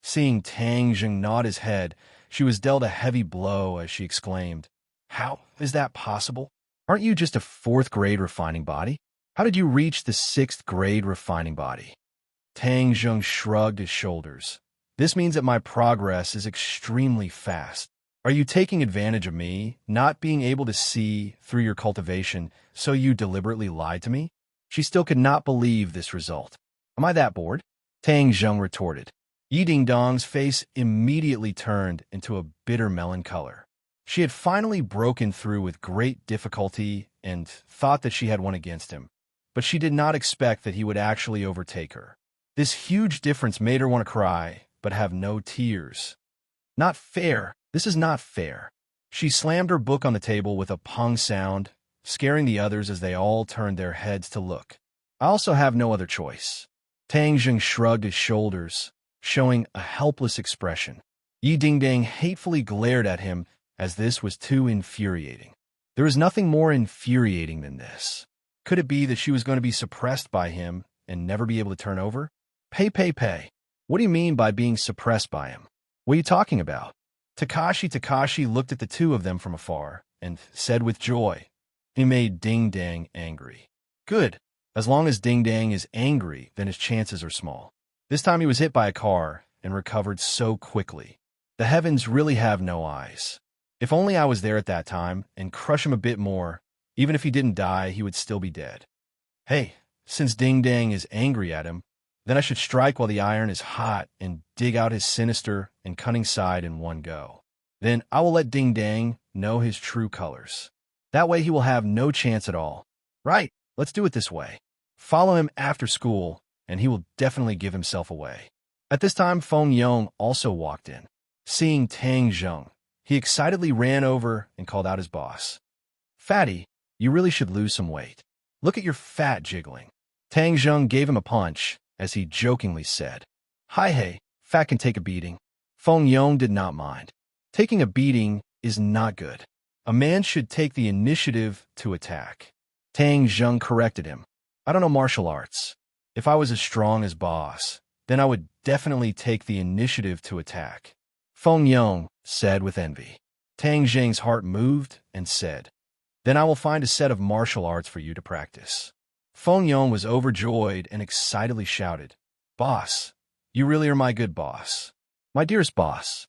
Seeing Tang Zheng nod his head, she was dealt a heavy blow as she exclaimed, "How is that possible? Aren't you just a 4th grade refining body? How did you reach the 6th grade refining body?" Tang Zheng shrugged his shoulders. "This means that my progress is extremely fast. Are you taking advantage of me, not being able to see through your cultivation, so you deliberately lied to me? She still could not believe this result. Am I that bored? Tang Zheng retorted. Yi Dingdong's face immediately turned into a bitter melon color. She had finally broken through with great difficulty and thought that she had won against him, but she did not expect that he would actually overtake her. This huge difference made her want to cry, but have no tears. Not fair. This is not fair. She slammed her book on the table with a pong sound, scaring the others as they all turned their heads to look. I also have no other choice. Tang Zheng shrugged his shoulders, showing a helpless expression. Yi Dingdang hatefully glared at him as this was too infuriating. There is nothing more infuriating than this. Could it be that she was going to be suppressed by him and never be able to turn over? Pay. What do you mean by being suppressed by him? What are you talking about? Takashi looked at the two of them from afar and said with joy. He made Ding Dang angry. Good. As long as Ding Dang is angry, then his chances are small. This time he was hit by a car and recovered so quickly. The heavens really have no eyes. If only I was there at that time and crush him a bit more, even if he didn't die, he would still be dead. Hey, since Ding Dang is angry at him, then I should strike while the iron is hot and dig out his sinister and cunning side in one go. Then I will let Ding Dang know his true colors. That way he will have no chance at all. Right, let's do it this way. Follow him after school, and he will definitely give himself away. At this time, Feng Yong also walked in. Seeing Tang Zheng, he excitedly ran over and called out his boss. Fatty, you really should lose some weight. Look at your fat jiggling. Tang Zheng gave him a punch, as he jokingly said. Hi hey, fat can take a beating. Feng Yong did not mind. Taking a beating is not good. A man should take the initiative to attack. Tang Zheng corrected him. I don't know martial arts. If I was as strong as boss, then I would definitely take the initiative to attack. Feng Yong said with envy. Tang Zheng's heart moved and said, Then I will find a set of martial arts for you to practice. Feng Yong was overjoyed and excitedly shouted, Boss, you really are my good boss. My dearest boss.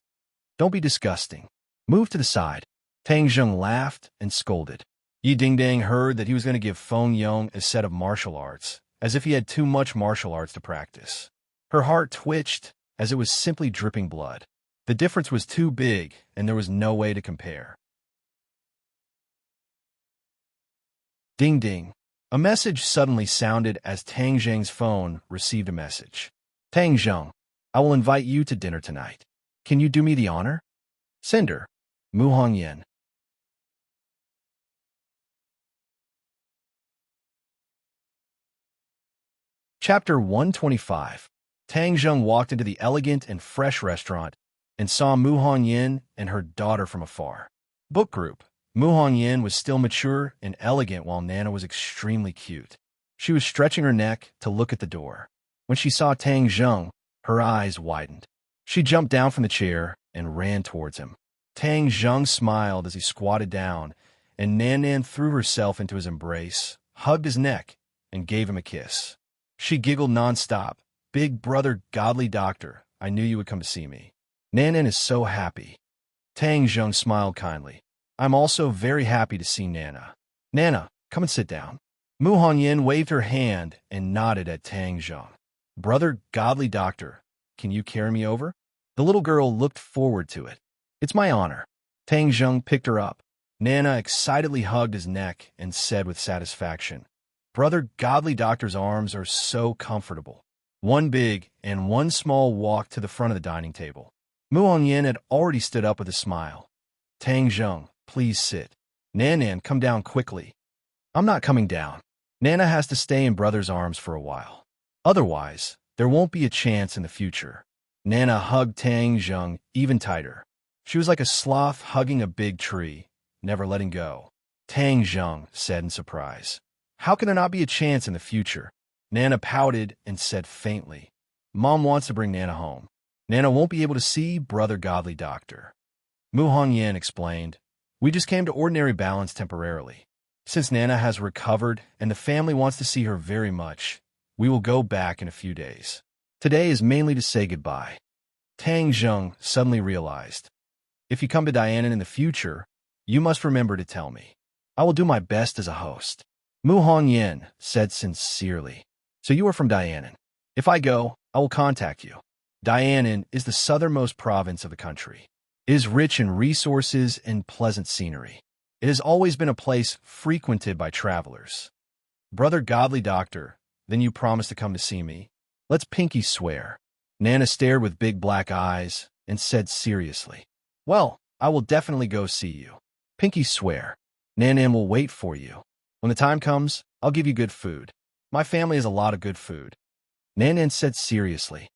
Don't be disgusting. Move to the side. Tang Zheng laughed and scolded. Yi Dingdang heard that he was going to give Feng Yong a set of martial arts, as if he had too much martial arts to practice. Her heart twitched, as it was simply dripping blood. The difference was too big, and there was no way to compare. Ding ding. A message suddenly sounded as Tang Zheng's phone received a message. Tang Zheng, I will invite you to dinner tonight. Can you do me the honor? Sender, Mu Hongyan. Chapter 125. Tang Zheng walked into the elegant and fresh restaurant and saw Mu Hongyan and her daughter from afar. Book group. Mu Hongyan was still mature and elegant while Nana was extremely cute. She was stretching her neck to look at the door. When she saw Tang Zheng, her eyes widened. She jumped down from the chair and ran towards him. Tang Zheng smiled as he squatted down, and Nan threw herself into his embrace, hugged his neck, and gave him a kiss. She giggled nonstop. Big brother, godly doctor, I knew you would come to see me. Nan is so happy. Tang Zheng smiled kindly. I'm also very happy to see Nana. Nana, come and sit down. Mu Hongyan waved her hand and nodded at Tang Zheng. Brother, godly doctor, can you carry me over? The little girl looked forward to it. It's my honor. Tang Zheng picked her up. Nana excitedly hugged his neck and said with satisfaction, Brother, godly doctor's arms are so comfortable. One big and one small walked to the front of the dining table. Mu Hongyan had already stood up with a smile. Tang Zheng, please sit. Nan, come down quickly. I'm not coming down. Nana has to stay in brother's arms for a while. Otherwise, there won't be a chance in the future. Nana hugged Tang Zheng even tighter. She was like a sloth hugging a big tree, never letting go. Tang Zheng said in surprise, How can there not be a chance in the future? Nana pouted and said faintly, Mom wants to bring Nana home. Nana won't be able to see brother godly doctor. Mu Hongyan explained, We just came to ordinary balance temporarily. Since Nana has recovered and the family wants to see her very much, we will go back in a few days. Today is mainly to say goodbye. Tang Zheng suddenly realized. If you come to Dianan in the future, you must remember to tell me. I will do my best as a host. Mu Hongyan said sincerely. So you are from Dianan. If I go, I will contact you. Dianan is the southernmost province of the country. It is rich in resources and pleasant scenery. It has always been a place frequented by travelers. Brother Godly Doctor, then you promise to come to see me? Let's pinky swear. Nana stared with big black eyes and said seriously, Well, I will definitely go see you. Pinky swear. Nanan will wait for you. When the time comes, I'll give you good food. My family has a lot of good food. Nanan said seriously.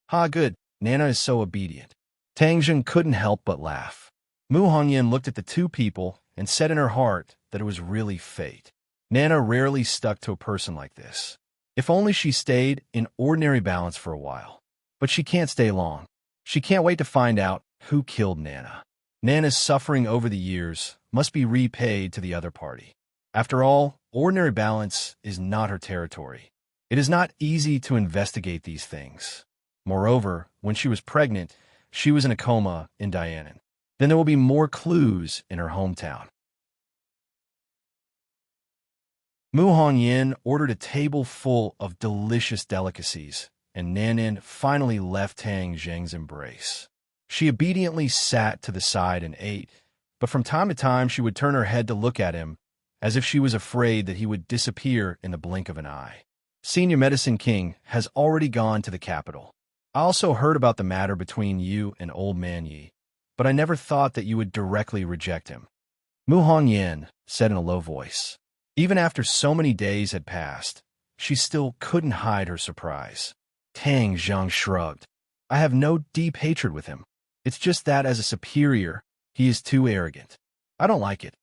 Ha, good. Nana is so obedient. Tangjun couldn't help but laugh. Mu Hongyan looked at the two people and said in her heart that it was really fate. Nana rarely stuck to a person like this. If only she stayed in ordinary balance for a while. But she can't stay long. She can't wait to find out who killed Nana. Nana's suffering over the years must be repaid to the other party. After all, ordinary balance is not her territory. It is not easy to investigate these things. Moreover, when she was pregnant, she was in a coma in Dianan. Then there will be more clues in her hometown. Mu Hongyan ordered a table full of delicious delicacies, and Nanan finally left Tang Zheng's embrace. She obediently sat to the side and ate, but from time to time she would turn her head to look at him, as if she was afraid that he would disappear in the blink of an eye. Senior Medicine King has already gone to the capital. I also heard about the matter between you and Old Man Yi, but I never thought that you would directly reject him. Mu Hongyan said in a low voice. Even after so many days had passed, she still couldn't hide her surprise. Tang Zheng shrugged. I have no deep hatred with him. It's just that as a superior, he is too arrogant. I don't like it.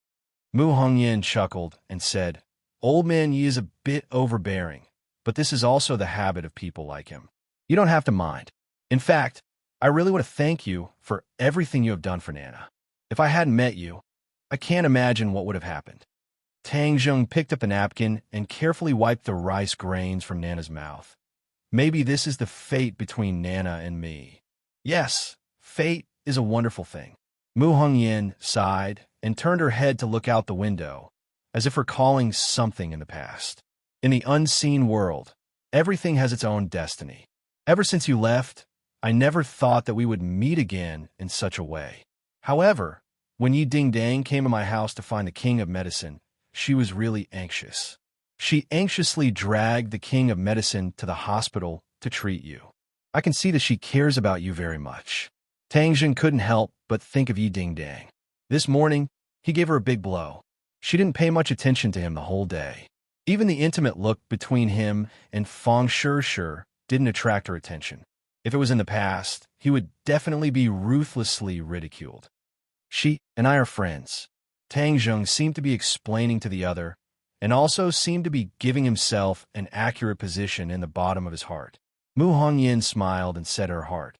Mu Hongyan chuckled and said, Old Man Yi is a bit overbearing, but this is also the habit of people like him. You don't have to mind. In fact, I really want to thank you for everything you have done for Nana. If I hadn't met you, I can't imagine what would have happened. Tang Zheng picked up the napkin and carefully wiped the rice grains from Nana's mouth. Maybe this is the fate between Nana and me. Yes, fate is a wonderful thing. Mu Hongyan sighed and turned her head to look out the window, as if recalling something in the past. In the unseen world, everything has its own destiny. Ever since you left, I never thought that we would meet again in such a way. However, when Yi Ding Dang came to my house to find the King of Medicine, she was really anxious. She anxiously dragged the King of Medicine to the hospital to treat you. I can see that she cares about you very much. Tang Zheng couldn't help but think of Yi Ding Dang. This morning, he gave her a big blow. She didn't pay much attention to him the whole day. Even the intimate look between him and Fang Shishir didn't attract her attention. If it was in the past, he would definitely be ruthlessly ridiculed. She and I are friends. Tang Zheng seemed to be explaining to the other, and also seemed to be giving himself an accurate position in the bottom of his heart. Mu Hongyan smiled and said to her heart,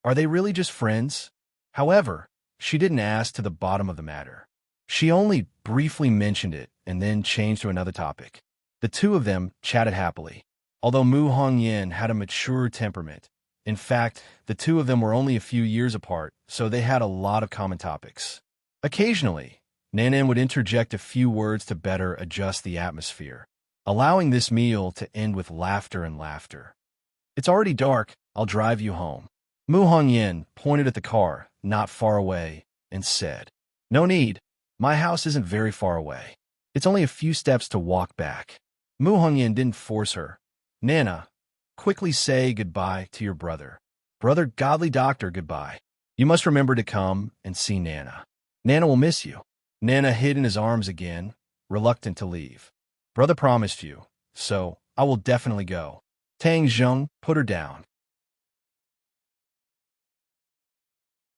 Are they really just friends? However, she didn't ask to the bottom of the matter. She only briefly mentioned it and then changed to another topic. The two of them chatted happily. Although Mu Hongyan had a mature temperament, in fact, the two of them were only a few years apart, so they had a lot of common topics. Occasionally, Nanan would interject a few words to better adjust the atmosphere, allowing this meal to end with laughter and laughter. It's already dark, I'll drive you home. Mu Hongyan pointed at the car, not far away, and said, No need, my house isn't very far away. It's only a few steps to walk back. Mu Hongyan didn't force her. Nana, quickly say goodbye to your brother. Brother Godly Doctor, goodbye. You must remember to come and see Nana. Nana will miss you. Nana hid in his arms again, reluctant to leave. Brother promised you, so I will definitely go. Tang Zheng put her down.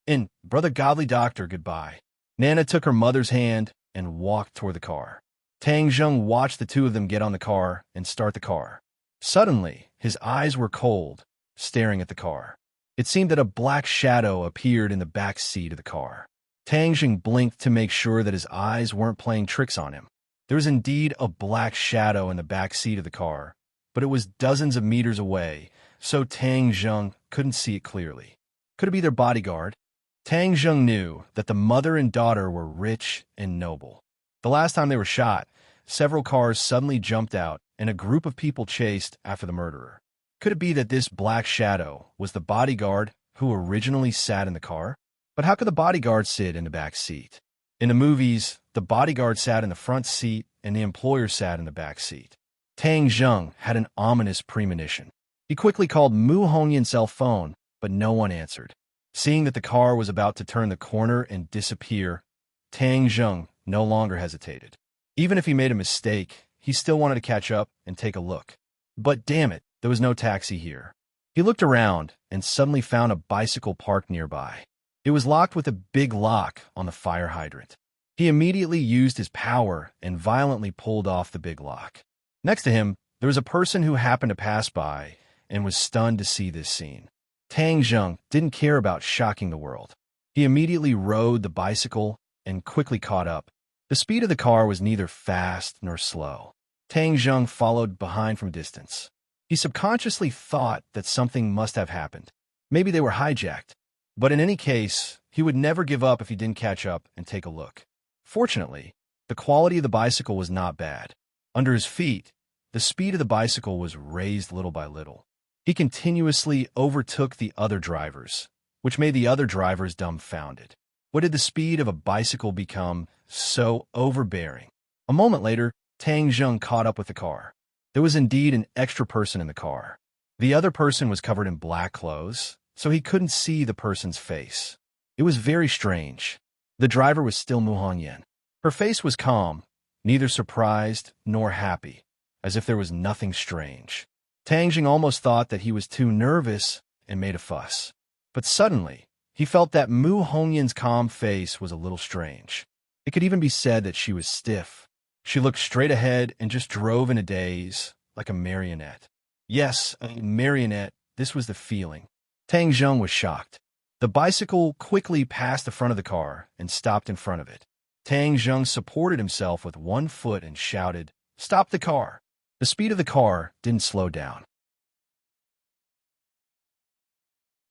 And Brother Godly Doctor, goodbye. Nana took her mother's hand and walked toward the car. Tang Zheng watched the two of them get on the car and start the car. Suddenly, his eyes were cold, staring at the car. It seemed that a black shadow appeared in the back seat of the car. Tang Zheng blinked to make sure that his eyes weren't playing tricks on him. There was indeed a black shadow in the back seat of the car, but it was dozens of meters away, so Tang Zheng couldn't see it clearly. Could it be their bodyguard? Tang Zheng knew that the mother and daughter were rich and noble. The last time they were shot, several cars suddenly jumped out and a group of people chased after the murderer. Could it be that this black shadow was the bodyguard who originally sat in the car? But how could the bodyguard sit in the back seat? In the movies, the bodyguard sat in the front seat and the employer sat in the back seat. Tang Zheng had an ominous premonition. He quickly called Mu Hongyan's cell phone, but no one answered. Seeing that the car was about to turn the corner and disappear, Tang Zheng no longer hesitated. Even if he made a mistake, he still wanted to catch up and take a look. But damn it, there was no taxi here. He looked around and suddenly found a bicycle parked nearby. It was locked with a big lock on the fire hydrant. He immediately used his power and violently pulled off the big lock. Next to him, there was a person who happened to pass by and was stunned to see this scene. Tang Zheng didn't care about shocking the world. He immediately rode the bicycle and quickly caught up. The speed of the car was neither fast nor slow. Tang Zheng followed behind from a distance. He subconsciously thought that something must have happened. Maybe they were hijacked. But in any case, he would never give up if he didn't catch up and take a look. Fortunately, the quality of the bicycle was not bad. Under his feet, the speed of the bicycle was raised little by little. He continuously overtook the other drivers, which made the other drivers dumbfounded. What did the speed of a bicycle become so overbearing? A moment later, Tang Zheng caught up with the car. There was indeed an extra person in the car. The other person was covered in black clothes, so he couldn't see the person's face. It was very strange. The driver was still Mu Hongyan. Her face was calm, neither surprised nor happy, as if there was nothing strange. Tang Zheng almost thought that he was too nervous and made a fuss. But suddenly, he felt that Mu Hongyan's calm face was a little strange. It could even be said that she was stiff. She looked straight ahead and just drove in a daze, like a marionette. Yes, a marionette, this was the feeling. Tang Zheng was shocked. The bicycle quickly passed the front of the car and stopped in front of it. Tang Zheng supported himself with one foot and shouted, "Stop the car!" The speed of the car didn't slow down.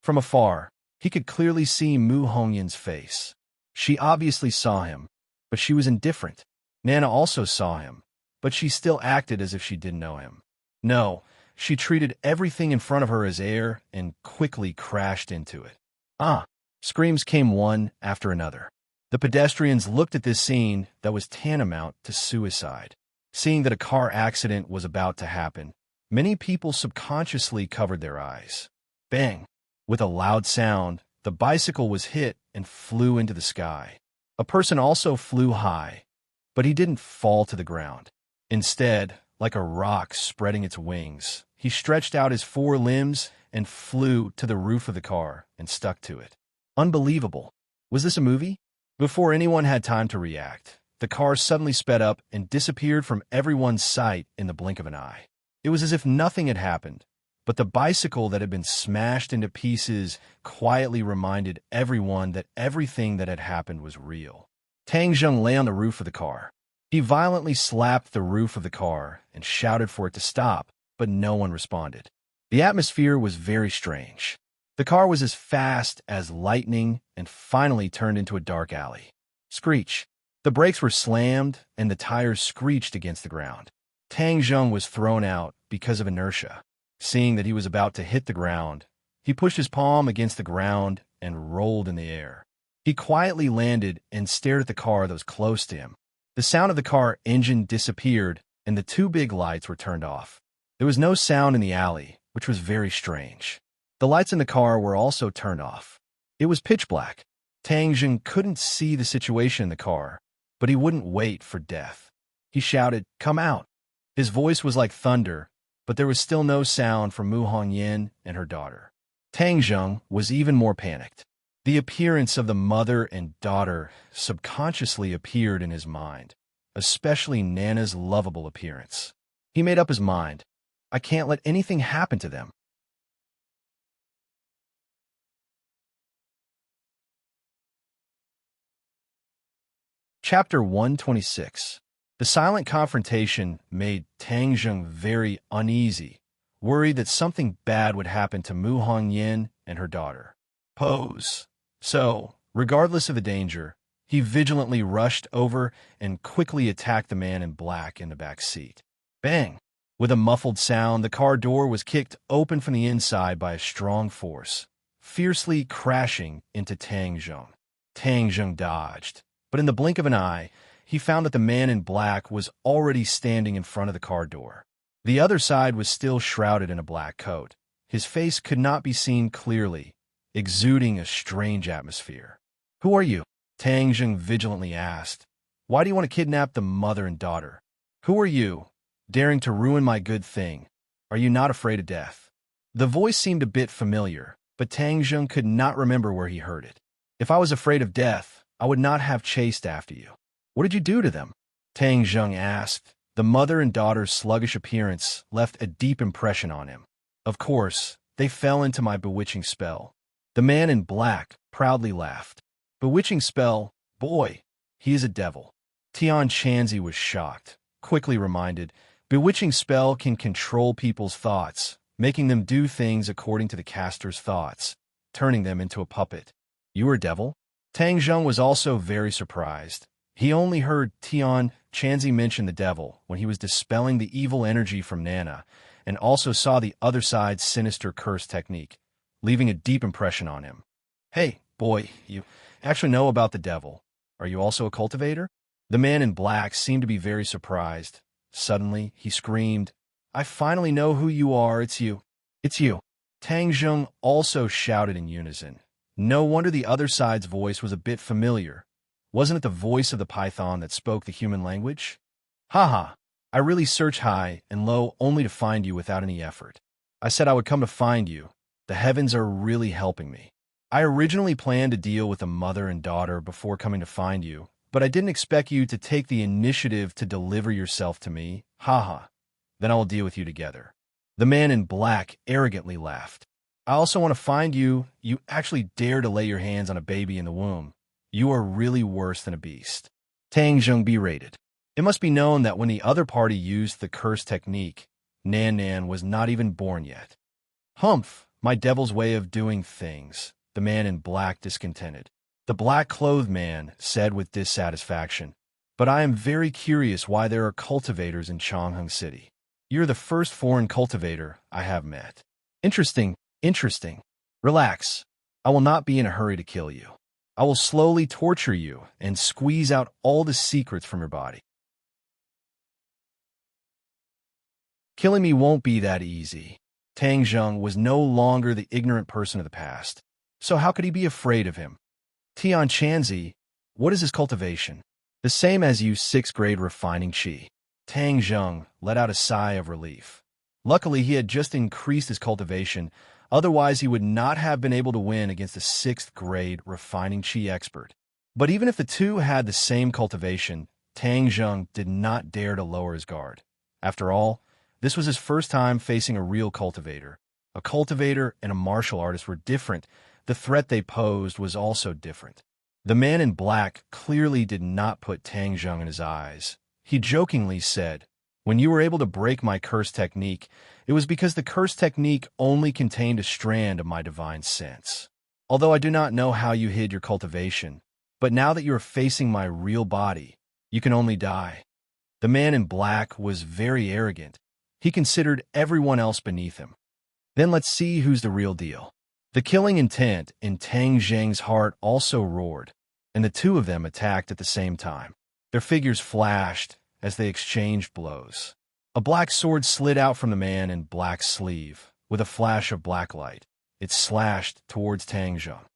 From afar, he could clearly see Mu Hongyan's face. She obviously saw him, but she was indifferent. Nana also saw him, but she still acted as if she didn't know him. No, she treated everything in front of her as air and quickly crashed into it. Ah! Screams came one after another. The pedestrians looked at this scene that was tantamount to suicide. Seeing that a car accident was about to happen, many people subconsciously covered their eyes. Bang! With a loud sound, the bicycle was hit and flew into the sky. A person also flew high, but he didn't fall to the ground. Instead, like a rock spreading its wings, he stretched out his four limbs and flew to the roof of the car and stuck to it. Unbelievable. Was this a movie? Before anyone had time to react, the car suddenly sped up and disappeared from everyone's sight in the blink of an eye. It was as if nothing had happened, but the bicycle that had been smashed into pieces quietly reminded everyone that everything that had happened was real. Tang Zheng lay on the roof of the car. He violently slapped the roof of the car and shouted for it to stop, but no one responded. The atmosphere was very strange. The car was as fast as lightning and finally turned into a dark alley. Screech. The brakes were slammed and the tires screeched against the ground. Tang Zheng was thrown out because of inertia. Seeing that he was about to hit the ground, he pushed his palm against the ground and rolled in the air. He quietly landed and stared at the car that was close to him. The sound of the car engine disappeared and the two big lights were turned off. There was no sound in the alley, which was very strange. The lights in the car were also turned off. It was pitch black. Tang Zheng couldn't see the situation in the car, but he wouldn't wait for death. He shouted, "Come out!" His voice was like thunder, but there was still no sound from Mu Hongyan and her daughter. Tang Zheng was even more panicked. The appearance of the mother and daughter subconsciously appeared in his mind, especially Nana's lovable appearance. He made up his mind. I can't let anything happen to them. Chapter 126. The silent confrontation made Tang Zheng very uneasy, worried that something bad would happen to Mu Hongyan and her daughter. Pose. So, Regardless of the danger, he vigilantly rushed over and quickly attacked the man in black in the back seat. Bang! With a muffled sound, the car door was kicked open from the inside by a strong force, fiercely crashing into Tang Zheng. Tang Zheng dodged, but in the blink of an eye, he found that the man in black was already standing in front of the car door. The other side was still shrouded in a black coat. His face could not be seen clearly, exuding a strange atmosphere. "Who are you?" Tang Zheng vigilantly asked. "Why do you want to kidnap the mother and daughter? Who are you, daring to ruin my good thing? Are you not afraid of death?" The voice seemed a bit familiar, but Tang Zheng could not remember where he heard it. "If I was afraid of death, I would not have chased after you. What did you do to them?" Tang Zheng asked. The mother and daughter's sluggish appearance left a deep impression on him. "Of course, they fell into my bewitching spell." The man in black proudly laughed. "Bewitching spell? Boy, he is a devil." Tian Chanzi was shocked, quickly reminded, bewitching spell can control people's thoughts, making them do things according to the caster's thoughts, turning them into a puppet. "You are a devil?" Tang Zheng was also very surprised. He only heard Tian Chanzi mention the devil when he was dispelling the evil energy from Nana, and also saw the other side's sinister curse technique, leaving a deep impression on him. "Hey, boy, you actually know about the devil. Are you also a cultivator?" The man in black seemed to be very surprised. Suddenly, he screamed, "I finally know who you are. It's you. It's you." Tang Zheng also shouted in unison. No wonder the other side's voice was a bit familiar. Wasn't it the voice of the python that spoke the human language? "Haha, I really searched high and low only to find you without any effort. I said I would come to find you. The heavens are really helping me. I originally planned to deal with the mother and daughter before coming to find you, but I didn't expect you to take the initiative to deliver yourself to me. Haha, then I will deal with you together." The man in black arrogantly laughed. "I also want to find you. You actually dare to lay your hands on a baby in the womb. You are really worse than a beast." Tang Zheng berated. It must be known that when the other party used the curse technique, Nan Nan was not even born yet. "Humph, my devil's way of doing things," the man in black discontented. The black-clothed man said with dissatisfaction, "But I am very curious why there are cultivators in Chongheng City. You're the first foreign cultivator I have met." "Interesting, interesting. Relax. I will not be in a hurry to kill you. I will slowly torture you and squeeze out all the secrets from your body. Killing me won't be that easy." Tang Zheng was no longer the ignorant person of the past. So how could he be afraid of him? "Tian Chanzi, what is his cultivation?" "The same as you, 6th grade refining chi." Tang Zheng let out a sigh of relief. Luckily, he had just increased his cultivation, otherwise he would not have been able to win against a 6th grade refining chi expert. But even if the two had the same cultivation, Tang Zheng did not dare to lower his guard. After all, this was his first time facing a real cultivator. A cultivator and a martial artist were different. The threat they posed was also different. The man in black clearly did not put Tang Zheng in his eyes. He jokingly said, "When you were able to break my curse technique, it was because the curse technique only contained a strand of my divine sense. Although I do not know how you hid your cultivation, but now that you are facing my real body, you can only die." The man in black was very arrogant. He considered everyone else beneath him. Then let's see who's the real deal. The killing intent in Tang Zheng's heart also roared, and the two of them attacked at the same time. Their figures flashed as they exchanged blows. A black sword slid out from the man in black sleeve, with a flash of black light. It slashed towards Tang Zheng.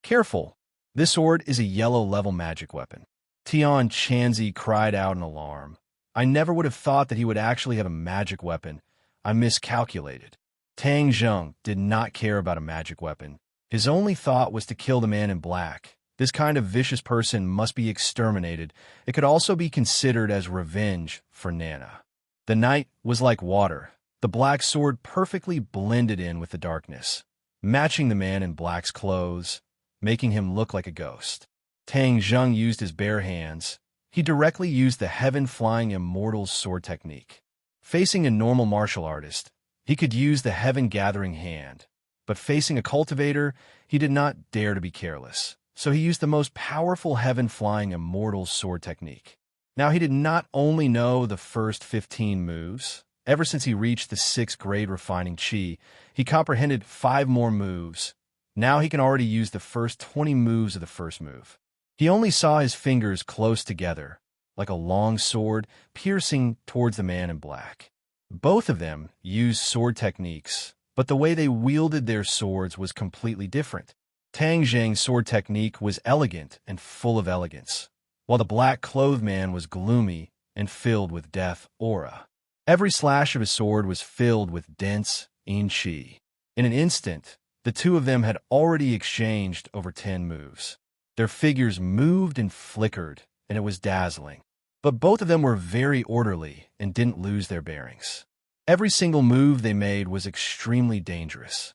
"Careful! This sword is a yellow-level magic weapon." Tian Chanzi cried out in alarm. "I never would have thought that he would actually have a magic weapon. I miscalculated." Tang Zheng did not care about a magic weapon. His only thought was to kill the man in black. This kind of vicious person must be exterminated. It could also be considered as revenge for Nana. The night was like water. The black sword perfectly blended in with the darkness, matching the man in black's clothes, making him look like a ghost. Tang Zheng used his bare hands. He directly used the heaven-flying immortal's sword technique. Facing a normal martial artist, he could use the heaven-gathering hand, but facing a cultivator, he did not dare to be careless. so he used the most powerful heaven-flying immortal sword technique. Now, he did not only know the first 15 moves. Ever since he reached the 6th grade refining chi, he comprehended 5 more moves. Now he can already use the first 20 moves of the first move. He only saw his fingers close together, like a long sword piercing towards the man in black. Both of them used sword techniques, but the way they wielded their swords was completely different. Tang Zheng's sword technique was elegant and full of elegance, while the black-clothed man was gloomy and filled with death aura. Every slash of his sword was filled with dense yin qi. In an instant, the two of them had already exchanged over 10 moves. Their figures moved and flickered, and it was dazzling. But both of them were very orderly and didn't lose their bearings. Every single move they made was extremely dangerous.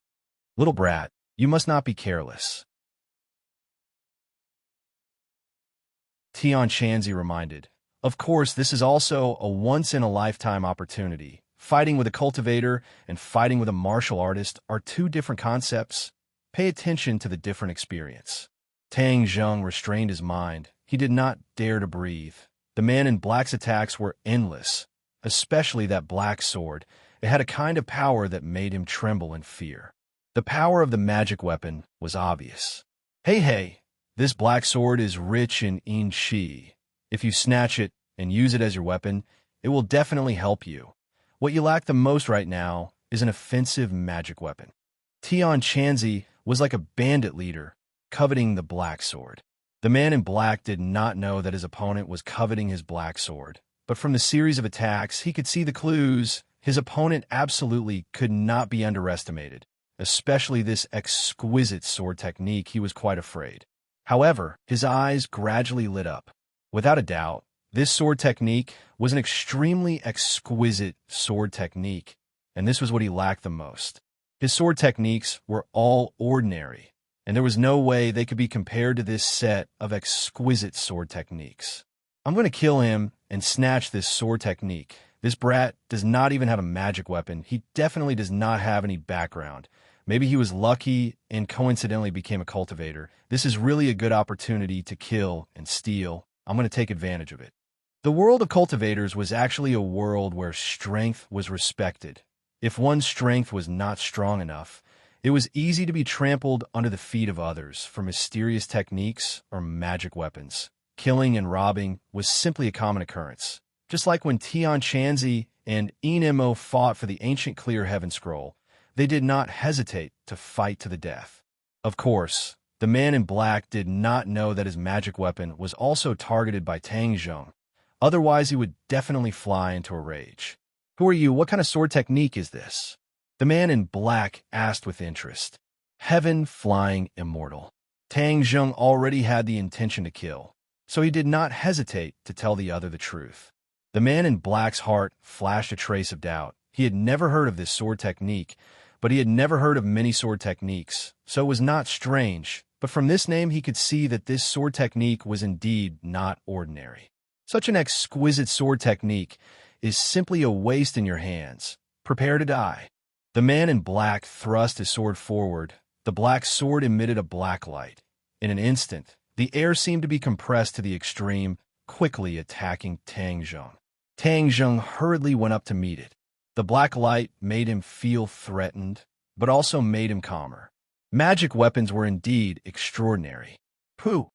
"Little brat, you must not be careless," Tian Shanzi reminded. "Of course, this is also a once-in-a-lifetime opportunity. Fighting with a cultivator and fighting with a martial artist are two different concepts. Pay attention to the different experience." Tang Zheng restrained his mind. He did not dare to breathe. The man in black's attacks were endless, especially that black sword. It had a kind of power that made him tremble in fear. The power of the magic weapon was obvious. Hey, this black sword is rich in yin qi. If you snatch it and use it as your weapon, it will definitely help you. What you lack the most right now is an offensive magic weapon. Tian Shanzi was like a bandit leader, coveting the black sword. The man in black did not know that his opponent was coveting his black sword, but from the series of attacks, he could see the clues. His opponent absolutely could not be underestimated, especially this exquisite sword technique. He was quite afraid. However, his eyes gradually lit up. Without a doubt, this sword technique was an extremely exquisite sword technique, and this was what he lacked the most. His sword techniques were all ordinary, and there was no way they could be compared to this set of exquisite sword techniques. "I'm going to kill him and snatch this sword technique. This brat does not even have a magic weapon. He definitely does not have any background. Maybe he was lucky and coincidentally became a cultivator. This is really a good opportunity to kill and steal. I'm going to take advantage of it." The world of cultivators was actually a world where strength was respected. If one's strength was not strong enough, it was easy to be trampled under the feet of others for mysterious techniques or magic weapons. Killing and robbing was simply a common occurrence. Just like when Tian Shanzi and Enmo fought for the ancient clear heaven scroll, they did not hesitate to fight to the death. Of course, the man in black did not know that his magic weapon was also targeted by Tang Zheng. Otherwise, he would definitely fly into a rage. "Who are you? What kind of sword technique is this?" The man in black asked with interest. "Heaven Flying Immortal." Tang Zheng already had the intention to kill, so he did not hesitate to tell the other the truth. The man in black's heart flashed a trace of doubt. He had never heard of this sword technique, but he had never heard of many sword techniques, so it was not strange. But from this name, he could see that this sword technique was indeed not ordinary. Such an exquisite sword technique is simply a waste in your hands. Prepare to die. The man in black thrust his sword forward. The black sword emitted a black light. In an instant, the air seemed to be compressed to the extreme, quickly attacking Tang Zheng. Tang Zheng hurriedly went up to meet it. The black light made him feel threatened, but also made him calmer. Magic weapons were indeed extraordinary. Pooh!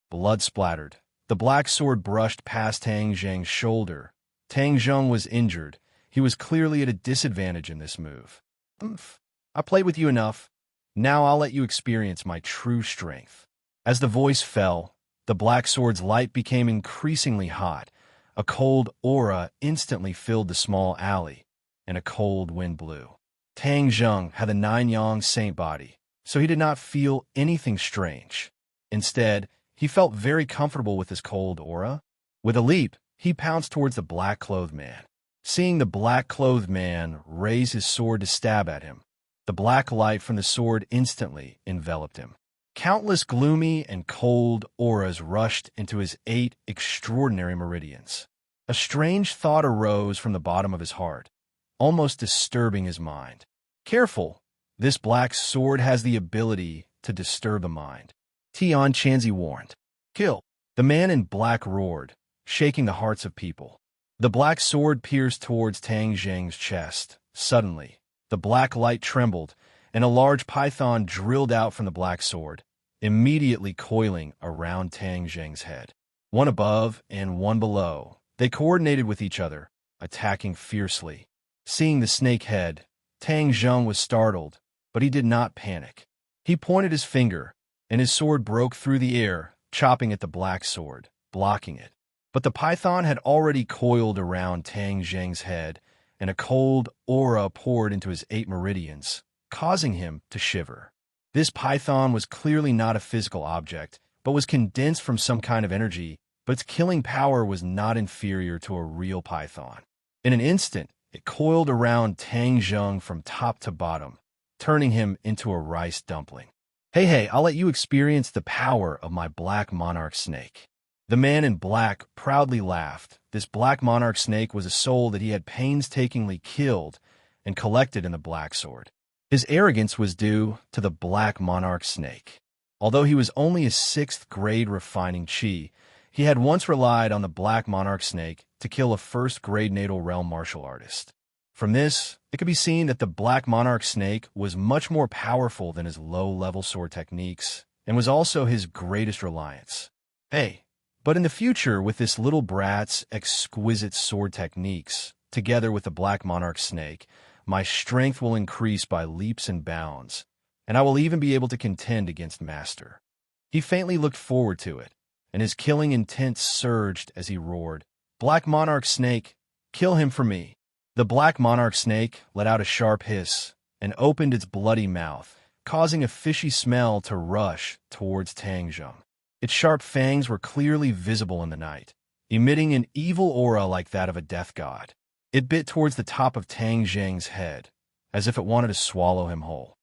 Blood splattered. The black sword brushed past Tang Zheng's shoulder. Tang Zheng was injured. He was clearly at a disadvantage in this move. "I played with you enough. Now I'll let you experience my true strength." As the voice fell, the black sword's light became increasingly hot. A cold aura instantly filled the small alley, and a cold wind blew. Tang Zheng had the nine-yang saint body, so he did not feel anything strange. Instead, he felt very comfortable with his cold aura. With a leap, he pounced towards the black-clothed man. Seeing the black-clothed man raise his sword to stab at him, the black light from the sword instantly enveloped him. Countless gloomy and cold auras rushed into his 8 extraordinary meridians. A strange thought arose from the bottom of his heart, almost disturbing his mind. "Careful! This black sword has the ability to disturb the mind. Tian Chanzi warned. Kill! The man in black roared, shaking the hearts of people. The black sword pierced towards Tang Zheng's chest. Suddenly, the black light trembled, and a large python drilled out from the black sword, immediately coiling around Tang Zheng's head. One above and one below, they coordinated with each other, attacking fiercely. Seeing the snake head, Tang Zheng was startled, but he did not panic. He pointed his finger, and his sword broke through the air, chopping at the black sword, blocking it. But the python had already coiled around Tang Zheng's head, and a cold aura poured into his 8 meridians, causing him to shiver. This python was clearly not a physical object, but was condensed from some kind of energy, but its killing power was not inferior to a real python. In an instant, it coiled around Tang Zheng from top to bottom, turning him into a rice dumpling. Hey, I'll let you experience the power of my black monarch snake. The man in black proudly laughed. This black monarch snake was a soul that he had painstakingly killed and collected in the black sword. His arrogance was due to the black monarch snake. Although he was only a 6th grade refining chi, he had once relied on the black monarch snake to kill a 1st grade natal realm martial artist. From this, it could be seen that the black monarch snake was much more powerful than his low-level sword techniques, and was also his greatest reliance. But in the future, with this little brat's exquisite sword techniques, together with the black monarch snake, my strength will increase by leaps and bounds, and I will even be able to contend against Master. He faintly looked forward to it, and his killing intent surged as he roared, Black monarch snake, kill him for me. The black monarch snake let out a sharp hiss and opened its bloody mouth, causing a fishy smell to rush towards Tang Zheng. Its sharp fangs were clearly visible in the night, emitting an evil aura like that of a death god. It bit towards the top of Tang Zheng's head, as if it wanted to swallow him whole.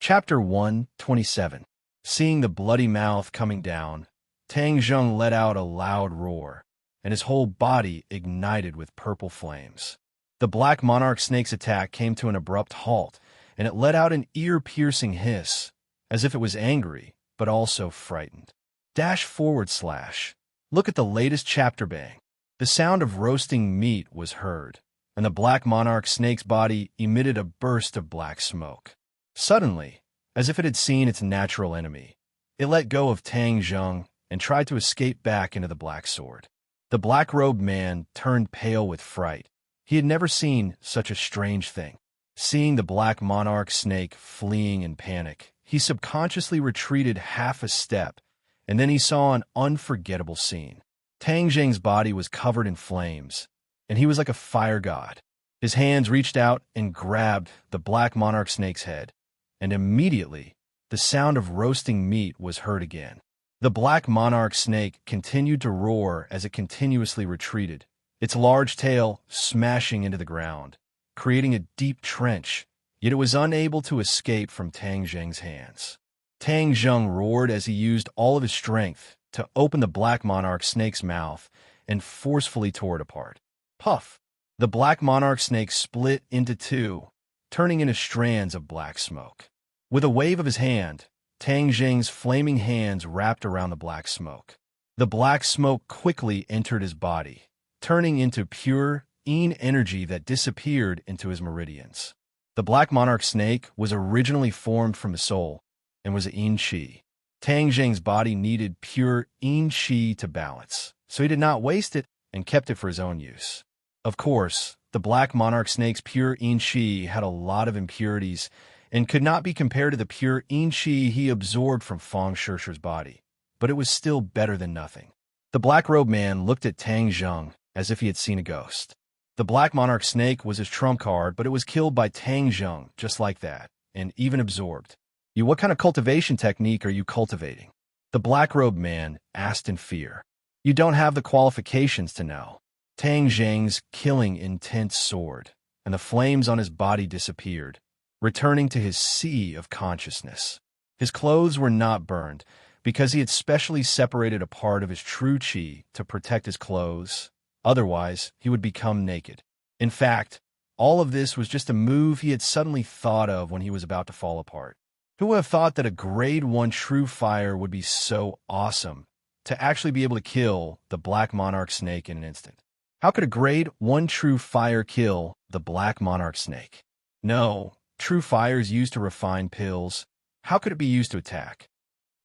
Chapter 127. Seeing the bloody mouth coming down, Tang Zheng let out a loud roar, and his whole body ignited with purple flames. The black monarch snake's attack came to an abrupt halt, and it let out an ear-piercing hiss, as if it was angry, but also frightened. // Look at the latest chapter bang. The sound of roasting meat was heard, and the black monarch snake's body emitted a burst of black smoke. Suddenly, as if it had seen its natural enemy, it let go of Tang Zheng and tried to escape back into the black sword. The black-robed man turned pale with fright. He had never seen such a strange thing. Seeing the black monarch snake fleeing in panic, he subconsciously retreated half a step, and then he saw an unforgettable scene. Tang Zheng's body was covered in flames, and he was like a fire god. His hands reached out and grabbed the black monarch snake's head, and immediately, the sound of roasting meat was heard again. The black monarch snake continued to roar as it continuously retreated, its large tail smashing into the ground, creating a deep trench, yet it was unable to escape from Tang Zheng's hands. Tang Zheng roared as he used all of his strength to open the black monarch snake's mouth and forcefully tore it apart. Puff! The black monarch snake split into two, turning into strands of black smoke. With a wave of his hand, Tang Zheng's flaming hands wrapped around the black smoke. The black smoke quickly entered his body, turning into pure energy that disappeared into his meridians. The black monarch snake was originally formed from the soul and was chi. Tang Zheng's body needed pure chi to balance, so he did not waste it and kept it for his own use. Of course, the black monarch snake's pure chi had a lot of impurities and could not be compared to the pure chi he absorbed from Fang Shishir's body, but it was still better than nothing. The black-robed man looked at Tang Zheng as if he had seen a ghost. The black monarch snake was his trump card, but it was killed by Tang Zheng just like that, and even absorbed. What kind of cultivation technique are you cultivating? The black-robed man asked in fear. You don't have the qualifications to know. Tang Zheng's killing intense soared, and the flames on his body disappeared, returning to his sea of consciousness. His clothes were not burned, because he had specially separated a part of his true chi to protect his clothes. Otherwise, he would become naked. In fact, all of this was just a move he had suddenly thought of when he was about to fall apart. Who would have thought that a grade 1 true fire would be so awesome, to actually be able to kill the Black Monarch snake in an instant? How could a grade 1 true fire kill the Black Monarch snake? No, true fire is used to refine pills. How could it be used to attack?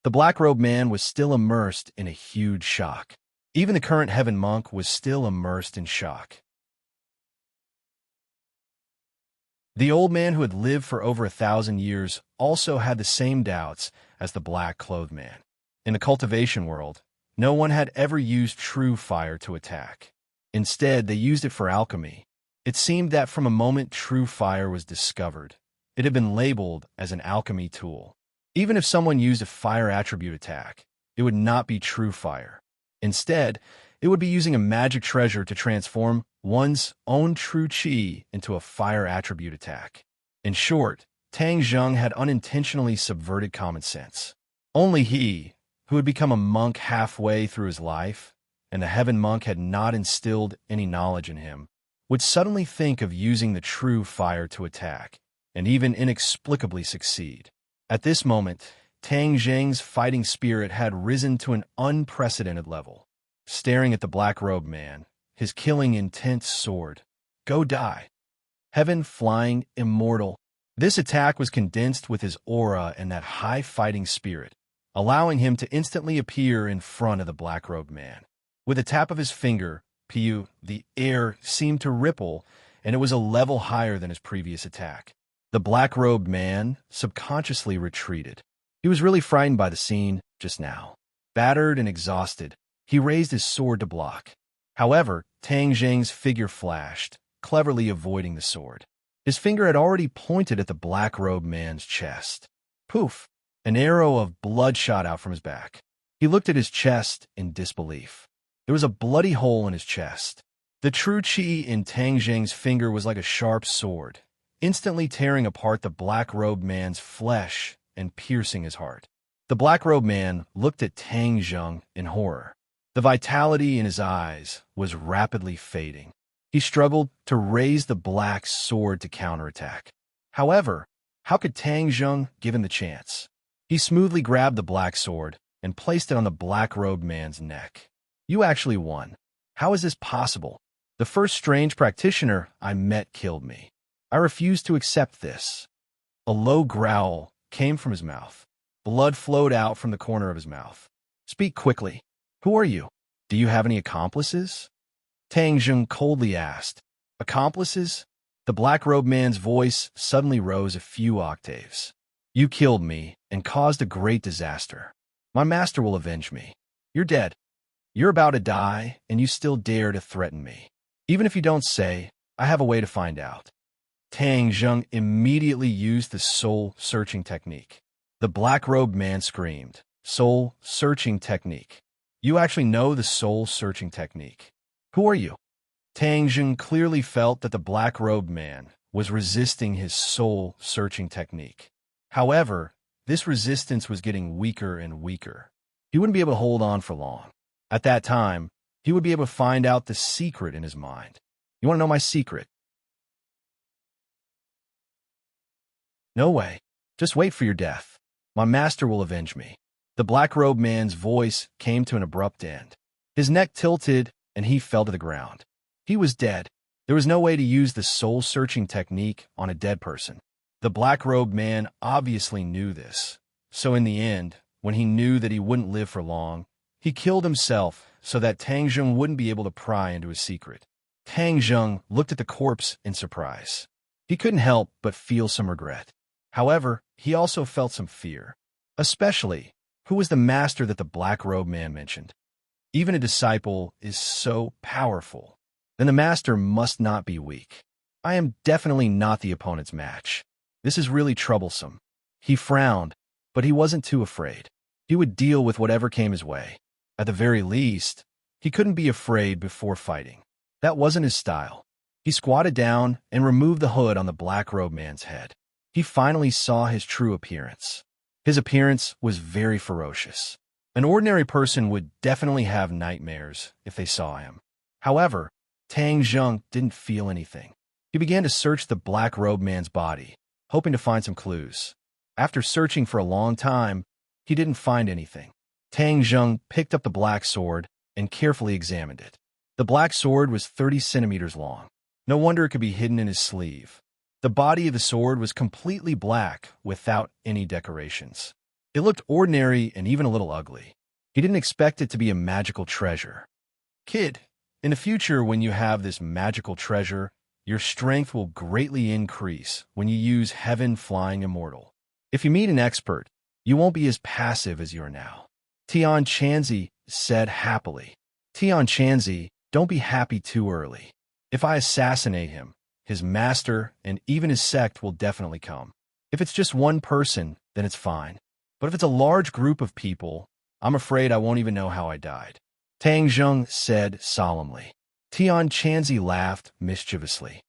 The black-robed man was still immersed in a huge shock. Even the current heaven monk was still immersed in shock. The old man who had lived for over 1,000 years also had the same doubts as the black-clothed man. In the cultivation world, no one had ever used true fire to attack. Instead, they used it for alchemy. It seemed that from a moment true fire was discovered, it had been labeled as an alchemy tool. Even if someone used a fire attribute attack, it would not be true fire. Instead, it would be using a magic treasure to transform one's own true chi into a fire attribute attack. In short, Tang Zheng had unintentionally subverted common sense. Only he, who had become a monk halfway through his life, and the heaven monk had not instilled any knowledge in him, would suddenly think of using the true fire to attack, and even inexplicably succeed. At this moment, Tang Zheng's fighting spirit had risen to an unprecedented level. Staring at the black-robed man, his killing intense sword. Go die. Heaven flying immortal. This attack was condensed with his aura and that high fighting spirit, allowing him to instantly appear in front of the black-robed man. With a tap of his finger, Piu, the air seemed to ripple, and it was a level higher than his previous attack. The black-robed man subconsciously retreated. He was really frightened by the scene just now. Battered and exhausted, he raised his sword to block. However, Tang Zheng's figure flashed, cleverly avoiding the sword. His finger had already pointed at the black-robed man's chest. Poof! An arrow of blood shot out from his back. He looked at his chest in disbelief. There was a bloody hole in his chest. The true chi in Tang Zheng's finger was like a sharp sword, instantly tearing apart the black-robed man's flesh and piercing his heart. The black-robed man looked at Tang Zheng in horror. The vitality in his eyes was rapidly fading. He struggled to raise the black sword to counterattack. However, how could Tang Zheng give him the chance? He smoothly grabbed the black sword and placed it on the black-robed man's neck. You actually won. How is this possible? The first strange practitioner I met killed me. I refuse to accept this. A low growl came from his mouth. Blood flowed out from the corner of his mouth. Speak quickly. Who are you? Do you have any accomplices? Tang Zheng coldly asked. Accomplices? The black-robed man's voice suddenly rose a few octaves. You killed me and caused a great disaster. My master will avenge me. You're dead. You're about to die, and you still dare to threaten me. Even if you don't say, I have a way to find out. Tang Zheng immediately used the soul-searching technique. The black-robed man screamed, Soul-searching technique. You actually know the soul-searching technique. Who are you? Tang Zheng clearly felt that the black-robed man was resisting his soul-searching technique. However, this resistance was getting weaker and weaker. He wouldn't be able to hold on for long. At that time, he would be able to find out the secret in his mind. You want to know my secret? No way. Just wait for your death. My master will avenge me. The black-robed man's voice came to an abrupt end. His neck tilted, and he fell to the ground. He was dead. There was no way to use the soul-searching technique on a dead person. The black-robed man obviously knew this. So in the end, when he knew that he wouldn't live for long, he killed himself so that Tang Zheng wouldn't be able to pry into his secret. Tang Zheng looked at the corpse in surprise. He couldn't help but feel some regret. However, he also felt some fear. Especially, who was the master that the black-robed man mentioned? Even a disciple is so powerful. Then the master must not be weak. I am definitely not the opponent's match. This is really troublesome. He frowned, but he wasn't too afraid. He would deal with whatever came his way. At the very least, he couldn't be afraid before fighting. That wasn't his style. He squatted down and removed the hood on the black-robed man's head. He finally saw his true appearance. His appearance was very ferocious. An ordinary person would definitely have nightmares if they saw him. However, Tang Zheng didn't feel anything. He began to search the black-robed man's body, hoping to find some clues. After searching for a long time, he didn't find anything. Tang Zheng picked up the black sword and carefully examined it. The black sword was 30 centimeters long. No wonder it could be hidden in his sleeve. The body of the sword was completely black without any decorations. It looked ordinary and even a little ugly. He didn't expect it to be a magical treasure. Kid, in the future when you have this magical treasure, your strength will greatly increase when you use Heaven Flying Immortal. If you meet an expert, you won't be as passive as you are now. Tian Chanzi said happily. Tian Chanzi, don't be happy too early. If I assassinate him, his master and even his sect will definitely come. If it's just one person, then it's fine. But if it's a large group of people, I'm afraid I won't even know how I died. Tang Zheng said solemnly. Tian Chanzi laughed mischievously.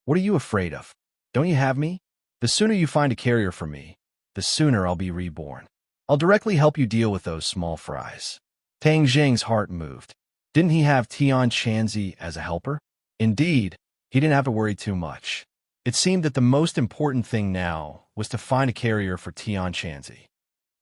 What are you afraid of? Don't you have me? The sooner you find a carrier for me, the sooner I'll be reborn. I'll directly help you deal with those small fries. Tang Zheng's heart moved. Didn't he have Tian Chanzi as a helper? Indeed, he didn't have to worry too much. It seemed that the most important thing now was to find a carrier for Tian Chanzi.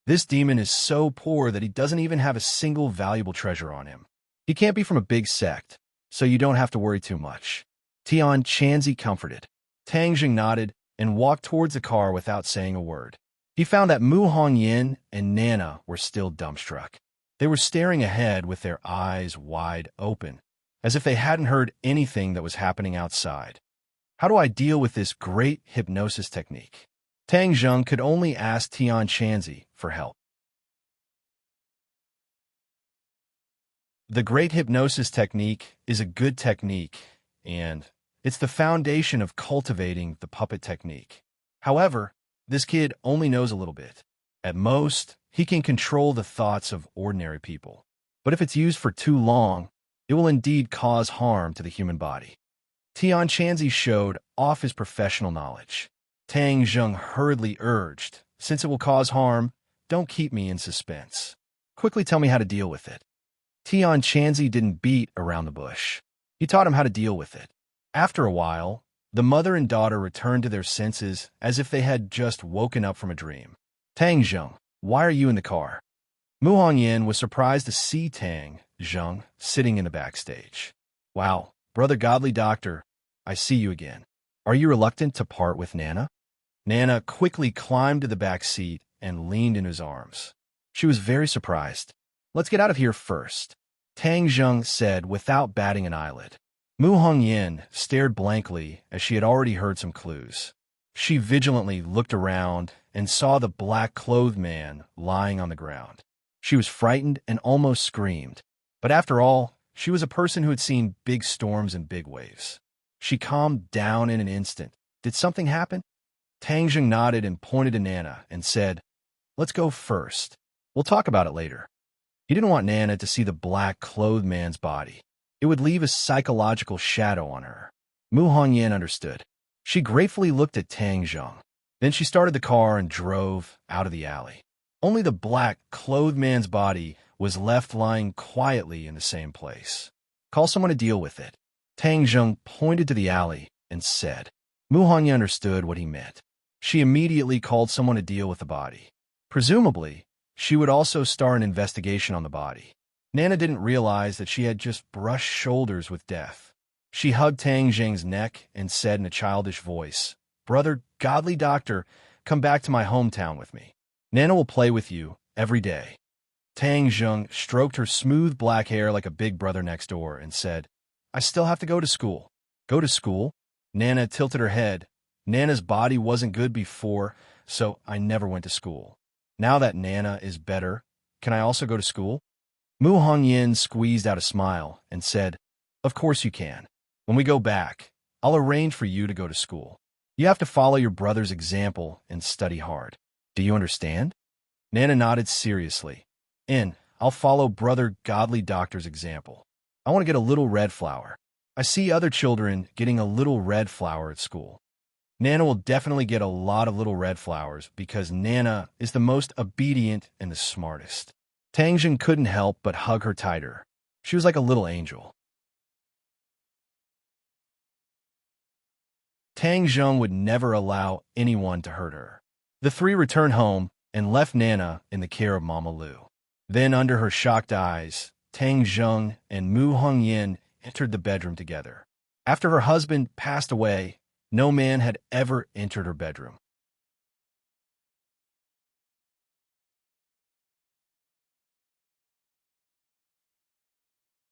This demon is so poor that he doesn't even have a single valuable treasure on him. He can't be from a big sect, so you don't have to worry too much. Tian Chanzi comforted. Tang Zheng nodded and walked towards the car without saying a word. He found that Mu Hongyan and Nana were still dumbstruck. They were staring ahead with their eyes wide open, as if they hadn't heard anything that was happening outside. How do I deal with this great hypnosis technique? Tang Zheng could only ask Tian Chanzi for help. The great hypnosis technique is a good technique, and it's the foundation of cultivating the puppet technique. However, this kid only knows a little bit. At most, he can control the thoughts of ordinary people. But if it's used for too long, it will indeed cause harm to the human body. Tian Chanzi showed off his professional knowledge. Tang Zheng hurriedly urged, since it will cause harm, don't keep me in suspense. Quickly tell me how to deal with it. Tian Chanzi didn't beat around the bush. He taught him how to deal with it. After a while, the mother and daughter returned to their senses as if they had just woken up from a dream. Tang Zheng, why are you in the car? Mu Hongyan was surprised to see Tang Zheng sitting in the backstage. Wow, brother godly doctor, I see you again. Are you reluctant to part with Nana? Nana quickly climbed to the back seat and leaned in his arms. She was very surprised. Let's get out of here first, Tang Zheng said without batting an eyelid. Mu Hongyan stared blankly as she had already heard some clues. She vigilantly looked around and saw the black-clothed man lying on the ground. She was frightened and almost screamed. But after all, she was a person who had seen big storms and big waves. She calmed down in an instant. Did something happen? Tang Zheng nodded and pointed to Nana and said, let's go first. We'll talk about it later. He didn't want Nana to see the black-clothed man's body. It would leave a psychological shadow on her. Mu Hongyan understood. She gratefully looked at Tang Zheng. Then she started the car and drove out of the alley. Only the black-clothed man's body was left lying quietly in the same place. Call someone to deal with it. Tang Zheng pointed to the alley and said. Mu Hongyan understood what he meant. She immediately called someone to deal with the body. Presumably, she would also start an investigation on the body. Nana didn't realize that she had just brushed shoulders with death. She hugged Tang Zheng's neck and said in a childish voice, Brother, godly doctor, come back to my hometown with me. Nana will play with you every day. Tang Zheng stroked her smooth black hair like a big brother next door and said, I still have to go to school. Go to school? Nana tilted her head. Nana's body wasn't good before, so I never went to school. Now that Nana is better, can I also go to school? Mu Hongyan squeezed out a smile and said, Of course you can. When we go back, I'll arrange for you to go to school. You have to follow your brother's example and study hard. Do you understand? Nana nodded seriously. I'll follow brother godly doctor's example. I want to get a little red flower. I see other children getting a little red flower at school. Nana will definitely get a lot of little red flowers because Nana is the most obedient and the smartest. Tang Jing couldn't help but hug her tighter. She was like a little angel. Tang Jing would never allow anyone to hurt her. The three returned home and left Nana in the care of Mama Lu. Then, under her shocked eyes, Tang Jing and Mu Hongyan entered the bedroom together. After her husband passed away, no man had ever entered her bedroom.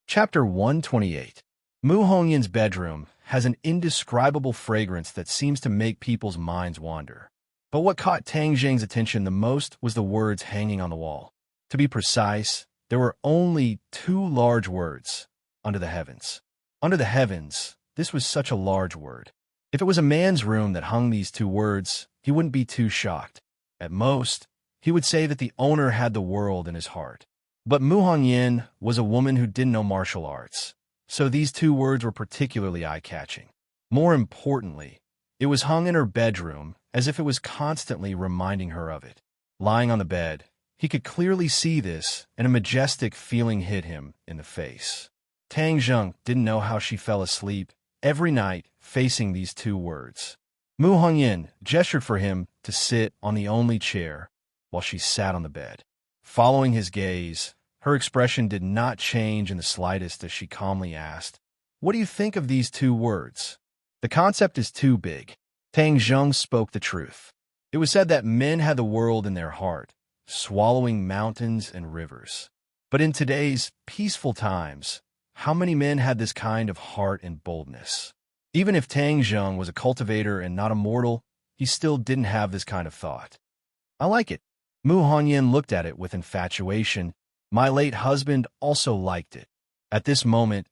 Chapter 128. Mu Hongyan's bedroom has an indescribable fragrance that seems to make people's minds wander. But what caught Tang Jing's attention the most was the words hanging on the wall. To be precise, there were only 2 large words, under the heavens. Under the heavens, this was such a large word. If it was a man's room that hung these 2 words, he wouldn't be too shocked. At most, he would say that the owner had the world in his heart. But Mu Hongyan was a woman who didn't know martial arts, so these 2 words were particularly eye-catching. More importantly, it was hung in her bedroom as if it was constantly reminding her of it. Lying on the bed, he could clearly see this, and a majestic feeling hit him in the face. Tang Jing didn't know how she fell asleep every night facing these 2 words. Mu Hongyan gestured for him to sit on the only chair while she sat on the bed. Following his gaze, her expression did not change in the slightest as she calmly asked, "What do you think of these 2 words?" The concept is too big. Tang Jing spoke the truth. It was said that men had the world in their heart, swallowing mountains and rivers. But in today's peaceful times, how many men had this kind of heart and boldness? Even if Tang Jing was a cultivator and not a mortal, he still didn't have this kind of thought. "I like it." Mu Hongyan looked at it with infatuation. My late husband also liked it. At this moment,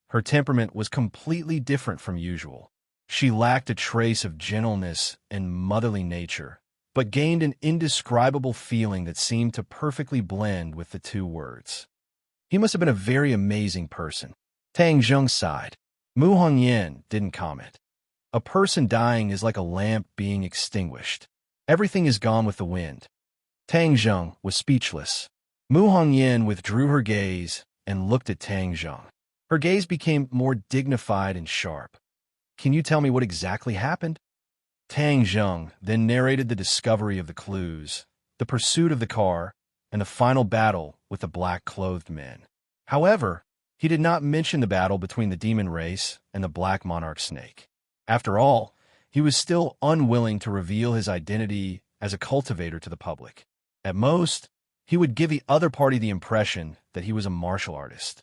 her temperament was completely different from usual. She lacked a trace of gentleness and motherly nature, but gained an indescribable feeling that seemed to perfectly blend with the 2 words. He must have been a very amazing person. Tang Jing sighed. Mu Hongyan didn't comment. A person dying is like a lamp being extinguished. Everything is gone with the wind. Tang Jing was speechless. Mu Hongyan withdrew her gaze and looked at Tang Jing. Her gaze became more dignified and sharp. "Can you tell me what exactly happened?" Tang Jing then narrated the discovery of the clues, the pursuit of the car, and the final battle with the black-clothed men. However, he did not mention the battle between the demon race and the black monarch snake. After all, he was still unwilling to reveal his identity as a cultivator to the public. At most, he would give the other party the impression that he was a martial artist.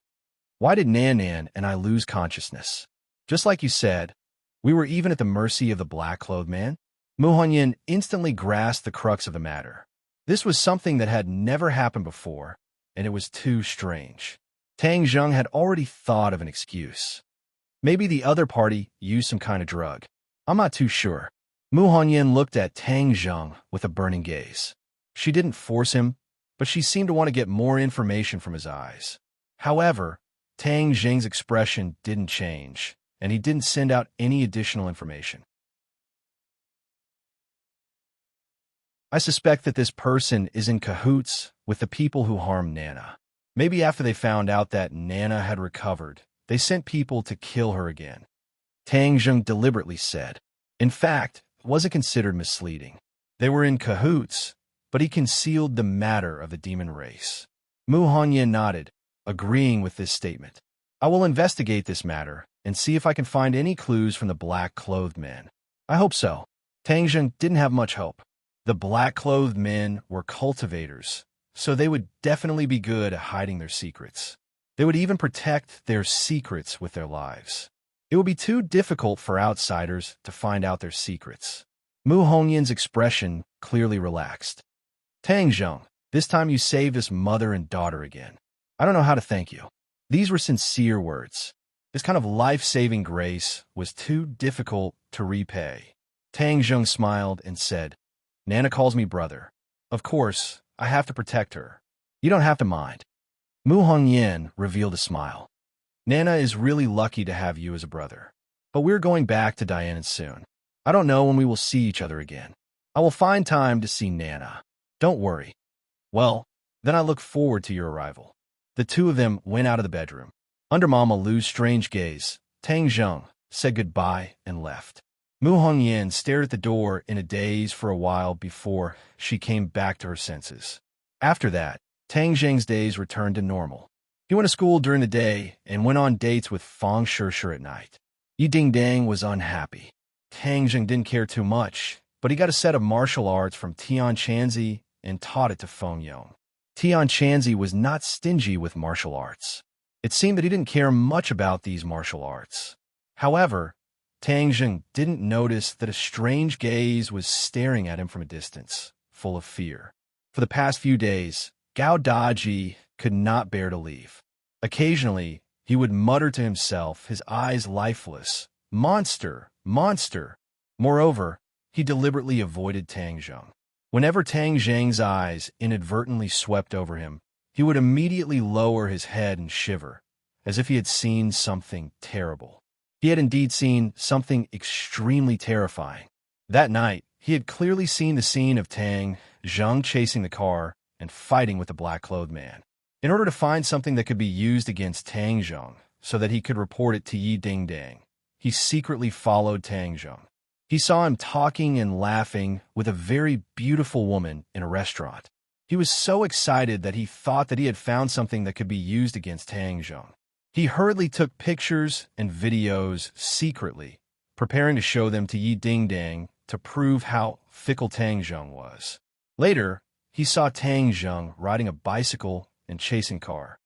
"Why did Nan and I lose consciousness? Just like you said, we were even at the mercy of the black-clothed man." Mu Hongyan instantly grasped the crux of the matter. This was something that had never happened before, and it was too strange. Tang Jing had already thought of an excuse. Maybe the other party used some kind of drug. I'm not too sure. Mu Hongyan looked at Tang Jing with a burning gaze. She didn't force him, but she seemed to want to get more information from his eyes. However, Tang Jing's expression didn't change, and he didn't send out any additional information. "I suspect that this person is in cahoots with the people who harmed Nana. Maybe after they found out that Nana had recovered, they sent people to kill her again," Tang Jing deliberately said. In fact, it wasn't considered misleading. They were in cahoots, but he concealed the matter of the demon race. Mu Hongyan nodded, agreeing with this statement. "I will investigate this matter and see if I can find any clues from the black-clothed men." "I hope so." Tang Jing didn't have much hope. The black-clothed men were cultivators, so they would definitely be good at hiding their secrets. They would even protect their secrets with their lives. It would be too difficult for outsiders to find out their secrets. Mu Hongyan's expression clearly relaxed. "Tang Jing, this time you saved us mother and daughter again. I don't know how to thank you." These were sincere words. This kind of life-saving grace was too difficult to repay. Tang Jing smiled and said, "Nana calls me brother. Of course, I have to protect her. You don't have to mind." Mu Hongyan revealed a smile. "Nana is really lucky to have you as a brother. But we're going back to Diana soon. I don't know when we will see each other again. I will find time to see Nana. Don't worry." "Well, Then I look forward to your arrival." The two of them went out of the bedroom. Under Mama Lu's strange gaze, Tang Zheng said goodbye and left. Mu Hongyan stared at the door in a daze for a while before she came back to her senses. After that, Tang Zheng's days returned to normal. He went to school during the day and went on dates with Fang Shishir at night. Yi Dingdang was unhappy. Tang Zheng didn't care too much, but he got a set of martial arts from Tian Chanzi and taught it to Feng Yong. Tian Chanzi was not stingy with martial arts. It seemed that he didn't care much about these martial arts. However, Tang Zheng didn't notice that a strange gaze was staring at him from a distance, full of fear. For the past few days, Gao Daji could not bear to leave. Occasionally, he would mutter to himself, his eyes lifeless, "Monster! Monster!" Moreover, he deliberately avoided Tang Zheng. Whenever Tang Zheng's eyes inadvertently swept over him, he would immediately lower his head and shiver, as if he had seen something terrible. He had indeed seen something extremely terrifying. That night, he had clearly seen the scene of Tang Zheng chasing the car and fighting with the black-clothed man. In order to find something that could be used against Tang Zheng so that he could report it to Yi Dingdang, he secretly followed Tang Zheng. He saw him talking and laughing with a very beautiful woman in a restaurant. He was so excited that he thought that he had found something that could be used against Tang Zheng. He hurriedly took pictures and videos secretly, preparing to show them to Yi Dingdang to prove how fickle Tang Zheng was. Later, he saw Tang Zheng riding a bicycle and chasing car.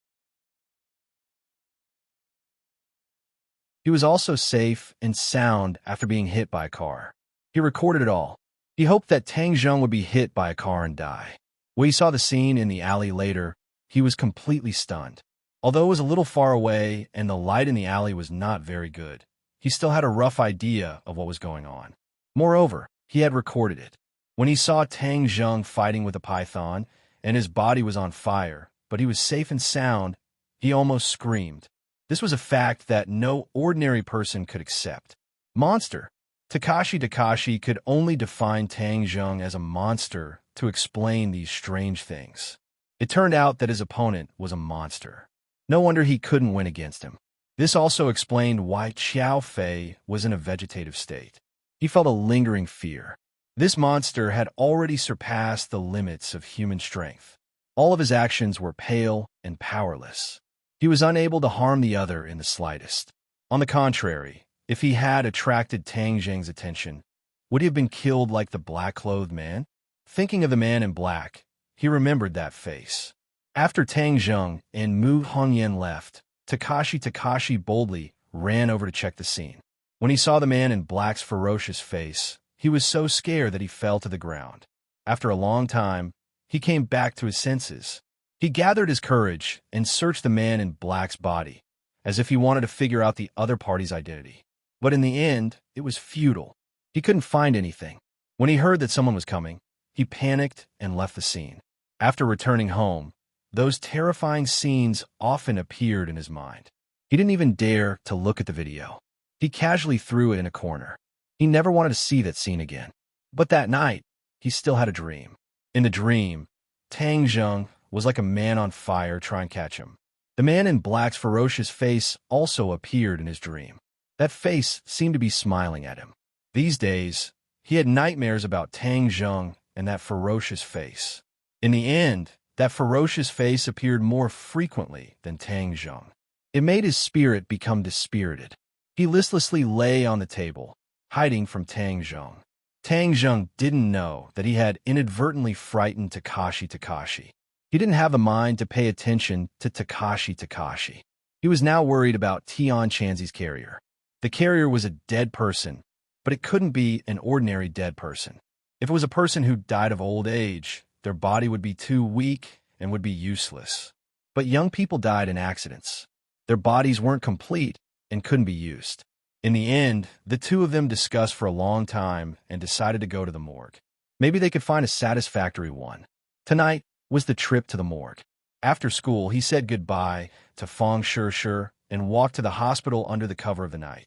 He was also safe and sound after being hit by a car. He recorded it all. He hoped that Tang Zheng would be hit by a car and die. When he saw the scene in the alley later, he was completely stunned. Although it was a little far away and the light in the alley was not very good, he still had a rough idea of what was going on. Moreover, he had recorded it. When he saw Tang Zheng fighting with a python and his body was on fire, but he was safe and sound, he almost screamed. This was a fact that no ordinary person could accept. Monster. Takashi could only define Tang Zheng as a monster to explain these strange things. It turned out that his opponent was a monster. No wonder he couldn't win against him. This also explained why Qiao Fei was in a vegetative state. He felt a lingering fear. This monster had already surpassed the limits of human strength. All of his actions were pale and powerless. He was unable to harm the other in the slightest. On the contrary, if he had attracted Tang Zheng's attention, would he have been killed like the black-clothed man? Thinking of the man in black, he remembered that face. After Tang Zheng and Mu Hongyan left, Takashi boldly ran over to check the scene. When he saw the man in black's ferocious face, he was so scared that he fell to the ground. After a long time, he came back to his senses. He gathered his courage and searched the man in black's body, as if he wanted to figure out the other party's identity. But in the end, it was futile. He couldn't find anything. When he heard that someone was coming, he panicked and left the scene. After returning home, those terrifying scenes often appeared in his mind. He didn't even dare to look at the video. He casually threw it in a corner. He never wanted to see that scene again. But that night, he still had a dream. In the dream, Tang Zheng was like a man on fire trying to catch him. The man in black's ferocious face also appeared in his dream. That face seemed to be smiling at him. These days, he had nightmares about Tang Zheng and that ferocious face. In the end, that ferocious face appeared more frequently than Tang Zheng. It made his spirit become dispirited. He listlessly lay on the table, hiding from Tang Zheng. Tang Zheng didn't know that he had inadvertently frightened Takashi. He didn't have the mind to pay attention to Takashi. He was now worried about Tian Chanzi's carrier. The carrier was a dead person, but it couldn't be an ordinary dead person. If it was a person who died of old age, their body would be too weak and would be useless. But young people died in accidents. Their bodies weren't complete and couldn't be used. In the end, the two of them discussed for a long time and decided to go to the morgue. Maybe they could find a satisfactory one. Tonight was the trip to the morgue. After school, he said goodbye to Fang Shishir and walked to the hospital under the cover of the night.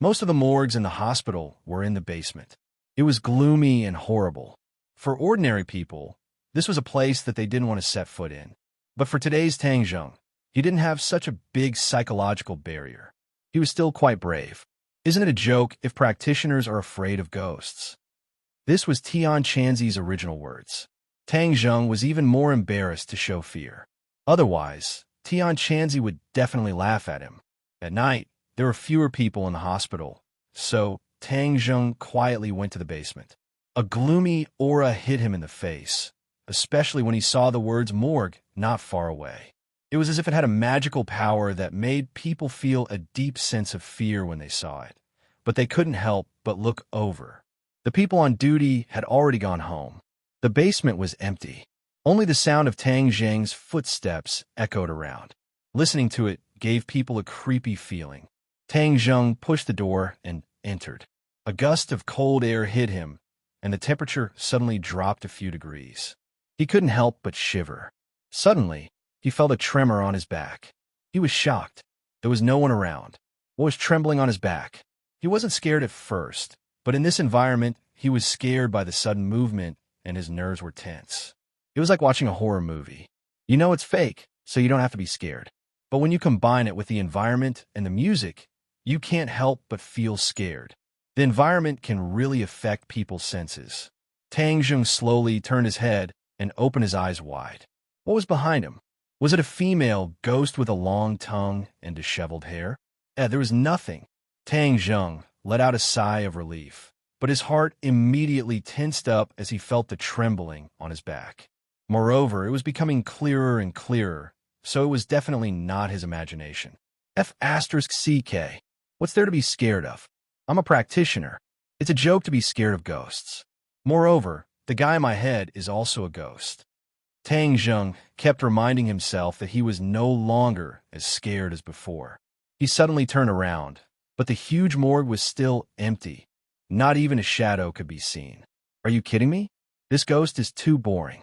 Most of the morgues in the hospital were in the basement. It was gloomy and horrible. For ordinary people, this was a place that they didn't want to set foot in. But for today's Tang Zheng, he didn't have such a big psychological barrier. He was still quite brave. Isn't it a joke if practitioners are afraid of ghosts? This was Tian Chanzi's original words. Tang Zheng was even more embarrassed to show fear. Otherwise, Tian Chanzi would definitely laugh at him. At night, there were fewer people in the hospital, so Tang Zheng quietly went to the basement. A gloomy aura hit him in the face, especially when he saw the words morgue not far away. It was as if it had a magical power that made people feel a deep sense of fear when they saw it, but they couldn't help but look over. The people on duty had already gone home. The basement was empty. Only the sound of Tang Zheng's footsteps echoed around. Listening to it gave people a creepy feeling. Tang Zheng pushed the door and entered. A gust of cold air hit him, and the temperature suddenly dropped a few degrees. He couldn't help but shiver. Suddenly, he felt a tremor on his back. He was shocked. There was no one around. What was trembling on his back? He wasn't scared at first, but in this environment, he was scared by the sudden movement, and his nerves were tense. It was like watching a horror movie. You know it's fake, so you don't have to be scared. But when you combine it with the environment and the music, you can't help but feel scared. The environment can really affect people's senses. Tang Zheng slowly turned his head and opened his eyes wide. What was behind him? Was it a female ghost with a long tongue and disheveled hair? There was nothing. Tang Zheng let out a sigh of relief, but his heart immediately tensed up as he felt the trembling on his back. Moreover, it was becoming clearer and clearer, so it was definitely not his imagination. F***CK. What's there to be scared of? I'm a practitioner. It's a joke to be scared of ghosts. Moreover, the guy in my head is also a ghost. Tang Zheng kept reminding himself that he was no longer as scared as before. He suddenly turned around, but the huge morgue was still empty. Not even a shadow could be seen. Are you kidding me? This ghost is too boring.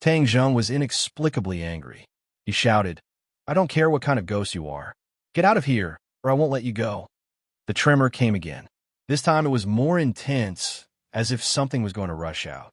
Tang Zheng was inexplicably angry. He shouted, I don't care what kind of ghost you are. Get out of here, or I won't let you go. The tremor came again. This time it was more intense, as if something was going to rush out.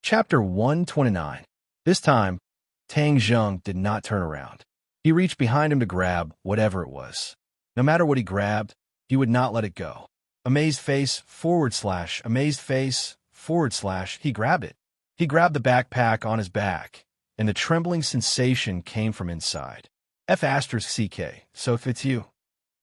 Chapter 129. This time, Tang Zheng did not turn around. He reached behind him to grab whatever it was. No matter what he grabbed, he would not let it go. Amazed face, / amazed face, / he grabbed it. He grabbed the backpack on his back, and the trembling sensation came from inside. F***CK, so if it's you.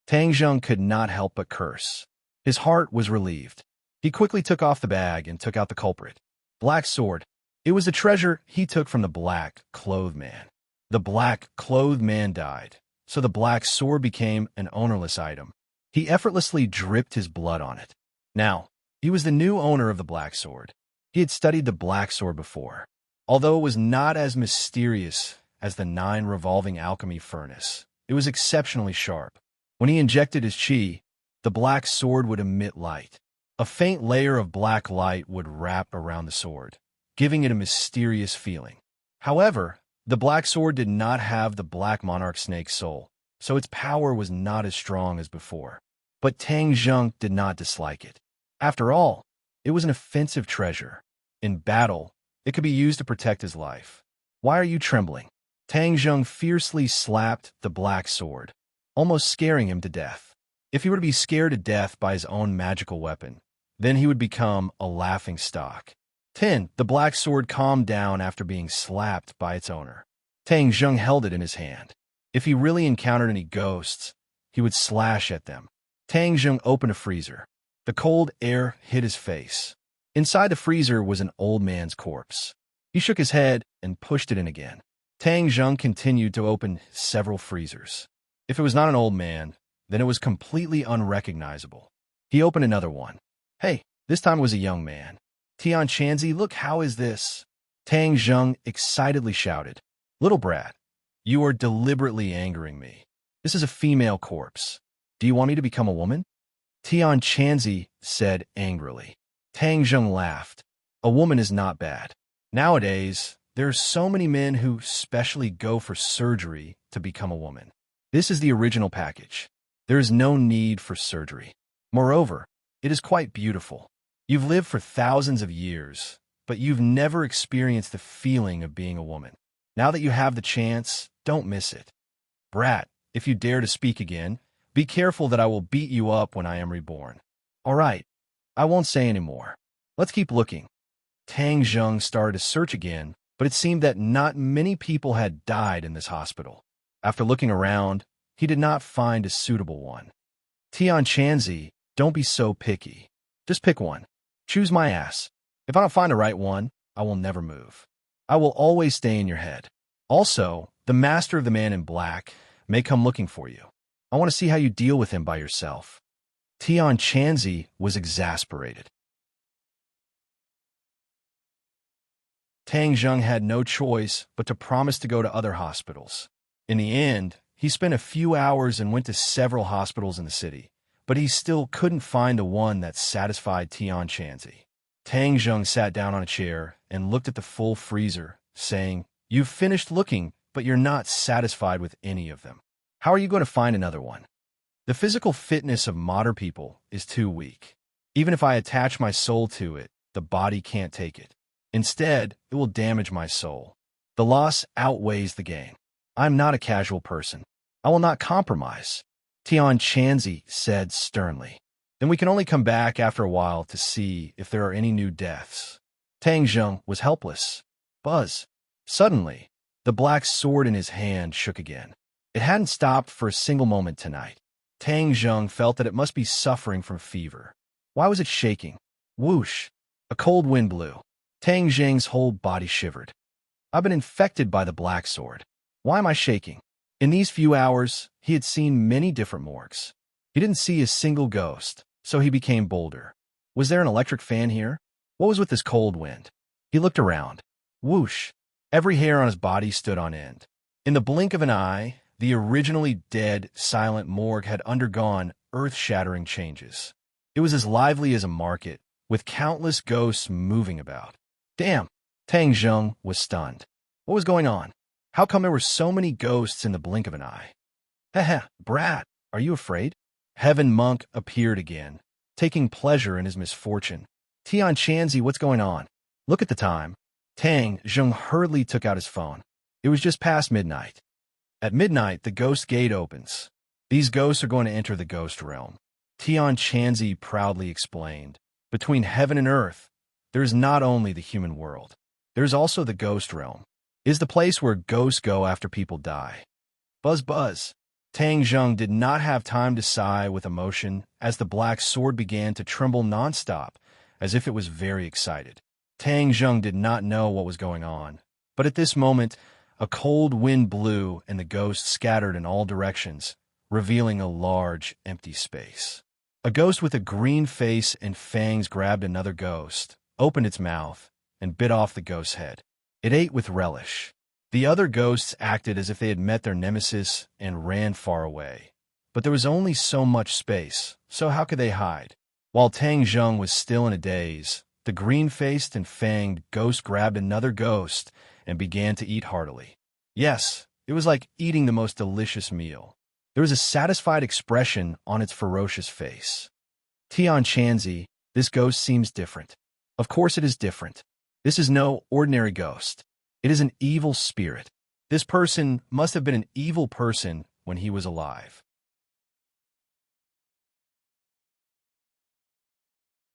Tang Zheng could not help but curse. His heart was relieved. He quickly took off the bag and took out the culprit. Black sword. It was the treasure he took from the black-clothed man. The black-clothed man died, so the black sword became an ownerless item. He effortlessly dripped his blood on it. Now, he was the new owner of the black sword. He had studied the black sword before. Although it was not as mysterious as the 9 revolving alchemy furnace, it was exceptionally sharp. When he injected his chi, the black sword would emit light. A faint layer of black light would wrap around the sword, giving it a mysterious feeling. However, the black sword did not have the black monarch snake's soul, so its power was not as strong as before. But Tang Zheng did not dislike it. After all, it was an offensive treasure. In battle, it could be used to protect his life. Why are you trembling? Tang Zheng fiercely slapped the black sword, almost scaring him to death. If he were to be scared to death by his own magical weapon, then he would become a laughing stock. 10. The black sword calmed down after being slapped by its owner. Tang Zheng held it in his hand. If he really encountered any ghosts, he would slash at them. Tang Zheng opened a freezer. The cold air hit his face. Inside the freezer was an old man's corpse. He shook his head and pushed it in again. Tang Zheng continued to open several freezers. If it was not an old man, then it was completely unrecognizable. He opened another one. Hey, this time it was a young man. Tian Chanzi, look, how is this? Tang Zheng excitedly shouted. Little brat, you are deliberately angering me. This is a female corpse. Do you want me to become a woman? Tian Chanzi said angrily. Tang Zheng laughed. A woman is not bad. Nowadays, there are so many men who specially go for surgery to become a woman. This is the original package. There is no need for surgery. Moreover, it is quite beautiful. You've lived for thousands of years, but you've never experienced the feeling of being a woman. Now that you have the chance, don't miss it. Brat, if you dare to speak again, be careful that I will beat you up when I am reborn. All right, I won't say any more. Let's keep looking. Tang Zheng started to search again, but it seemed that not many people had died in this hospital. After looking around, he did not find a suitable one. Tian Chanzi, don't be so picky. Just pick one. Choose my ass. If I don't find the right one, I will never move. I will always stay in your head. Also, the master of the man in black may come looking for you. I want to see how you deal with him by yourself. Tian Chanzi was exasperated. Tang Zheng had no choice but to promise to go to other hospitals. In the end, he spent a few hours and went to several hospitals in the city, but he still couldn't find the one that satisfied Tian Chanzi. Tang Zheng sat down on a chair and looked at the full freezer, saying, "You've finished looking, but you're not satisfied with any of them. How are you going to find another one? The physical fitness of modern people is too weak. Even if I attach my soul to it, the body can't take it. Instead, it will damage my soul. The loss outweighs the gain. I'm not a casual person. I will not compromise," Tian Chanzi said sternly. "Then we can only come back after a while to see if there are any new deaths." Tang Zheng was helpless. Buzz. Suddenly, the black sword in his hand shook again. It hadn't stopped for a single moment tonight. Tang Zheng felt that it must be suffering from fever. Why was it shaking? Whoosh! A cold wind blew. Tang Zheng's whole body shivered. "I've been infected by the black sword. Why am I shaking?" In these few hours, he had seen many different morgues. He didn't see a single ghost, so he became bolder. Was there an electric fan here? What was with this cold wind? He looked around. Whoosh! Every hair on his body stood on end. In the blink of an eye, the originally dead, silent morgue had undergone earth-shattering changes. It was as lively as a market, with countless ghosts moving about. Damn! Tang Zheng was stunned. What was going on? How come there were so many ghosts in the blink of an eye? Heh, brat, are you afraid? Heaven Monk appeared again, taking pleasure in his misfortune. Tian Chanzi, what's going on? Look at the time. Tang Zheng hurriedly took out his phone. It was just past midnight. At midnight, the ghost gate opens. These ghosts are going to enter the ghost realm. Tian Chanzi proudly explained. Between heaven and earth, there is not only the human world. There is also the ghost realm. It is the place where ghosts go after people die. Buzz buzz. Tang Zheng did not have time to sigh with emotion as the black sword began to tremble nonstop, as if it was very excited. Tang Zheng did not know what was going on, but at this moment, a cold wind blew and the ghosts scattered in all directions, revealing a large, empty space. A ghost with a green face and fangs grabbed another ghost, opened its mouth, and bit off the ghost's head. It ate with relish. The other ghosts acted as if they had met their nemesis and ran far away. But there was only so much space, so how could they hide? While Tang Zheng was still in a daze, the green-faced and fanged ghost grabbed another ghost and began to eat heartily. Yes, it was like eating the most delicious meal. There was a satisfied expression on its ferocious face. Tian Chanzi, this ghost seems different. Of course it is different. This is no ordinary ghost. It is an evil spirit. This person must have been an evil person when he was alive.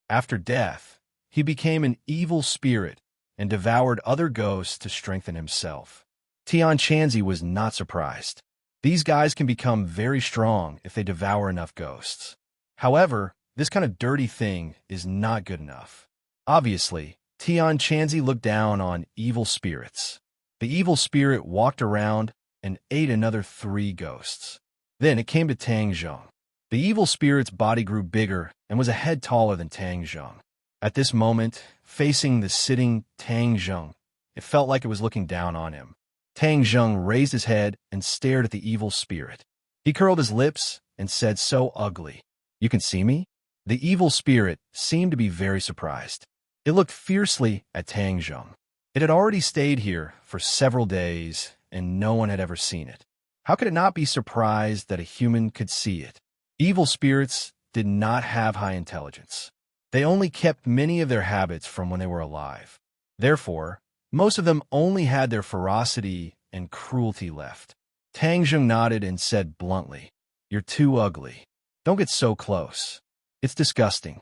After death, he became an evil spirit and devoured other ghosts to strengthen himself. Tian Chanzi was not surprised. These guys can become very strong if they devour enough ghosts. However, this kind of dirty thing is not good enough. Obviously, Tian Chanzi looked down on evil spirits. The evil spirit walked around and ate another 3 ghosts. Then it came to Tang Zheng. The evil spirit's body grew bigger and was a head taller than Tang Zheng. At this moment, facing the sitting Tang Zheng, it felt like it was looking down on him. Tang Zheng raised his head and stared at the evil spirit. He curled his lips and said, "So ugly. You can see me?" The evil spirit seemed to be very surprised. It looked fiercely at Tang Zheng. It had already stayed here for several days, and no one had ever seen it. How could it not be surprised that a human could see it? Evil spirits did not have high intelligence. They only kept many of their habits from when they were alive. Therefore, most of them only had their ferocity and cruelty left. Tang Zheng nodded and said bluntly, "You're too ugly. Don't get so close. It's disgusting."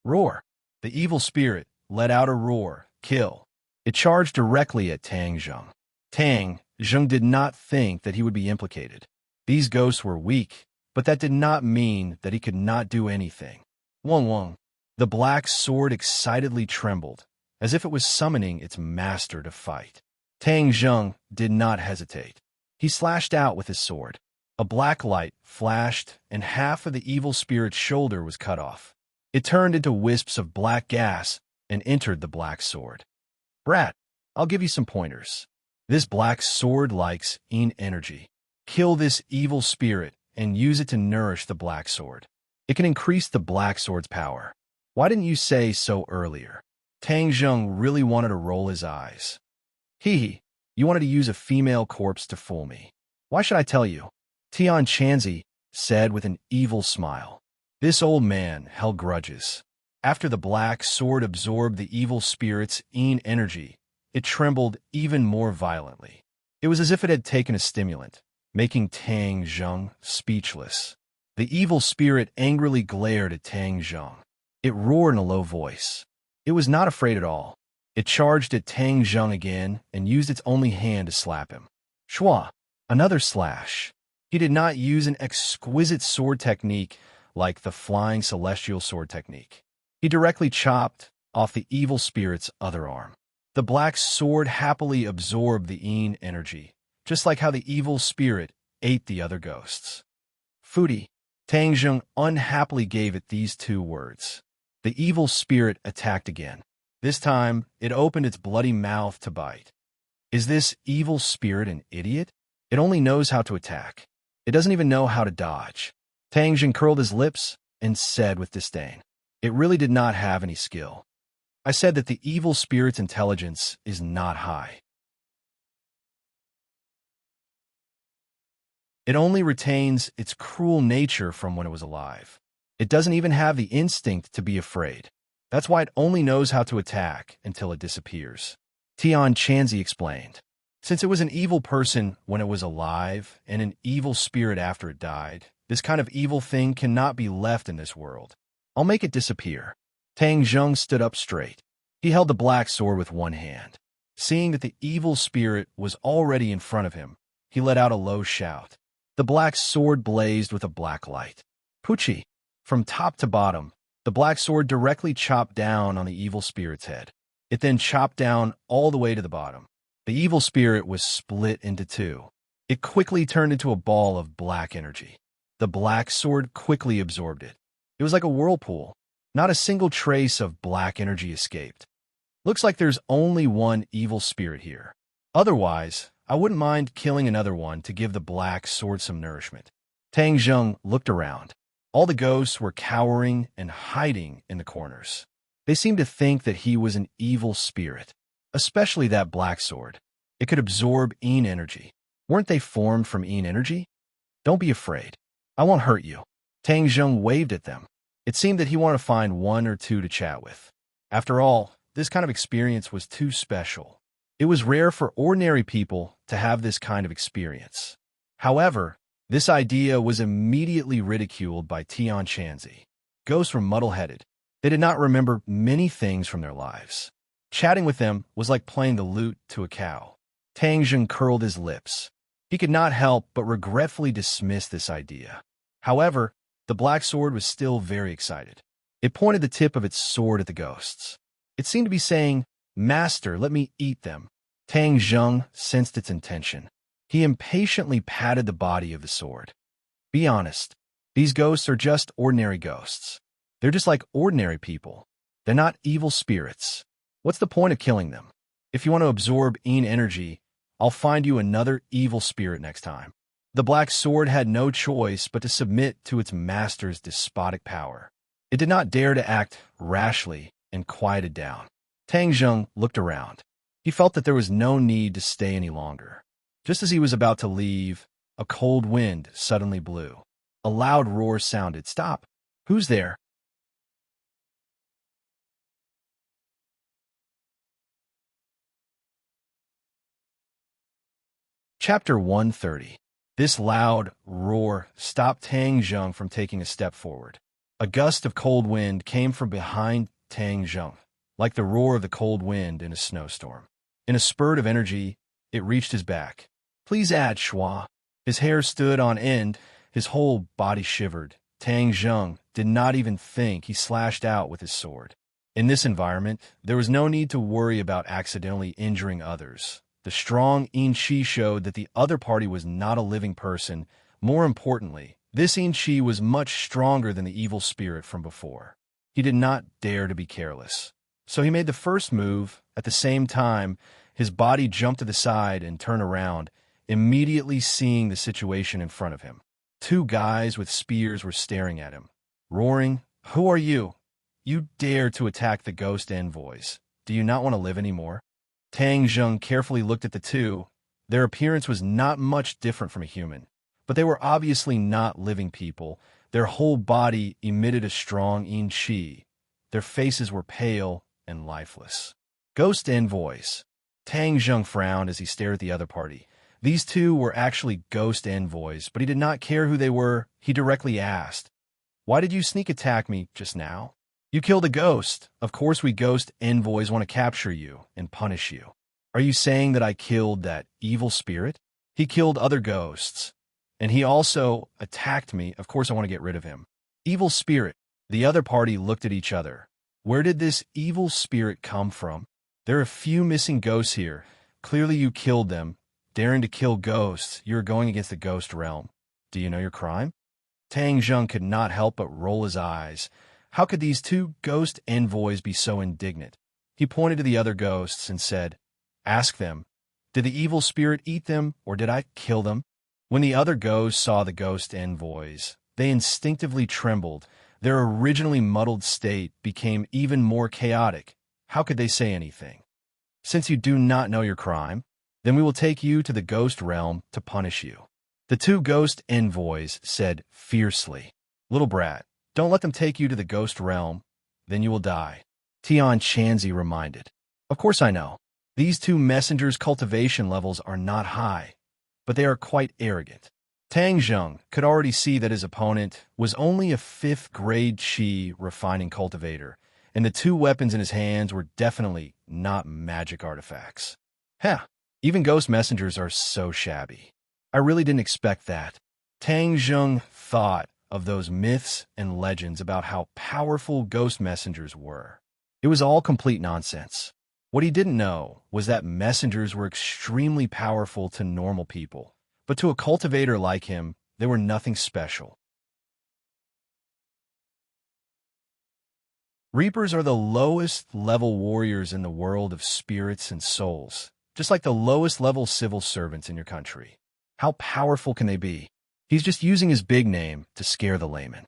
Roar. The evil spirit let out a roar, kill. It charged directly at Tang Zheng. Tang Zheng did not think that he would be implicated. These ghosts were weak, but that did not mean that he could not do anything. Wong Wong. The black sword excitedly trembled, as if it was summoning its master to fight. Tang Zheng did not hesitate. He slashed out with his sword. A black light flashed, and half of the evil spirit's shoulder was cut off. It turned into wisps of black gas and entered the black sword. "Brat, I'll give you some pointers. This black sword likes energy. Kill this evil spirit and use it to nourish the black sword. It can increase the black sword's power. Why didn't you say so earlier?" Tang Zheng really wanted to roll his eyes. "Hee, you wanted to use a female corpse to fool me. Why should I tell you?" Tian Chanzi said with an evil smile. This old man held grudges. After the black sword absorbed the evil spirit's energy, it trembled even more violently. It was as if it had taken a stimulant, making Tang Zheng speechless. The evil spirit angrily glared at Tang Zheng. It roared in a low voice. It was not afraid at all. It charged at Tang Zheng again and used its only hand to slap him. Shua! Another slash. He did not use an exquisite sword technique like the flying celestial sword technique. He directly chopped off the evil spirit's other arm. The black sword happily absorbed the energy, just like how the evil spirit ate the other ghosts. Foodie. Tang Zheng unhappily gave it these two words. The evil spirit attacked again. This time, it opened its bloody mouth to bite. Is this evil spirit an idiot? It only knows how to attack. It doesn't even know how to dodge. Tang Zheng curled his lips and said with disdain, "It really did not have any skill. I said that the evil spirit's intelligence is not high. It only retains its cruel nature from when it was alive. It doesn't even have the instinct to be afraid. That's why it only knows how to attack until it disappears." Tian Chanzi explained. Since it was an evil person when it was alive and an evil spirit after it died, this kind of evil thing cannot be left in this world. I'll make it disappear. Tang Zheng stood up straight. He held the black sword with one hand. Seeing that the evil spirit was already in front of him, he let out a low shout. The black sword blazed with a black light. Pucci! From top to bottom, the black sword directly chopped down on the evil spirit's head. It then chopped down all the way to the bottom. The evil spirit was split into two. It quickly turned into a ball of black energy. The black sword quickly absorbed it. It was like a whirlpool. Not a single trace of black energy escaped. Looks like there's only one evil spirit here. Otherwise, I wouldn't mind killing another one to give the black sword some nourishment. Tang Zheng looked around. All the ghosts were cowering and hiding in the corners. They seemed to think that he was an evil spirit, especially that black sword. It could absorb energy. Weren't they formed from energy? Don't be afraid. I won't hurt you. Tang Zheng waved at them. It seemed that he wanted to find one or two to chat with. After all, this kind of experience was too special. It was rare for ordinary people to have this kind of experience. However, this idea was immediately ridiculed by Tian Chanzi. Ghosts were muddle-headed. They did not remember many things from their lives. Chatting with them was like playing the lute to a cow. Tang Zheng curled his lips. He could not help but regretfully dismiss this idea. However, the black sword was still very excited. It pointed the tip of its sword at the ghosts. It seemed to be saying, "Master, let me eat them." Tang Zheng sensed its intention. He impatiently patted the body of the sword. Be honest, these ghosts are just ordinary ghosts. They're just like ordinary people. They're not evil spirits. What's the point of killing them? If you want to absorb energy, I'll find you another evil spirit next time. The black sword had no choice but to submit to its master's despotic power. It did not dare to act rashly and quieted down. Tang Zheng looked around. He felt that there was no need to stay any longer. Just as he was about to leave, a cold wind suddenly blew. A loud roar sounded. Stop! Who's there? Chapter 130. This loud roar stopped Tang Zheng from taking a step forward. A gust of cold wind came from behind Tang Zheng, like the roar of the cold wind in a snowstorm. In a spurt of energy, it reached his back. Please add, Schwa. His hair stood on end, his whole body shivered. Tang Zheng did not even think. He slashed out with his sword. In this environment, there was no need to worry about accidentally injuring others. The strong Yin Qi showed that the other party was not a living person. More importantly, this Yin Qi was much stronger than the evil spirit from before. He did not dare to be careless. So he made the first move. At the same time, his body jumped to the side and turned around, immediately seeing the situation in front of him. Two guys with spears were staring at him, roaring, "Who are you? You dare to attack the ghost envoys. Do you not want to live anymore?" Tang Zheng carefully looked at the two. Their appearance was not much different from a human, but they were obviously not living people. Their whole body emitted a strong Yin Qi. Their faces were pale and lifeless. Ghost envoys. Tang Zheng frowned as he stared at the other party. These two were actually ghost envoys, but he did not care who they were. He directly asked, "Why did you sneak attack me just now? You killed a ghost. Of course we ghost envoys want to capture you and punish you. Are you saying that I killed that evil spirit? He killed other ghosts. And he also attacked me. Of course I want to get rid of him." Evil spirit. The other party looked at each other. Where did this evil spirit come from? There are a few missing ghosts here. Clearly you killed them. Daring to kill ghosts, you're going against the ghost realm. Do you know your crime? Tang Zheng could not help but roll his eyes. How could these two ghost envoys be so indignant? He pointed to the other ghosts and said, "Ask them, did the evil spirit eat them or did I kill them?" When the other ghosts saw the ghost envoys, they instinctively trembled. Their originally muddled state became even more chaotic. How could they say anything? "Since you do not know your crime, then we will take you to the ghost realm to punish you." The two ghost envoys said fiercely, "Little brat, don't let them take you to the ghost realm, then you will die." Tian Chanzi reminded, "Of course I know. These two messengers' cultivation levels are not high, but they are quite arrogant." Tang Zheng could already see that his opponent was only a 5th grade Qi refining cultivator, and the two weapons in his hands were definitely not magic artifacts. Even ghost messengers are so shabby. I really didn't expect that. Tang Zheng thought of those myths and legends about how powerful ghost messengers were. It was all complete nonsense. What he didn't know was that messengers were extremely powerful to normal people, but to a cultivator like him, they were nothing special. Reapers are the lowest level warriors in the world of spirits and souls, just like the lowest level civil servants in your country. How powerful can they be? He's just using his big name to scare the layman.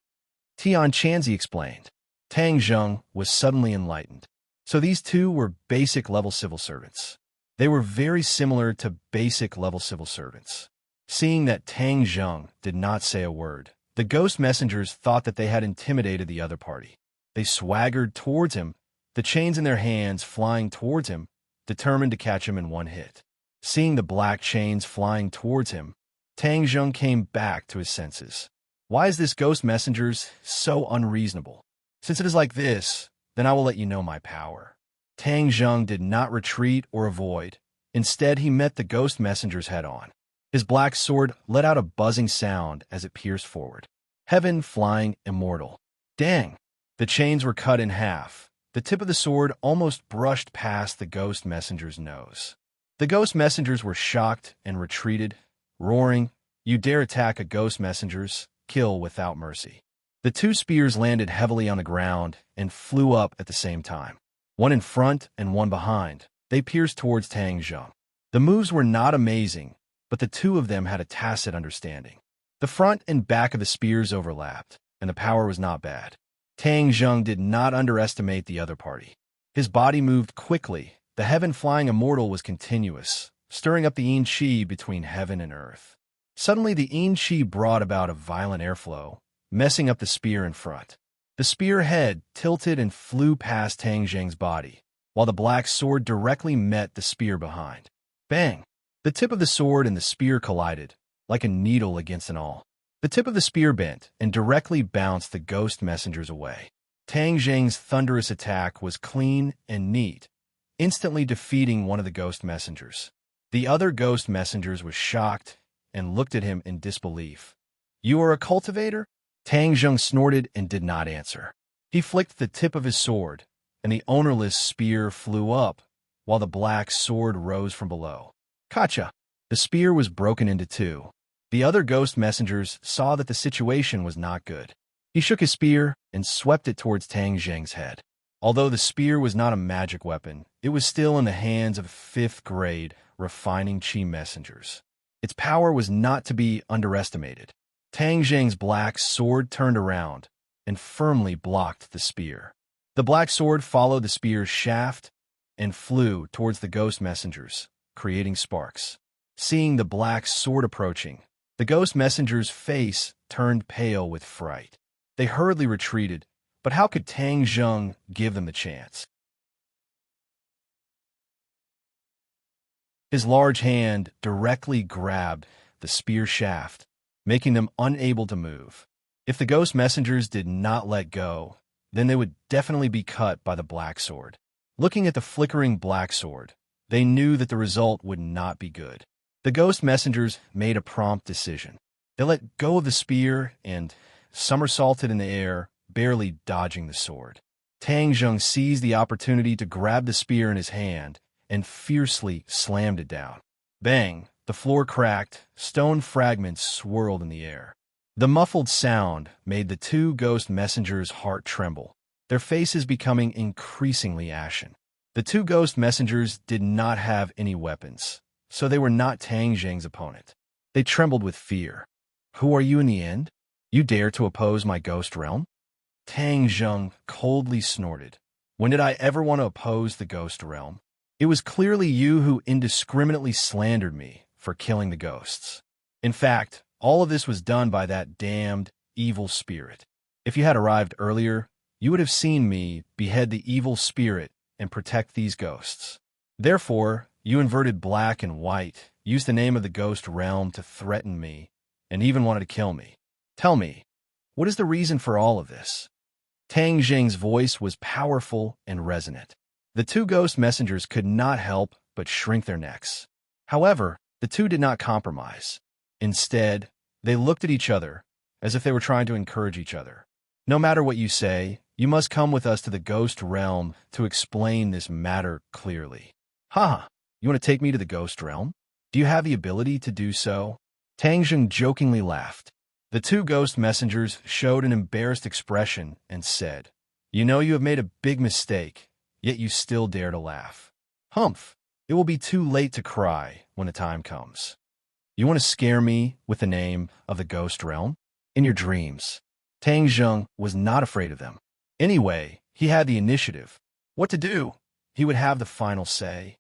Tian Chanzi explained. Tang Zheng was suddenly enlightened. So these two were basic level civil servants. They were very similar to basic level civil servants. Seeing that Tang Zheng did not say a word, the ghost messengers thought that they had intimidated the other party. They swaggered towards him, the chains in their hands flying towards him, determined to catch him in one hit. Seeing the black chains flying towards him, Tang Zheng came back to his senses. Why is this ghost messengers so unreasonable? Since it is like this, then I will let you know my power. Tang Zheng did not retreat or avoid. Instead, he met the ghost messengers head-on. His black sword let out a buzzing sound as it pierced forward. Heaven flying immortal. Dang! The chains were cut in half. The tip of the sword almost brushed past the ghost messenger's nose. The ghost messengers were shocked and retreated, roaring, "You dare attack a ghost messengers? Kill without mercy." The two spears landed heavily on the ground and flew up at the same time. One in front and one behind. They pierced towards Tang Zheng. The moves were not amazing, but the two of them had a tacit understanding. The front and back of the spears overlapped, and the power was not bad. Tang Zheng did not underestimate the other party. His body moved quickly. The heaven-flying immortal was continuous, stirring up the Yin Qi between heaven and earth. Suddenly the Yin-Chi brought about a violent airflow, messing up the spear in front. The spear head tilted and flew past Tang Zheng's body, while the black sword directly met the spear behind. Bang! The tip of the sword and the spear collided, like a needle against an awl. The tip of the spear bent and directly bounced the ghost messengers away. Tang Zheng's thunderous attack was clean and neat, instantly defeating one of the ghost messengers. The other ghost messengers was shocked and looked at him in disbelief. "You are a cultivator?" Tang Zheng snorted and did not answer. He flicked the tip of his sword, and the ownerless spear flew up, while the black sword rose from below. Gotcha! The spear was broken into two. The other ghost messengers saw that the situation was not good. He shook his spear and swept it towards Tang Zheng's head. Although the spear was not a magic weapon, it was still in the hands of 5th-grade refining Qi messengers. Its power was not to be underestimated. Tang Zheng's black sword turned around and firmly blocked the spear. The black sword followed the spear's shaft and flew towards the ghost messengers, creating sparks. Seeing the black sword approaching, the ghost messenger's face turned pale with fright. They hurriedly retreated, but how could Tang Zheng give them the chance? His large hand directly grabbed the spear shaft, making them unable to move. If the ghost messengers did not let go, then they would definitely be cut by the black sword. Looking at the flickering black sword, they knew that the result would not be good. The ghost messengers made a prompt decision. They let go of the spear and somersaulted in the air, barely dodging the sword. Tang Zheng seized the opportunity to grab the spear in his hand and fiercely slammed it down. Bang! The floor cracked, stone fragments swirled in the air. The muffled sound made the two ghost messengers' heart tremble, their faces becoming increasingly ashen. The two ghost messengers did not have any weapons, so they were not Tang Zheng's opponent. They trembled with fear. "Who are you in the end? You dare to oppose my ghost realm?" Tang Zheng coldly snorted. "When did I ever want to oppose the ghost realm? It was clearly you who indiscriminately slandered me for killing the ghosts. In fact, all of this was done by that damned evil spirit. If you had arrived earlier, you would have seen me behead the evil spirit and protect these ghosts. Therefore, you inverted black and white, used the name of the ghost realm to threaten me, and even wanted to kill me. Tell me, what is the reason for all of this?" Tang Zheng's voice was powerful and resonant. The two ghost messengers could not help but shrink their necks. However, the two did not compromise. Instead, they looked at each other as if they were trying to encourage each other. "No matter what you say, you must come with us to the ghost realm to explain this matter clearly." "Haha, you want to take me to the ghost realm? Do you have the ability to do so?" Tang Zheng jokingly laughed. The two ghost messengers showed an embarrassed expression and said, "You know you have made a big mistake, yet you still dare to laugh. Humph, it will be too late to cry when the time comes. You want to scare me with the name of the ghost realm? In your dreams." Tang Zheng was not afraid of them. Anyway, he had the initiative. What to do? He would have the final say.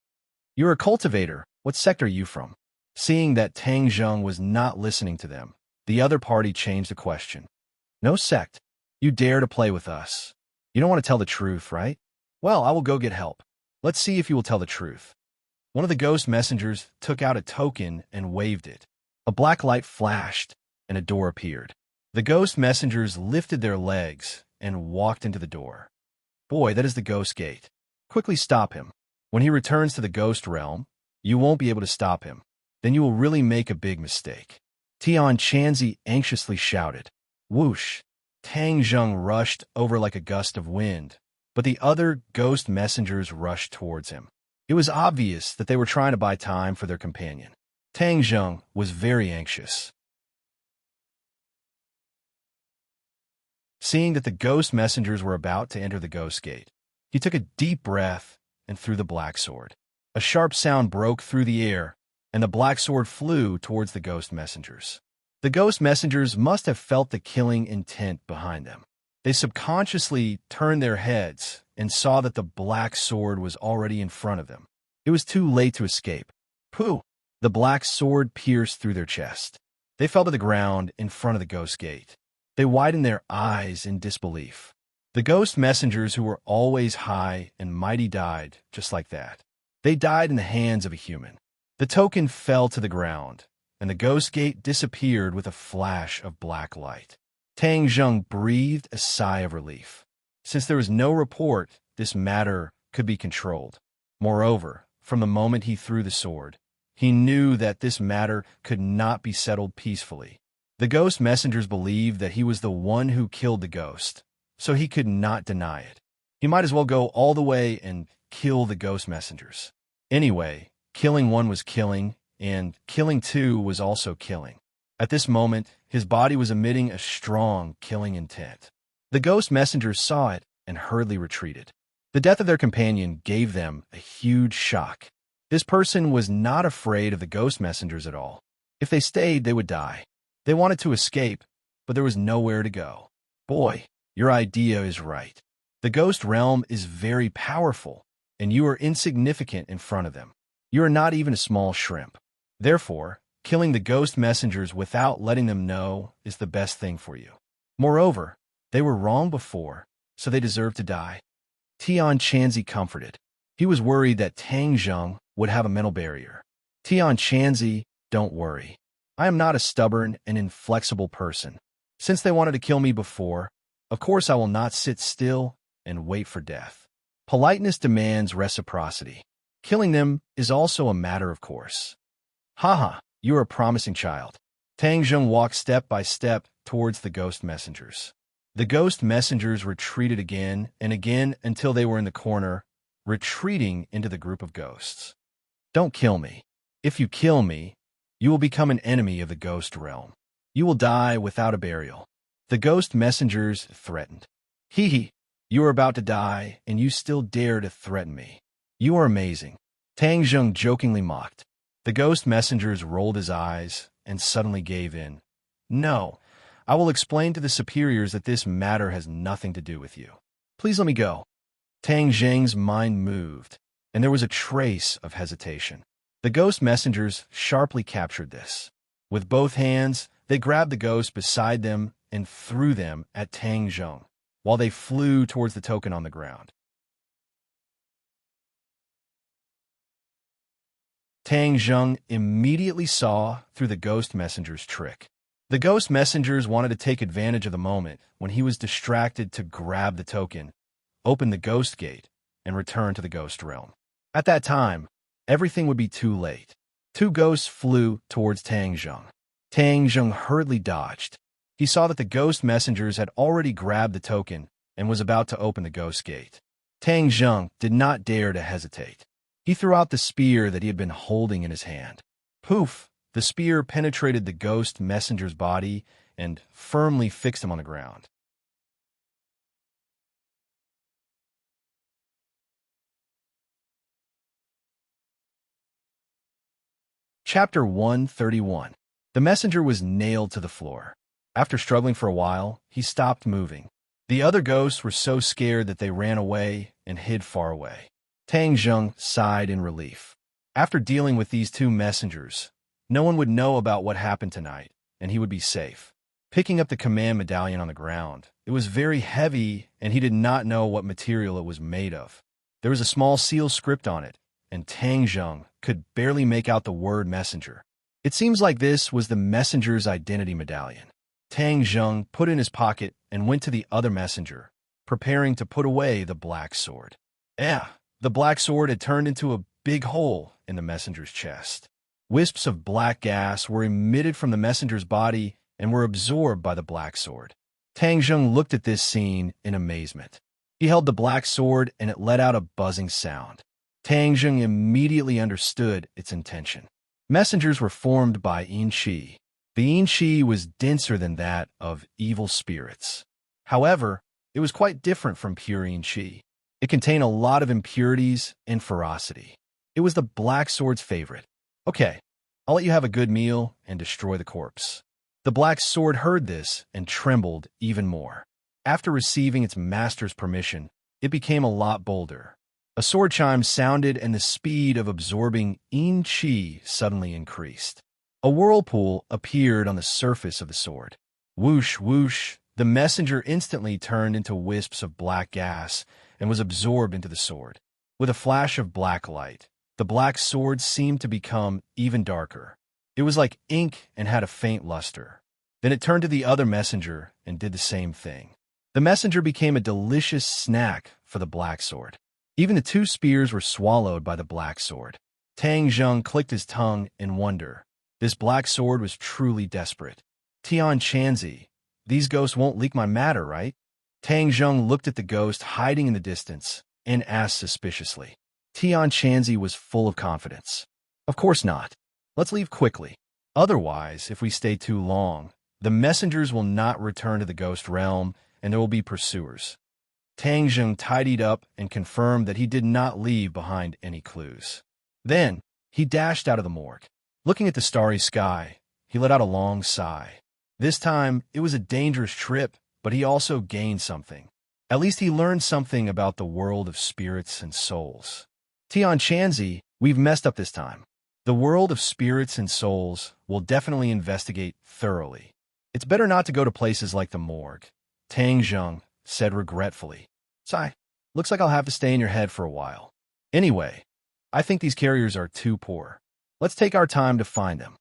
"You're a cultivator. What sect are you from?" Seeing that Tang Zheng was not listening to them, the other party changed the question. "No sect. You dare to play with us. You don't want to tell the truth, right? Well, I will go get help. Let's see if you will tell the truth." One of the ghost messengers took out a token and waved it. A black light flashed, and a door appeared. The ghost messengers lifted their legs and walked into the door. "Boy, that is the ghost gate. Quickly stop him. When he returns to the ghost realm, you won't be able to stop him. Then you will really make a big mistake." Tian Chanzi anxiously shouted. Whoosh! Tang Zheng rushed over like a gust of wind, but the other ghost messengers rushed towards him. It was obvious that they were trying to buy time for their companion. Tang Zheng was very anxious. Seeing that the ghost messengers were about to enter the ghost gate, he took a deep breath and threw the black sword. A sharp sound broke through the air, and the black sword flew towards the ghost messengers. The ghost messengers must have felt the killing intent behind them. They subconsciously turned their heads and saw that the black sword was already in front of them. It was too late to escape. Pooh! The black sword pierced through their chest. They fell to the ground in front of the ghost gate. They widened their eyes in disbelief. The ghost messengers who were always high and mighty died just like that. They died in the hands of a human. The token fell to the ground, and the ghost gate disappeared with a flash of black light. Tang Zheng breathed a sigh of relief. Since there was no report, this matter could be controlled. Moreover, from the moment he threw the sword, he knew that this matter could not be settled peacefully. The ghost messengers believed that he was the one who killed the ghost, so he could not deny it. He might as well go all the way and kill the ghost messengers. Anyway, killing one was killing, and killing two was also killing. At this moment, his body was emitting a strong killing intent. The ghost messengers saw it and hurriedly retreated. The death of their companion gave them a huge shock. This person was not afraid of the ghost messengers at all. If they stayed, they would die. They wanted to escape, but there was nowhere to go. Boy, your idea is right. The ghost realm is very powerful, and you are insignificant in front of them. You are not even a small shrimp. Therefore, killing the ghost messengers without letting them know is the best thing for you. Moreover, they were wrong before, so they deserve to die. Tian Chanzi comforted. He was worried that Tang Zheng would have a mental barrier. Tian Chanzi, don't worry. I am not a stubborn and inflexible person. Since they wanted to kill me before, of course I will not sit still and wait for death. Politeness demands reciprocity. Killing them is also a matter of course. Haha, you are a promising child. Tang Zheng walked step by step towards the ghost messengers. The ghost messengers retreated again and again until they were in the corner, retreating into the group of ghosts. Don't kill me. If you kill me, you will become an enemy of the ghost realm. You will die without a burial. The ghost messengers threatened. Hee, you are about to die, and you still dare to threaten me. You are amazing. Tang Zheng jokingly mocked. The ghost messengers rolled his eyes and suddenly gave in. No, I will explain to the superiors that this matter has nothing to do with you. Please let me go. Tang Zheng's mind moved, and there was a trace of hesitation. The ghost messengers sharply captured this. With both hands, they grabbed the ghost beside them and threw them at Tang Zheng, while they flew towards the token on the ground. Tang Zheng immediately saw through the ghost messenger's trick. The ghost messengers wanted to take advantage of the moment when he was distracted to grab the token, open the ghost gate, and return to the ghost realm. At that time, everything would be too late. Two ghosts flew towards Tang Zheng. Tang Zheng hurriedly dodged. He saw that the ghost messengers had already grabbed the token and was about to open the ghost gate. Tang Zheng did not dare to hesitate. He threw out the spear that he had been holding in his hand. Poof! The spear penetrated the ghost messenger's body and firmly fixed him on the ground. Chapter 131. The messenger was nailed to the floor. After struggling for a while, he stopped moving. The other ghosts were so scared that they ran away and hid far away. Tang Zheng sighed in relief. After dealing with these two messengers, no one would know about what happened tonight, and he would be safe. Picking up the command medallion on the ground, it was very heavy, and he did not know what material it was made of. There was a small seal script on it, and Tang Zheng could barely make out the word messenger. It seems like this was the messenger's identity medallion. Tang Zheng put it in his pocket and went to the other messenger, preparing to put away the black sword. The black sword had turned into a big hole in the messenger's chest. Wisps of black gas were emitted from the messenger's body and were absorbed by the black sword. Tang Zheng looked at this scene in amazement. He held the black sword and it let out a buzzing sound. Tang Zheng immediately understood its intention. Messengers were formed by yin qi. The yin qi was denser than that of evil spirits. However, it was quite different from pure yin qi. It contained a lot of impurities and ferocity. It was the black sword's favorite. Okay, I'll let you have a good meal and destroy the corpse. The black sword heard this and trembled even more. After receiving its master's permission, it became a lot bolder. A sword chime sounded and the speed of absorbing yin qi suddenly increased. A whirlpool appeared on the surface of the sword. Whoosh, whoosh, the messenger instantly turned into wisps of black gas and was absorbed into the sword. With a flash of black light, the black sword seemed to become even darker. It was like ink and had a faint luster. Then it turned to the other messenger and did the same thing. The messenger became a delicious snack for the black sword. Even the two spears were swallowed by the black sword. Tang Zheng clicked his tongue in wonder. This black sword was truly desperate. Tian Chanzi, these ghosts won't leak my matter, right? Tang Zheng looked at the ghost hiding in the distance and asked suspiciously. Tian Chanzi was full of confidence. Of course not. Let's leave quickly. Otherwise, if we stay too long, the messengers will not return to the ghost realm and there will be pursuers. Tang Zheng tidied up and confirmed that he did not leave behind any clues. Then, he dashed out of the morgue. Looking at the starry sky, he let out a long sigh. This time, it was a dangerous trip, but he also gained something. At least he learned something about the world of spirits and souls. Tian Chanzi, we've messed up this time. The world of spirits and souls will definitely investigate thoroughly. It's better not to go to places like the morgue, Tang Zheng said regretfully. Sigh, looks like I'll have to stay in your head for a while. Anyway, I think these carriers are too poor. Let's take our time to find them.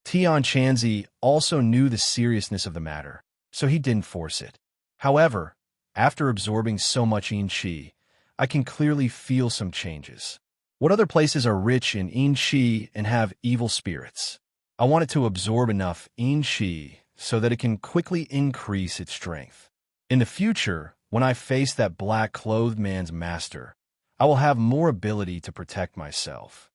Tian Chanzi also knew the seriousness of the matter, so he didn't force it. However, after absorbing so much yin qi, I can clearly feel some changes. What other places are rich in yin qi and have evil spirits? I want it to absorb enough yin qi so that it can quickly increase its strength. In the future, when I face that black-clothed man's master, I will have more ability to protect myself.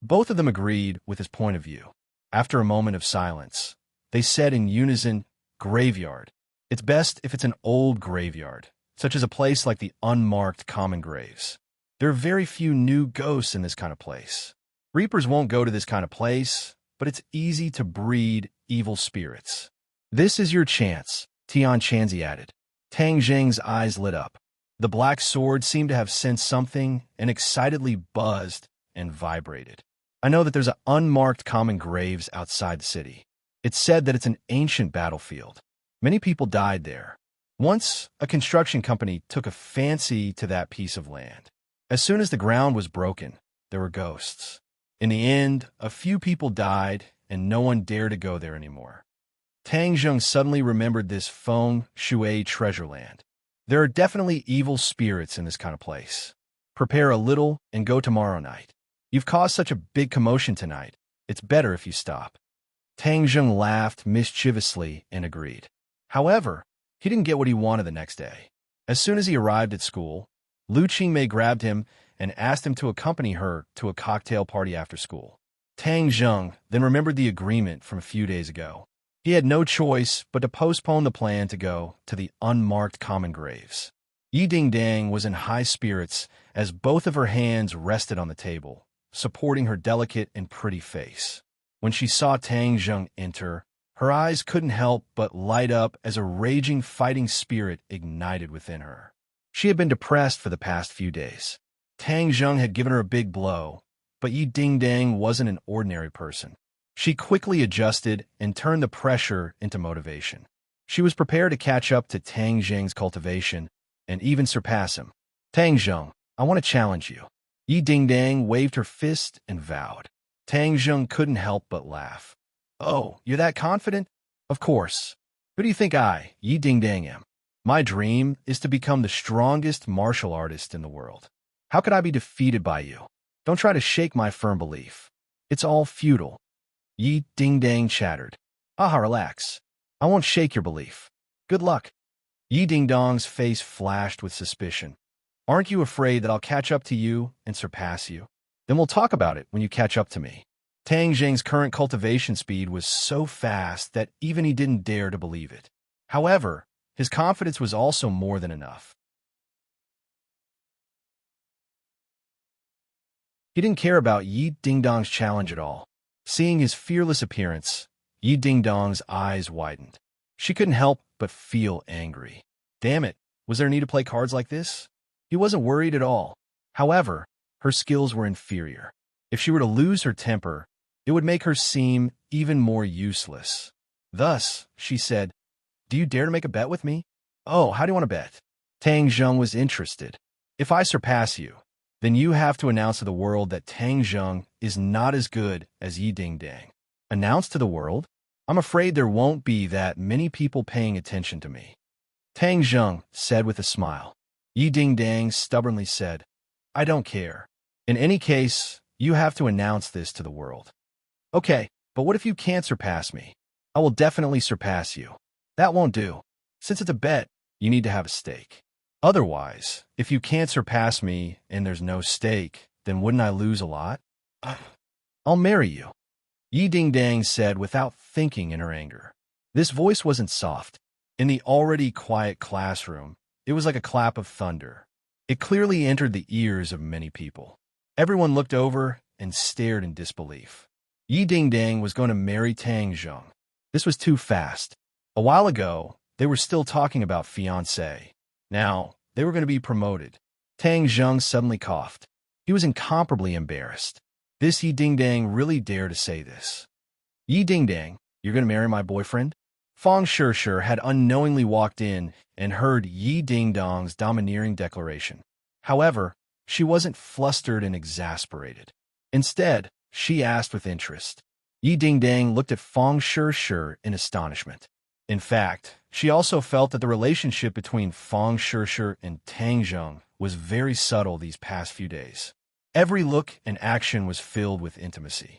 Both of them agreed with his point of view. After a moment of silence, they said in unison, graveyard. It's best if it's an old graveyard, such as a place like the unmarked common graves. There are very few new ghosts in this kind of place. Reapers won't go to this kind of place, but it's easy to breed evil spirits. This is your chance, Tian Chanzi added. Tang Zheng's eyes lit up. The black sword seemed to have sensed something and excitedly buzzed and vibrated. I know that there's an unmarked common graves outside the city. It's said that it's an ancient battlefield. Many people died there. Once, a construction company took a fancy to that piece of land. As soon as the ground was broken, there were ghosts. In the end, a few people died, and no one dared to go there anymore. Tang Zheng suddenly remembered this Feng Shui treasure land. There are definitely evil spirits in this kind of place. Prepare a little and go tomorrow night. You've caused such a big commotion tonight. It's better if you stop. Tang Zheng laughed mischievously and agreed. However, he didn't get what he wanted the next day. As soon as he arrived at school, Lu Qingmei grabbed him and asked him to accompany her to a cocktail party after school. Tang Zheng then remembered the agreement from a few days ago. He had no choice but to postpone the plan to go to the unmarked common graves. Yi Dingdang was in high spirits as both of her hands rested on the table, supporting her delicate and pretty face. When she saw Tang Zheng enter, her eyes couldn't help but light up as a raging fighting spirit ignited within her. She had been depressed for the past few days. Tang Zheng had given her a big blow, but Yi Dingdang wasn't an ordinary person. She quickly adjusted and turned the pressure into motivation. She was prepared to catch up to Tang Zheng's cultivation and even surpass him. Tang Zheng, I want to challenge you. Yi Dingdang waved her fist and vowed. Tang Zheng couldn't help but laugh. Oh, you're that confident? Of course. Who do you think I, Yi Dingdang, am? My dream is to become the strongest martial artist in the world. How could I be defeated by you? Don't try to shake my firm belief. It's all futile. Yi Dingdang chattered. Ah, relax. I won't shake your belief. Good luck. Yi Dingdong's face flashed with suspicion. Aren't you afraid that I'll catch up to you and surpass you? Then we'll talk about it when you catch up to me. Tang Zheng's current cultivation speed was so fast that even he didn't dare to believe it. However, his confidence was also more than enough. He didn't care about Yi Dingdong's challenge at all. Seeing his fearless appearance, Yi Dingdong's eyes widened. She couldn't help but feel angry. Damn it, was there a need to play cards like this? He wasn't worried at all. However, her skills were inferior. If she were to lose her temper, it would make her seem even more useless. Thus, she said, "Do you dare to make a bet with me?" "Oh, how do you want to bet?" Tang Zheng was interested. "If I surpass you, then you have to announce to the world that Tang Zheng is not as good as Yi Dingdang." "Announce to the world? I'm afraid there won't be that many people paying attention to me," Tang Zheng said with a smile. Yi Dingdang stubbornly said, "I don't care. In any case, you have to announce this to the world." "Okay, but what if you can't surpass me?" "I will definitely surpass you." "That won't do. Since it's a bet, you need to have a stake. Otherwise, if you can't surpass me and there's no stake, then wouldn't I lose a lot?" "I'll marry you," Yi Dingdang said without thinking in her anger. This voice wasn't soft. In the already quiet classroom, it was like a clap of thunder. It clearly entered the ears of many people. Everyone looked over and stared in disbelief. Yi Dingdang was going to marry Tang Zheng. This was too fast. A while ago, they were still talking about fiancé. Now, they were going to be promoted. Tang Zheng suddenly coughed. He was incomparably embarrassed. This Yi Dingdang really dared to say this. "Yi Dingdang, you're going to marry my boyfriend?" Fang Shishir had unknowingly walked in and heard Yi Dingdang's domineering declaration. However, she wasn't flustered and exasperated. Instead, she asked with interest. Yi Dingdang looked at Fang Shishir in astonishment. In fact, she also felt that the relationship between Fang Shishir and Tang Zheng was very subtle these past few days. Every look and action was filled with intimacy.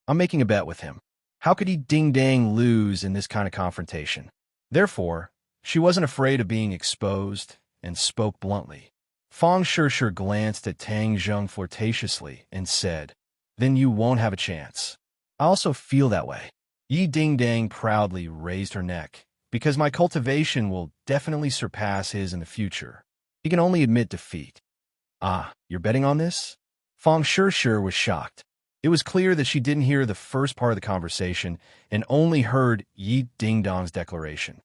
"I'm making a bet with him. How could Yi Dingdang lose in this kind of confrontation?" Therefore, she wasn't afraid of being exposed and spoke bluntly. Fang Shishir glanced at Tang Zheng flirtatiously and said, "Then you won't have a chance." "I also feel that way." Yi Dingdang proudly raised her neck. "Because my cultivation will definitely surpass his in the future. He can only admit defeat." "Ah, you're betting on this?" Fang Shishir was shocked. It was clear that she didn't hear the first part of the conversation and only heard Yi Dingdang's declaration.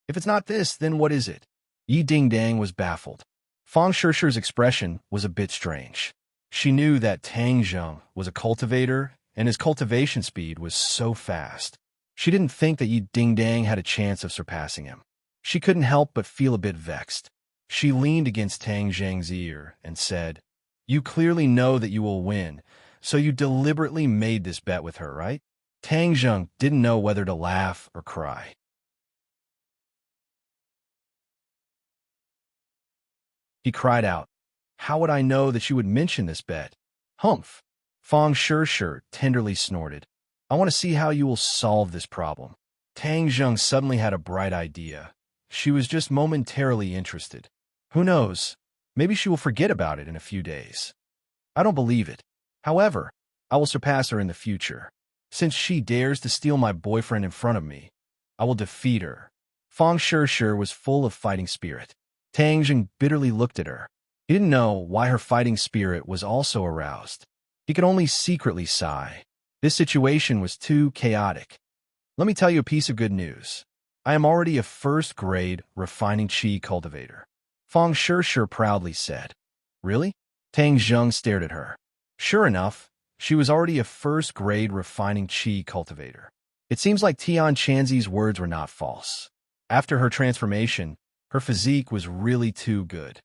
"If it's not this, then what is it?" Yi Dingdang was baffled. Fang Shishir's expression was a bit strange. She knew that Tang Zheng was a cultivator, and his cultivation speed was so fast. She didn't think that Yi Dingdang had a chance of surpassing him. She couldn't help but feel a bit vexed. She leaned against Tang Zheng's ear and said, "You clearly know that you will win, so you deliberately made this bet with her, right?" Tang Zheng didn't know whether to laugh or cry. He cried out, "How would I know that she would mention this bet?" "Humph!" Fang Shishir tenderly snorted. "I want to see how you will solve this problem." Tang Zheng suddenly had a bright idea. She was just momentarily interested. Who knows? Maybe she will forget about it in a few days. "I don't believe it. However, I will surpass her in the future. Since she dares to steal my boyfriend in front of me, I will defeat her." Fang Shishir was full of fighting spirit. Tang Zheng bitterly looked at her. He didn't know why her fighting spirit was also aroused. He could only secretly sigh. This situation was too chaotic. "Let me tell you a piece of good news. I am already a first-grade refining qi cultivator," Fang Shishir proudly said. "Really?" Tang Zheng stared at her. Sure enough, she was already a first-grade refining qi cultivator. It seems like Tian Chanzi's words were not false. After her transformation, her physique was really too good.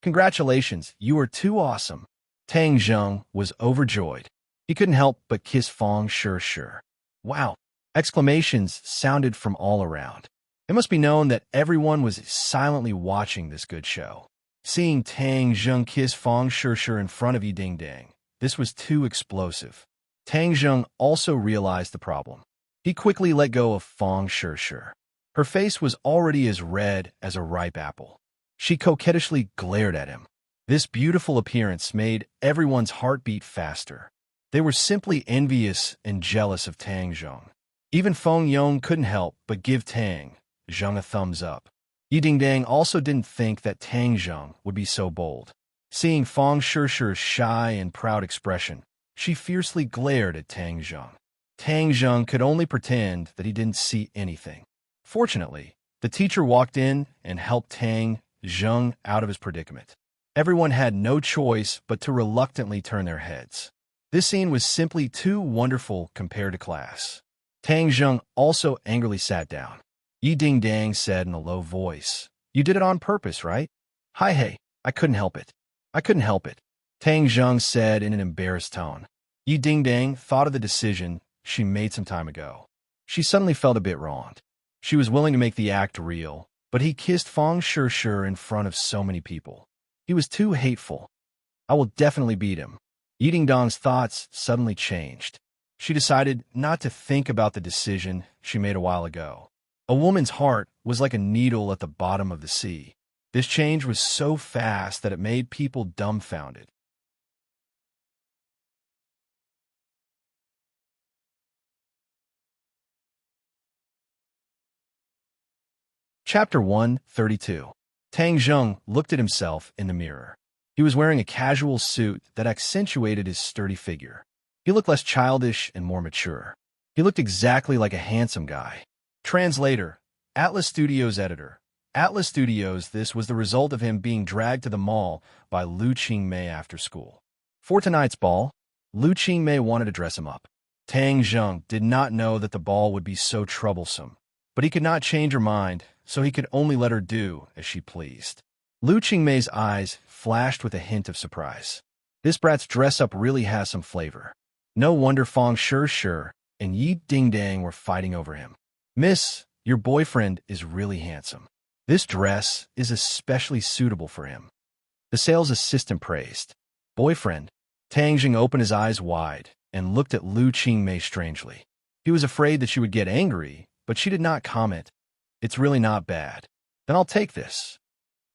"Congratulations, you are too awesome." Tang Zheng was overjoyed. He couldn't help but kiss Fang Shishir. "Wow!" Exclamations sounded from all around. It must be known that everyone was silently watching this good show. Seeing Tang Zheng kiss Fang Shishir in front of Yi Dingdang, this was too explosive. Tang Zheng also realized the problem. He quickly let go of Fang Shishir. Her face was already as red as a ripe apple. She coquettishly glared at him. This beautiful appearance made everyone's heart beat faster. They were simply envious and jealous of Tang Zheng. Even Feng Yong couldn't help but give Tang Zheng a thumbs up. Yi Dingdang also didn't think that Tang Zheng would be so bold. Seeing Fang Shishir's shy and proud expression, she fiercely glared at Tang Zheng. Tang Zheng could only pretend that he didn't see anything. Fortunately, the teacher walked in and helped Tang Zheng out of his predicament. Everyone had no choice but to reluctantly turn their heads. This scene was simply too wonderful compared to class. Tang Zheng also angrily sat down. Yi Ding Dang said in a low voice, "You did it on purpose, right?" "Hi, hey, I couldn't help it. I couldn't help it," Tang Zheng said in an embarrassed tone. Yi Ding Dang thought of the decision she made some time ago. She suddenly felt a bit wronged. She was willing to make the act real, but he kissed Fang Shi in front of so many people. He was too hateful. I will definitely beat him. Yi Ding Dong's thoughts suddenly changed. She decided not to think about the decision she made a while ago. A woman's heart was like a needle at the bottom of the sea. This change was so fast that it made people dumbfounded. Chapter 132. Tang Zheng looked at himself in the mirror. He was wearing a casual suit that accentuated his sturdy figure. He looked less childish and more mature. He looked exactly like a handsome guy. Translator, Atlas Studios editor. Atlas Studios, this was the result of him being dragged to the mall by Lu Qingmei after school. For tonight's ball, Lu Qingmei wanted to dress him up. Tang Zheng did not know that the ball would be so troublesome, but he could not change her mind, so he could only let her do as she pleased. Lu Qingmei's eyes flashed with a hint of surprise. This brat's dress-up really has some flavor. No wonder Fang Shi and Yi Ding Dang were fighting over him. "Miss, your boyfriend is really handsome. This dress is especially suitable for him," the sales assistant praised. "Boyfriend?" Tang Jing opened his eyes wide and looked at Lu Qingmei strangely. He was afraid that she would get angry, but she did not comment. "It's really not bad. Then I'll take this."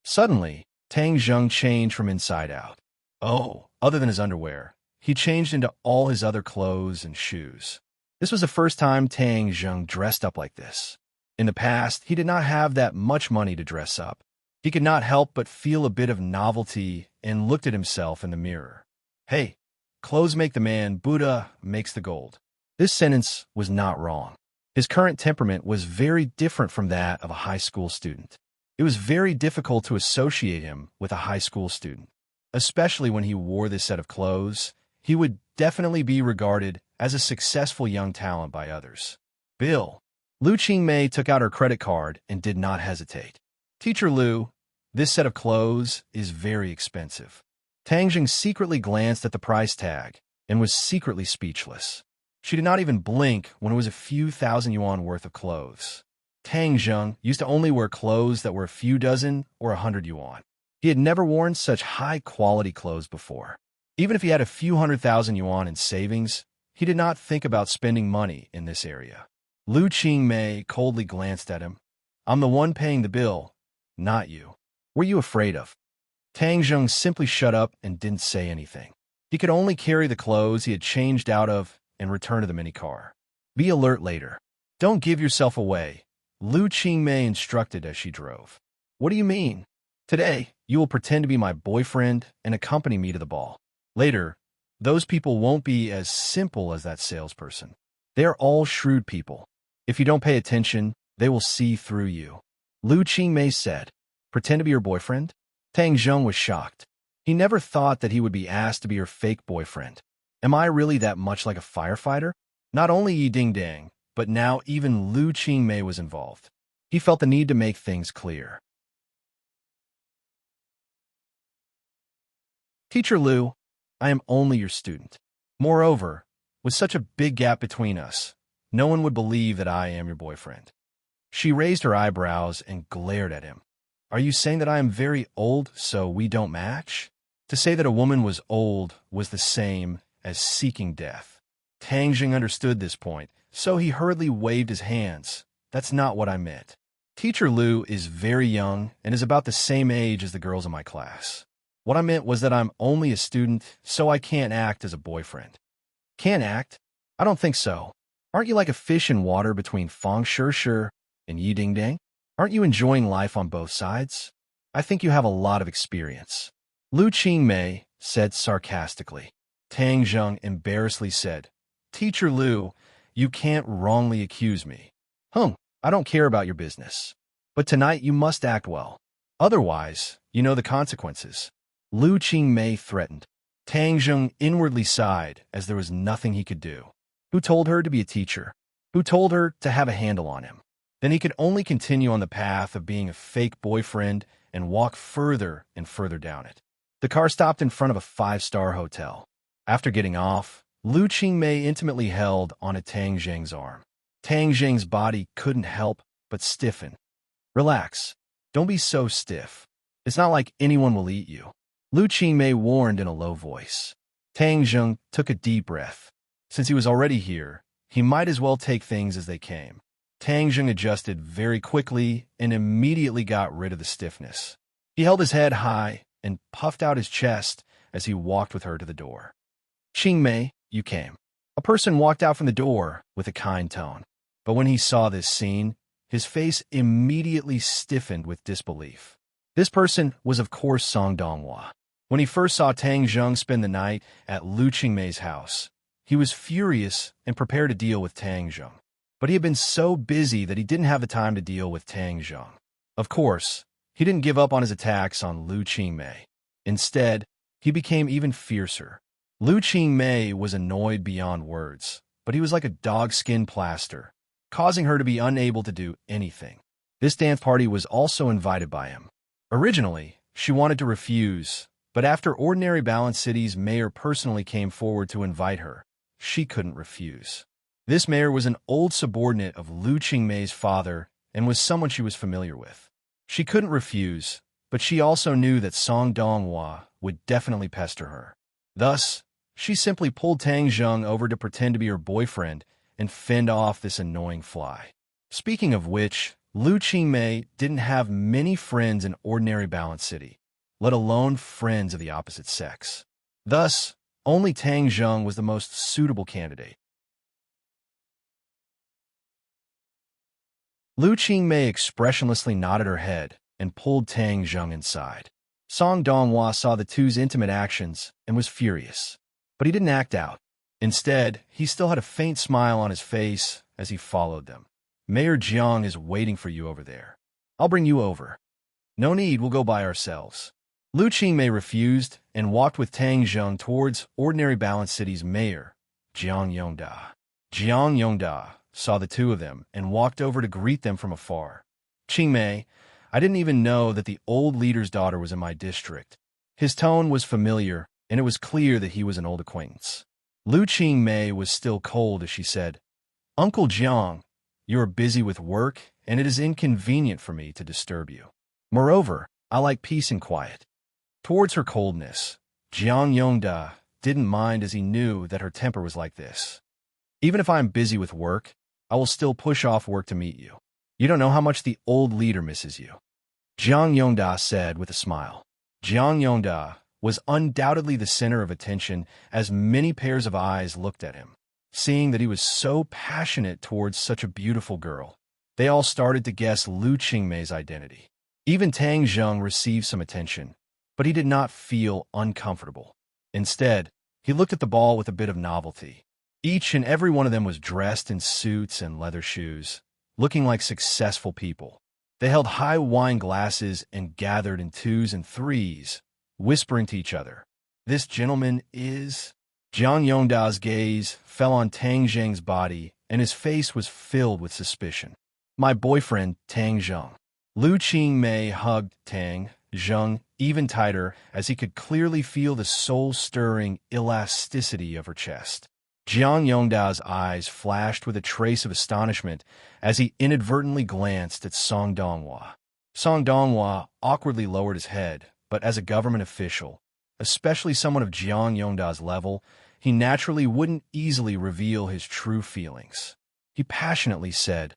Suddenly, Tang Zheng changed from inside out. Oh, other than his underwear, he changed into all his other clothes and shoes. This was the first time Tang Zheng dressed up like this. In the past, he did not have that much money to dress up. He could not help but feel a bit of novelty and looked at himself in the mirror. Hey, clothes make the man, Buddha makes the gold. This sentence was not wrong. His current temperament was very different from that of a high school student. It was very difficult to associate him with a high school student. Especially when he wore this set of clothes, he would definitely be regarded as a successful young talent by others. "Bill." Lu Qingmei took out her credit card and did not hesitate. "Teacher Lu, this set of clothes is very expensive." Tang Jing secretly glanced at the price tag and was secretly speechless. She did not even blink when it was a few thousand yuan worth of clothes. Tang Zheng used to only wear clothes that were a few dozen or 100 yuan. He had never worn such high-quality clothes before. Even if he had a few 100,000 yuan in savings, he did not think about spending money in this area. Lu Qingmei coldly glanced at him. "I'm the one paying the bill, not you. What are you afraid of?" Tang Zheng simply shut up and didn't say anything. He could only carry the clothes he had changed out of and return to the mini-car. "Be alert later. Don't give yourself away," Lu Qingmei instructed as she drove. "What do you mean?" "Today, you will pretend to be my boyfriend and accompany me to the ball. Later, those people won't be as simple as that salesperson. They are all shrewd people. If you don't pay attention, they will see through you." Lu Qingmei said. "Pretend to be your boyfriend?" Tang Zheng was shocked. He never thought that he would be asked to be her fake boyfriend. Am I really that much like a firefighter? Not only Yi Ding Dang, but now even Lu Qingmei was involved. He felt the need to make things clear. "Teacher Lu, I am only your student. Moreover, with such a big gap between us, no one would believe that I am your boyfriend." She raised her eyebrows and glared at him. "Are you saying that I am very old, so we don't match?" To say that a woman was old was the same as seeking death. Tang Jing understood this point, so he hurriedly waved his hands. "That's not what I meant. Teacher Lu is very young and is about the same age as the girls in my class. What I meant was that I'm only a student, so I can't act as a boyfriend." "Can't act? I don't think so. Aren't you like a fish in water between Fang Shi and Yi Ding Dang? Aren't you enjoying life on both sides? I think you have a lot of experience," Lu Qingmei said sarcastically. Tang Zheng embarrassedly said, "Teacher Lu, you can't wrongly accuse me." I don't care about your business. But tonight you must act well. Otherwise, you know the consequences." Lu Qingmei threatened. Tang Zheng inwardly sighed as there was nothing he could do. Who told her to be a teacher? Who told her to have a handle on him? Then he could only continue on the path of being a fake boyfriend and walk further and further down it. The car stopped in front of a five-star hotel. After getting off, Lu Qingmei intimately held onto Tang Zheng's arm. Tang Zheng's body couldn't help but stiffen. Relax. Don't be so stiff. It's not like anyone will eat you. Lu Qingmei warned in a low voice. Tang Zheng took a deep breath. Since he was already here, he might as well take things as they came. Tang Zheng adjusted very quickly and immediately got rid of the stiffness. He held his head high and puffed out his chest as he walked with her to the door. Qingmei, you came. A person walked out from the door with a kind tone. But when he saw this scene, his face immediately stiffened with disbelief. This person was of course Song Donghua. When he first saw Tang Zheng spend the night at Lu Qingmei's house, he was furious and prepared to deal with Tang Zheng. But he had been so busy that he didn't have the time to deal with Tang Zheng. Of course, he didn't give up on his attacks on Lu Qingmei. Instead, he became even fiercer. Lu Qingmei was annoyed beyond words, but he was like a dog-skin plaster, causing her to be unable to do anything. This dance party was also invited by him. Originally, she wanted to refuse, but after Ordinary Balance City's mayor personally came forward to invite her, she couldn't refuse. This mayor was an old subordinate of Lu Qingmei's father and was someone she was familiar with. She couldn't refuse, but she also knew that Song Donghua would definitely pester her. Thus, she simply pulled Tang Zheng over to pretend to be her boyfriend and fend off this annoying fly. Speaking of which, Lu Qingmei didn't have many friends in Ordinary Balance City, let alone friends of the opposite sex. Thus, only Tang Zheng was the most suitable candidate. Lu Qingmei expressionlessly nodded her head and pulled Tang Zheng inside. Song Donghua saw the two's intimate actions and was furious, but he didn't act out. Instead, he still had a faint smile on his face as he followed them. Mayor Jiang is waiting for you over there. I'll bring you over. No need, we'll go by ourselves. Lu Qingmei refused and walked with Tang Zheng towards Ordinary Balance City's mayor, Jiang Yongda. Jiang Yongda saw the two of them and walked over to greet them from afar. Qingmei, I didn't even know that the old leader's daughter was in my district. His tone was familiar, and it was clear that he was an old acquaintance. Lu Qingmei was still cold as she said, Uncle Jiang, you are busy with work, and it is inconvenient for me to disturb you. Moreover, I like peace and quiet. Towards her coldness, Jiang Yongda didn't mind as he knew that her temper was like this. Even if I am busy with work, I will still push off work to meet you. You don't know how much the old leader misses you. Jiang Yongda said with a smile. Jiang Yongda was undoubtedly the center of attention as many pairs of eyes looked at him. Seeing that he was so passionate towards such a beautiful girl, they all started to guess Lu Qingmei's identity. Even Tang Zheng received some attention, but he did not feel uncomfortable. Instead, he looked at the ball with a bit of novelty. Each and every one of them was dressed in suits and leather shoes, looking like successful people. They held high wine glasses and gathered in twos and threes, whispering to each other. This gentleman is... Jiang Yongda's gaze fell on Tang Zheng's body, and his face was filled with suspicion. My boyfriend, Tang Zheng. Lu Qingmei hugged Tang Zheng even tighter as he could clearly feel the soul-stirring elasticity of her chest. Jiang Yongda's eyes flashed with a trace of astonishment as he inadvertently glanced at Song Donghua. Song Donghua awkwardly lowered his head, but as a government official, especially someone of Jiang Yongda's level, he naturally wouldn't easily reveal his true feelings. He passionately said,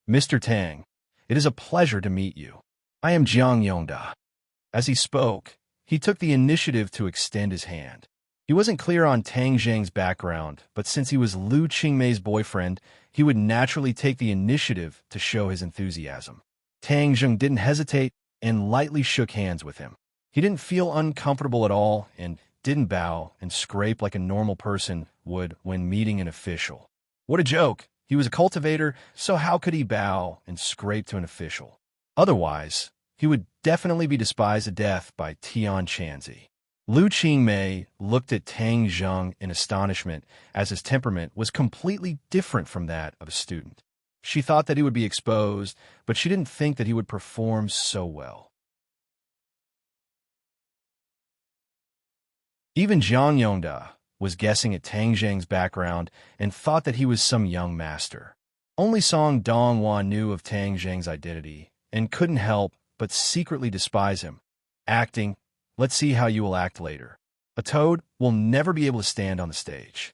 Mr. Tang, it is a pleasure to meet you. I am Jiang Yongda. As he spoke, he took the initiative to extend his hand. He wasn't clear on Tang Zheng's background, but since he was Lu Qingmei's boyfriend, he would naturally take the initiative to show his enthusiasm. Tang Zheng didn't hesitate and lightly shook hands with him. He didn't feel uncomfortable at all and didn't bow and scrape like a normal person would when meeting an official. What a joke! He was a cultivator, so how could he bow and scrape to an official? Otherwise, he would definitely be despised to death by Tian Chanzi. Lu Qingmei looked at Tang Zheng in astonishment, as his temperament was completely different from that of a student. She thought that he would be exposed, but she didn't think that he would perform so well. Even Jiang Yongda was guessing at Tang Zheng's background and thought that he was some young master. Only Song Donghua knew of Tang Zheng's identity and couldn't help but secretly despise him. Acting, let's see how you will act later. A toad will never be able to stand on the stage.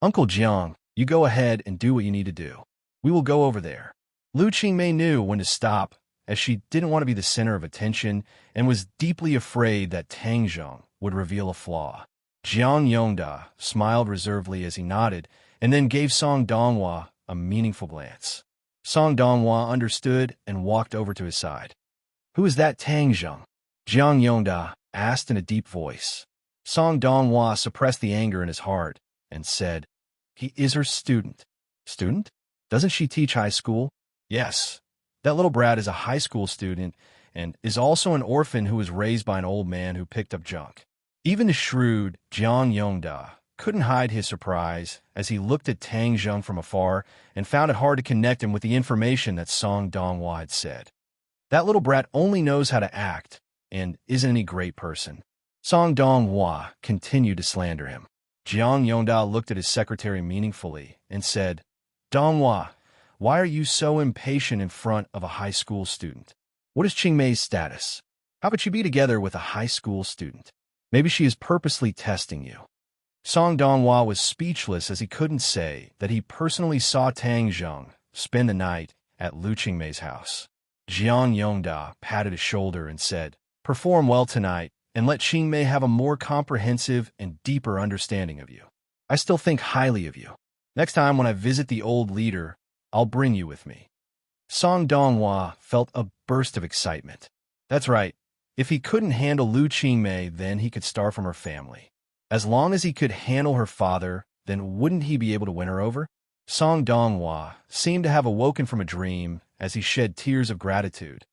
Uncle Jiang, you go ahead and do what you need to do. We will go over there. Lu Qingmei knew when to stop, as she didn't want to be the center of attention and was deeply afraid that Tang Zheng would reveal a flaw. Jiang Yongda smiled reservedly as he nodded and then gave Song Donghua a meaningful glance. Song Donghua understood and walked over to his side. Who is that Tang Zheng? Jiang Yongda asked in a deep voice. Song Donghua suppressed the anger in his heart and said, He is her student. Student? Doesn't she teach high school? Yes. That little brat is a high school student and is also an orphan who was raised by an old man who picked up junk. Even the shrewd Jiang Yongda couldn't hide his surprise as he looked at Tang Zheng from afar and found it hard to connect him with the information that Song Donghua had said. That little brat only knows how to act and isn't any great person. Song Donghua continued to slander him. Jiang Yongda looked at his secretary meaningfully and said, Donghua, why are you so impatient in front of a high school student? What is Qingmei's status? How could she be together with a high school student? Maybe she is purposely testing you. Song Donghua was speechless as he couldn't say that he personally saw Tang Zheng spend the night at Lu Qingmei's house. Jiang Yongda patted his shoulder and said, Perform well tonight and let Qingmei have a more comprehensive and deeper understanding of you. I still think highly of you. Next time when I visit the old leader, I'll bring you with me. Song Donghua felt a burst of excitement. That's right. If he couldn't handle Lu Qingmei, then he could start from her family. As long as he could handle her father, then wouldn't he be able to win her over? Song Donghua seemed to have awoken from a dream as he shed tears of gratitude.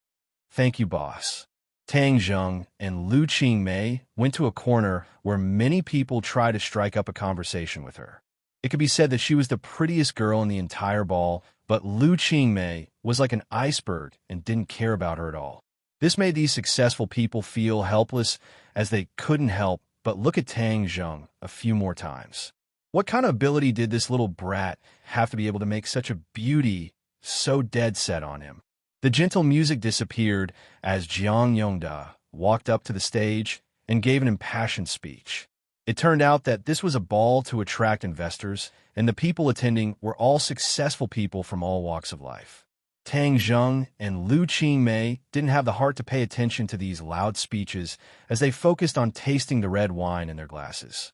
Thank you, boss. Tang Zheng and Lu Qingmei went to a corner where many people tried to strike up a conversation with her. It could be said that she was the prettiest girl in the entire ball, but Lu Qingmei was like an iceberg and didn't care about her at all. This made these successful people feel helpless as they couldn't help but look at Tang Zheng a few more times. What kind of ability did this little brat have to be able to make such a beauty so dead set on him? The gentle music disappeared as Jiang Yongda walked up to the stage and gave an impassioned speech. It turned out that this was a ball to attract investors, and the people attending were all successful people from all walks of life. Tang Zheng and Lu Qingmei didn't have the heart to pay attention to these loud speeches as they focused on tasting the red wine in their glasses.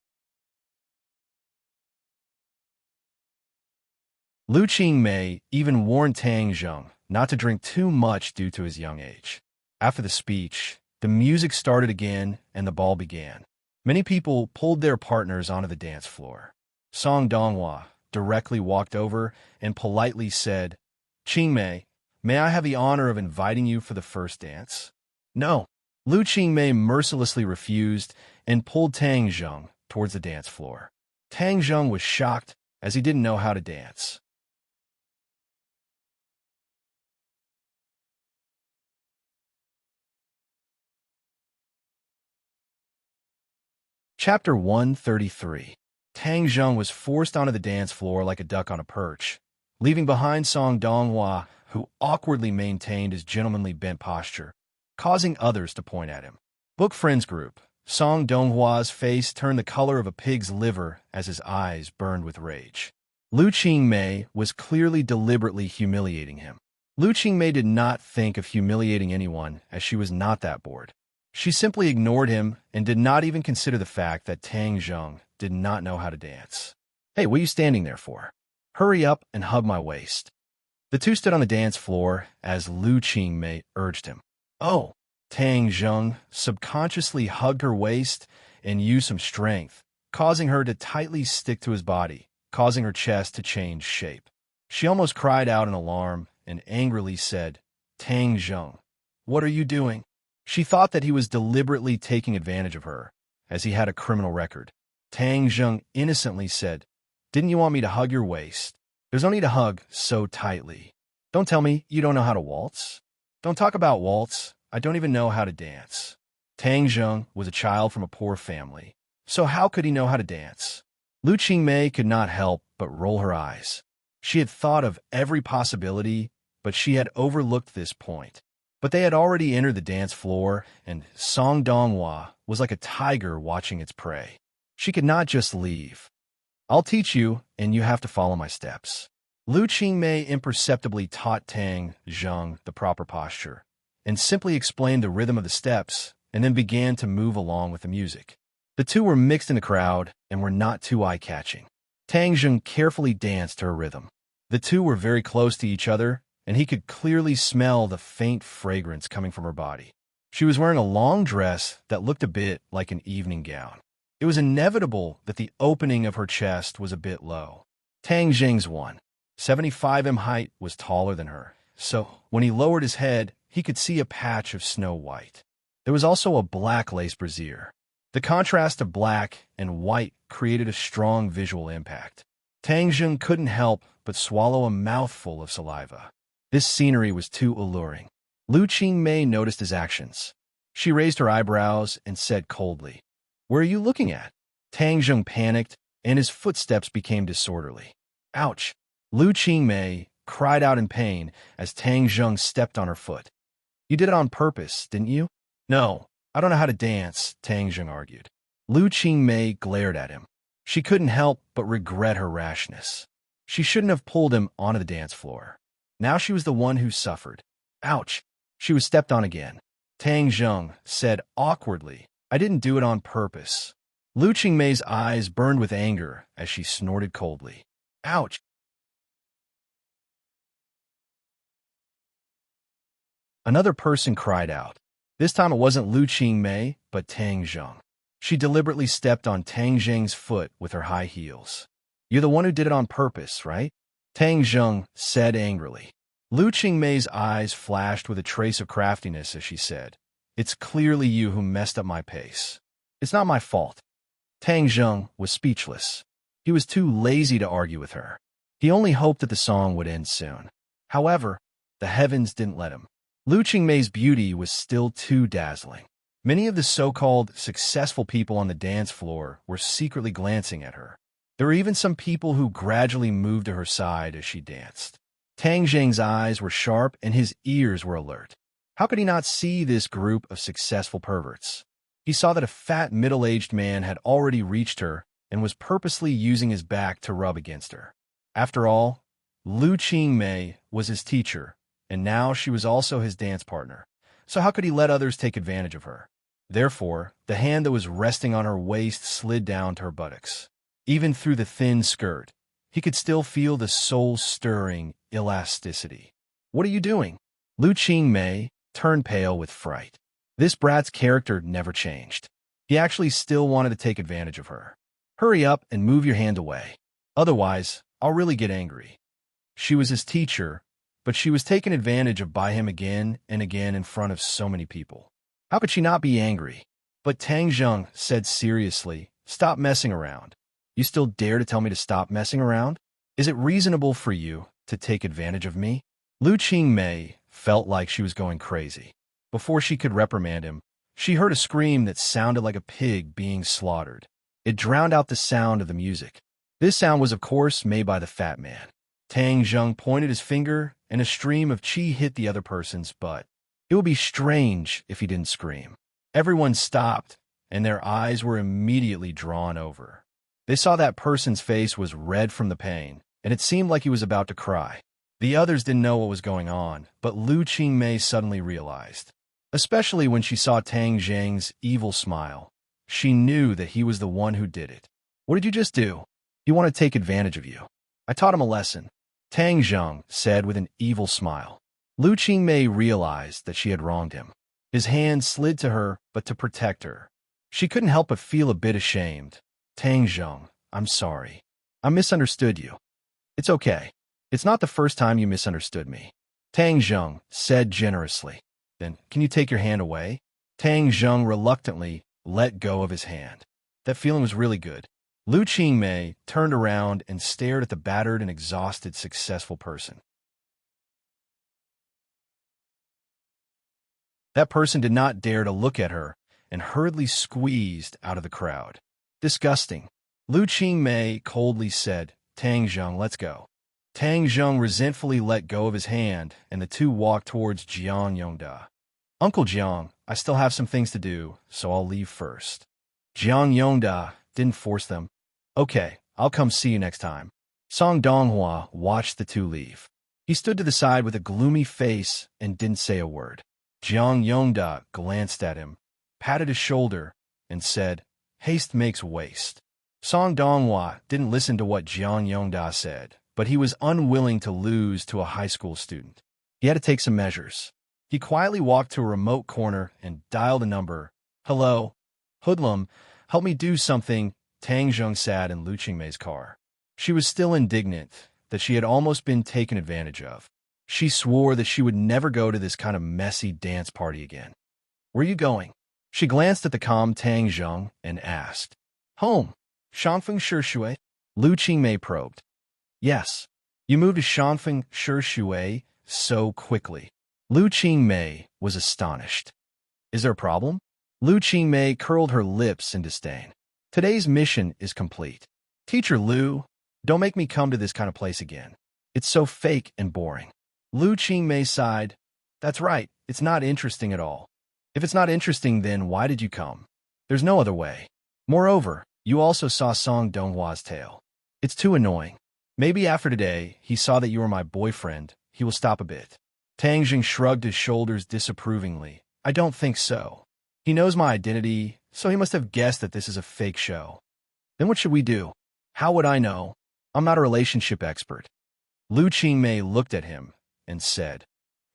Lu Qingmei even warned Tang Zheng not to drink too much due to his young age. After the speech, the music started again and the ball began. Many people pulled their partners onto the dance floor. Song Donghua directly walked over and politely said, Qingmei, may I have the honor of inviting you for the first dance? No. Lu Qingmei mercilessly refused and pulled Tang Zheng towards the dance floor. Tang Zheng was shocked as he didn't know how to dance. Chapter 133. Tang Zheng was forced onto the dance floor like a duck on a perch, leaving behind Song Donghua, who awkwardly maintained his gentlemanly bent posture, causing others to point at him. Book Friends Group. Song Donghua's face turned the color of a pig's liver as his eyes burned with rage. Lu Qingmei was clearly deliberately humiliating him. Lu Qingmei did not think of humiliating anyone, as she was not that bored. She simply ignored him and did not even consider the fact that Tang Zheng did not know how to dance. Hey, what are you standing there for? Hurry up and hug my waist. The two stood on the dance floor as Lu Qingmei urged him. Oh, Tang Zheng subconsciously hugged her waist and used some strength, causing her to tightly stick to his body, causing her chest to change shape. She almost cried out in alarm and angrily said, Tang Zheng, what are you doing? She thought that he was deliberately taking advantage of her, as he had a criminal record. Tang Zheng innocently said, "Didn't you want me to hug your waist? There's no need to hug so tightly. Don't tell me you don't know how to waltz. Don't talk about waltz. I don't even know how to dance." Tang Zheng was a child from a poor family, so how could he know how to dance? Lu Qingmei could not help but roll her eyes. She had thought of every possibility, but she had overlooked this point. But they had already entered the dance floor, and Song Donghua was like a tiger watching its prey. She could not just leave. "I'll teach you, and you have to follow my steps." Lu Qingmei imperceptibly taught Tang Zheng the proper posture, and simply explained the rhythm of the steps, and then began to move along with the music. The two were mixed in the crowd and were not too eye-catching. Tang Zheng carefully danced to her rhythm. The two were very close to each other, and he could clearly smell the faint fragrance coming from her body. She was wearing a long dress that looked a bit like an evening gown. It was inevitable that the opening of her chest was a bit low. Tang Zheng's 1.75 height was taller than her, so when he lowered his head, he could see a patch of snow white. There was also a black lace brassiere. The contrast of black and white created a strong visual impact. Tang Zheng couldn't help but swallow a mouthful of saliva. This scenery was too alluring. Lu Qingmei noticed his actions. She raised her eyebrows and said coldly, "Where are you looking at?" Tang Zheng panicked, and his footsteps became disorderly. "Ouch!" Lu Qingmei cried out in pain as Tang Zheng stepped on her foot. "You did it on purpose, didn't you?" "No, I don't know how to dance," Tang Zheng argued. Lu Qingmei glared at him. She couldn't help but regret her rashness. She shouldn't have pulled him onto the dance floor. Now she was the one who suffered. "Ouch!" She was stepped on again. Tang Zheng said awkwardly, "I didn't do it on purpose." Lu Qingmei's eyes burned with anger as she snorted coldly. "Ouch!" Another person cried out. This time it wasn't Lu Qingmei, but Tang Zheng. She deliberately stepped on Tang Zheng's foot with her high heels. "You're the one who did it on purpose, right?" Tang Zheng said angrily. Lu Qingmei's eyes flashed with a trace of craftiness as she said, "It's clearly you who messed up my pace. It's not my fault." Tang Zheng was speechless. He was too lazy to argue with her. He only hoped that the song would end soon. However, the heavens didn't let him. Lu Qingmei's beauty was still too dazzling. Many of the so-called successful people on the dance floor were secretly glancing at her. There were even some people who gradually moved to her side as she danced. Tang Zheng's eyes were sharp and his ears were alert. How could he not see this group of successful perverts? He saw that a fat middle-aged man had already reached her and was purposely using his back to rub against her. After all, Lu Qingmei was his teacher, and now she was also his dance partner. So how could he let others take advantage of her? Therefore, the hand that was resting on her waist slid down to her buttocks. Even through the thin skirt, he could still feel the soul-stirring elasticity. "What are you doing?" Lu Qingmei turned pale with fright. This brat's character never changed. He actually still wanted to take advantage of her. "Hurry up and move your hand away. Otherwise, I'll really get angry." She was his teacher, but she was taken advantage of by him again and again in front of so many people. How could she not be angry? But Tang Zheng said seriously, "Stop messing around. You still dare to tell me to stop messing around? Is it reasonable for you to take advantage of me?" Lu Qingmei felt like she was going crazy. Before she could reprimand him, she heard a scream that sounded like a pig being slaughtered. It drowned out the sound of the music. This sound was, of course, made by the fat man. Tang Zheng pointed his finger, and a stream of qi hit the other person's butt. It would be strange if he didn't scream. Everyone stopped, and their eyes were immediately drawn over. They saw that person's face was red from the pain, and it seemed like he was about to cry. The others didn't know what was going on, but Lu Qingmei suddenly realized. Especially when she saw Tang Zheng's evil smile. She knew that he was the one who did it. "What did you just do? He wanted to take advantage of you. I taught him a lesson," Tang Zheng said with an evil smile. Lu Qingmei realized that she had wronged him. His hand slid to her, but to protect her. She couldn't help but feel a bit ashamed. "Tang Zheng, I'm sorry. I misunderstood you." "It's okay. It's not the first time you misunderstood me," Tang Zheng said generously. "Then, can you take your hand away?" Tang Zheng reluctantly let go of his hand. That feeling was really good. Lu Qingmei turned around and stared at the battered and exhausted successful person. That person did not dare to look at her and hurriedly squeezed out of the crowd. Disgusting. Lu Qingmei coldly said, Tang Zheng, let's go. Tang Zheng resentfully let go of his hand, and the two walked towards Jiang Yongda. Uncle Jiang, I still have some things to do, so I'll leave first. Jiang Yongda didn't force them. Okay, I'll come see you next time. Song Donghua watched the two leave. He stood to the side with a gloomy face and didn't say a word. Jiang Yongda glanced at him, patted his shoulder, and said, Haste makes waste. Song Donghua didn't listen to what Jiang Yongda said, but he was unwilling to lose to a high school student. He had to take some measures. He quietly walked to a remote corner and dialed a number. Hello? Hoodlum, help me do something. Tang Zheng sat in Lu Qingmei's car. She was still indignant that she had almost been taken advantage of. She swore that she would never go to this kind of messy dance party again. Where are you going? She glanced at the calm Tang Zheng and asked. Home. Shanfeng Shishui? Lu Qingmei probed. Yes. You moved to Shanfeng Shishui so quickly. Lu Qingmei was astonished. Is there a problem? Lu Qingmei curled her lips in disdain. Today's mission is complete. Teacher Lu, don't make me come to this kind of place again. It's so fake and boring. Lu Qingmei sighed. That's right, it's not interesting at all. If it's not interesting, then why did you come? There's no other way. Moreover, you also saw Song Donghua's tale. It's too annoying. Maybe after today, he saw that you were my boyfriend, he will stop a bit. Tang Jing shrugged his shoulders disapprovingly. I don't think so. He knows my identity, so he must have guessed that this is a fake show. Then what should we do? How would I know? I'm not a relationship expert. Lu Qingmei looked at him and said,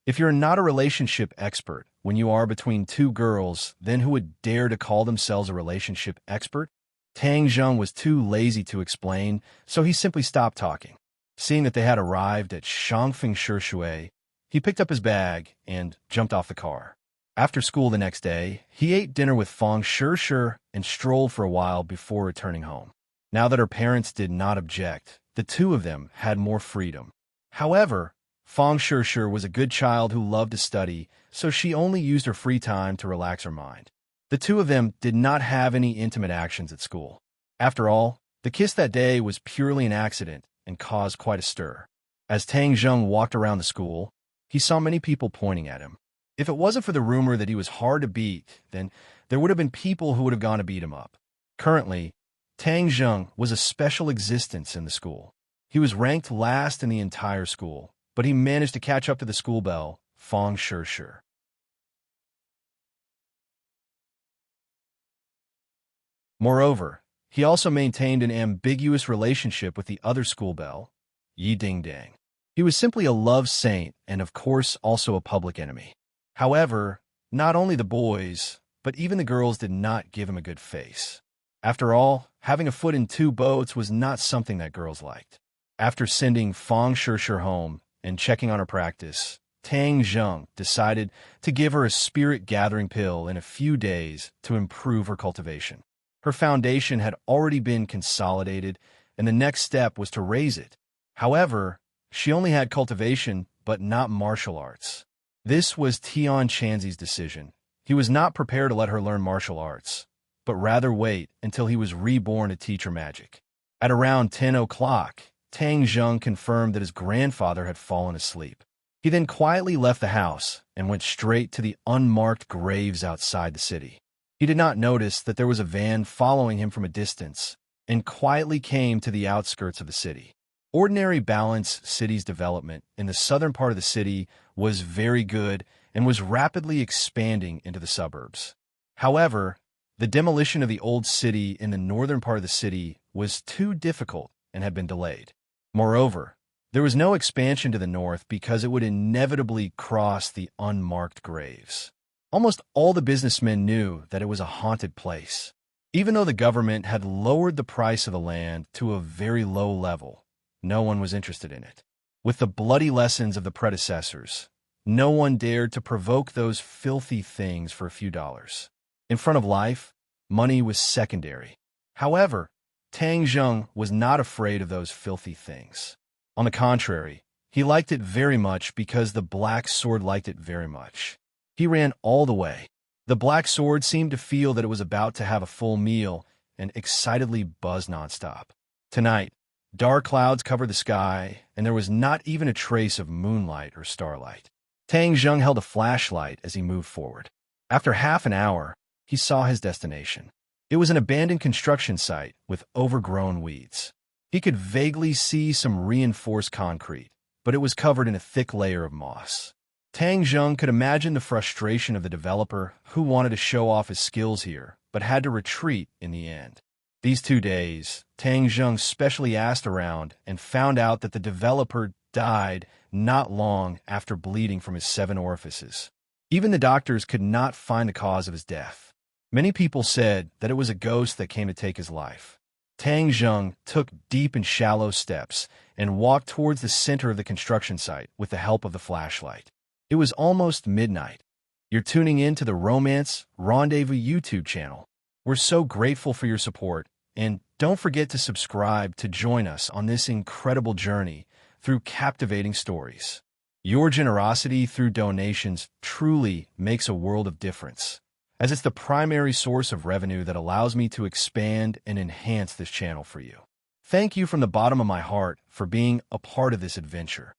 If you're not a relationship expert when you are between two girls, then who would dare to call themselves a relationship expert? Tang Zheng was too lazy to explain, so he simply stopped talking. Seeing that they had arrived at Shangfeng Shishui, he picked up his bag and jumped off the car. After school the next day, he ate dinner with Fang Shishir and strolled for a while before returning home. Now that her parents did not object, the two of them had more freedom. However, Fang Shishir was a good child who loved to study, so she only used her free time to relax her mind. The two of them did not have any intimate actions at school. After all, the kiss that day was purely an accident and caused quite a stir. As Tang Zheng walked around the school, he saw many people pointing at him. If it wasn't for the rumor that he was hard to beat, then there would have been people who would have gone to beat him up. Currently, Tang Zheng was a special existence in the school. He was ranked last in the entire school, but he managed to catch up to the school belle, Fang Shishir. Moreover, he also maintained an ambiguous relationship with the other school belle, Yi Dingdang. He was simply a love saint and, of course, also a public enemy. However, not only the boys, but even the girls did not give him a good face. After all, having a foot in two boats was not something that girls liked. After sending Fang Shishir home and checking on her practice, Tang Zheng decided to give her a spirit-gathering pill in a few days to improve her cultivation. Her foundation had already been consolidated, and the next step was to raise it. However, she only had cultivation, but not martial arts. This was Tian Chanzi's decision. He was not prepared to let her learn martial arts, but rather wait until he was reborn to teach her magic. At around 10 o'clock, Tang Zheng confirmed that his grandfather had fallen asleep. He then quietly left the house and went straight to the unmarked graves outside the city. He did not notice that there was a van following him from a distance and quietly came to the outskirts of the city. Ordinary Balance City's development in the southern part of the city was very good and was rapidly expanding into the suburbs. However, the demolition of the old city in the northern part of the city was too difficult and had been delayed. Moreover, there was no expansion to the north because it would inevitably cross the unmarked graves. Almost all the businessmen knew that it was a haunted place. Even though the government had lowered the price of the land to a very low level, no one was interested in it. With the bloody lessons of the predecessors, no one dared to provoke those filthy things for a few dollars. In front of life, Money was secondary. However, Tang Zheng was not afraid of those filthy things. On the contrary, he liked it very much because the black sword liked it very much. He ran all the way. The black sword seemed to feel that it was about to have a full meal and excitedly buzzed nonstop. Tonight, dark clouds covered the sky, and there was not even a trace of moonlight or starlight. Tang Zheng held a flashlight as he moved forward. After half an hour, he saw his destination. It was an abandoned construction site with overgrown weeds. He could vaguely see some reinforced concrete, but it was covered in a thick layer of moss. Tang Zheng could imagine the frustration of the developer who wanted to show off his skills here, but had to retreat in the end. These 2 days, Tang Zheng specially asked around and found out that the developer died not long after bleeding from his 7 orifices. Even the doctors could not find the cause of his death. Many people said that it was a ghost that came to take his life. Tang Zheng took deep and shallow steps and walked towards the center of the construction site with the help of the flashlight. It was almost midnight. You're tuning in to the Romance Rendezvous YouTube channel. We're so grateful for your support, and don't forget to subscribe to join us on this incredible journey through captivating stories. Your generosity through donations truly makes a world of difference, as it's the primary source of revenue that allows me to expand and enhance this channel for you. Thank you from the bottom of my heart for being a part of this adventure.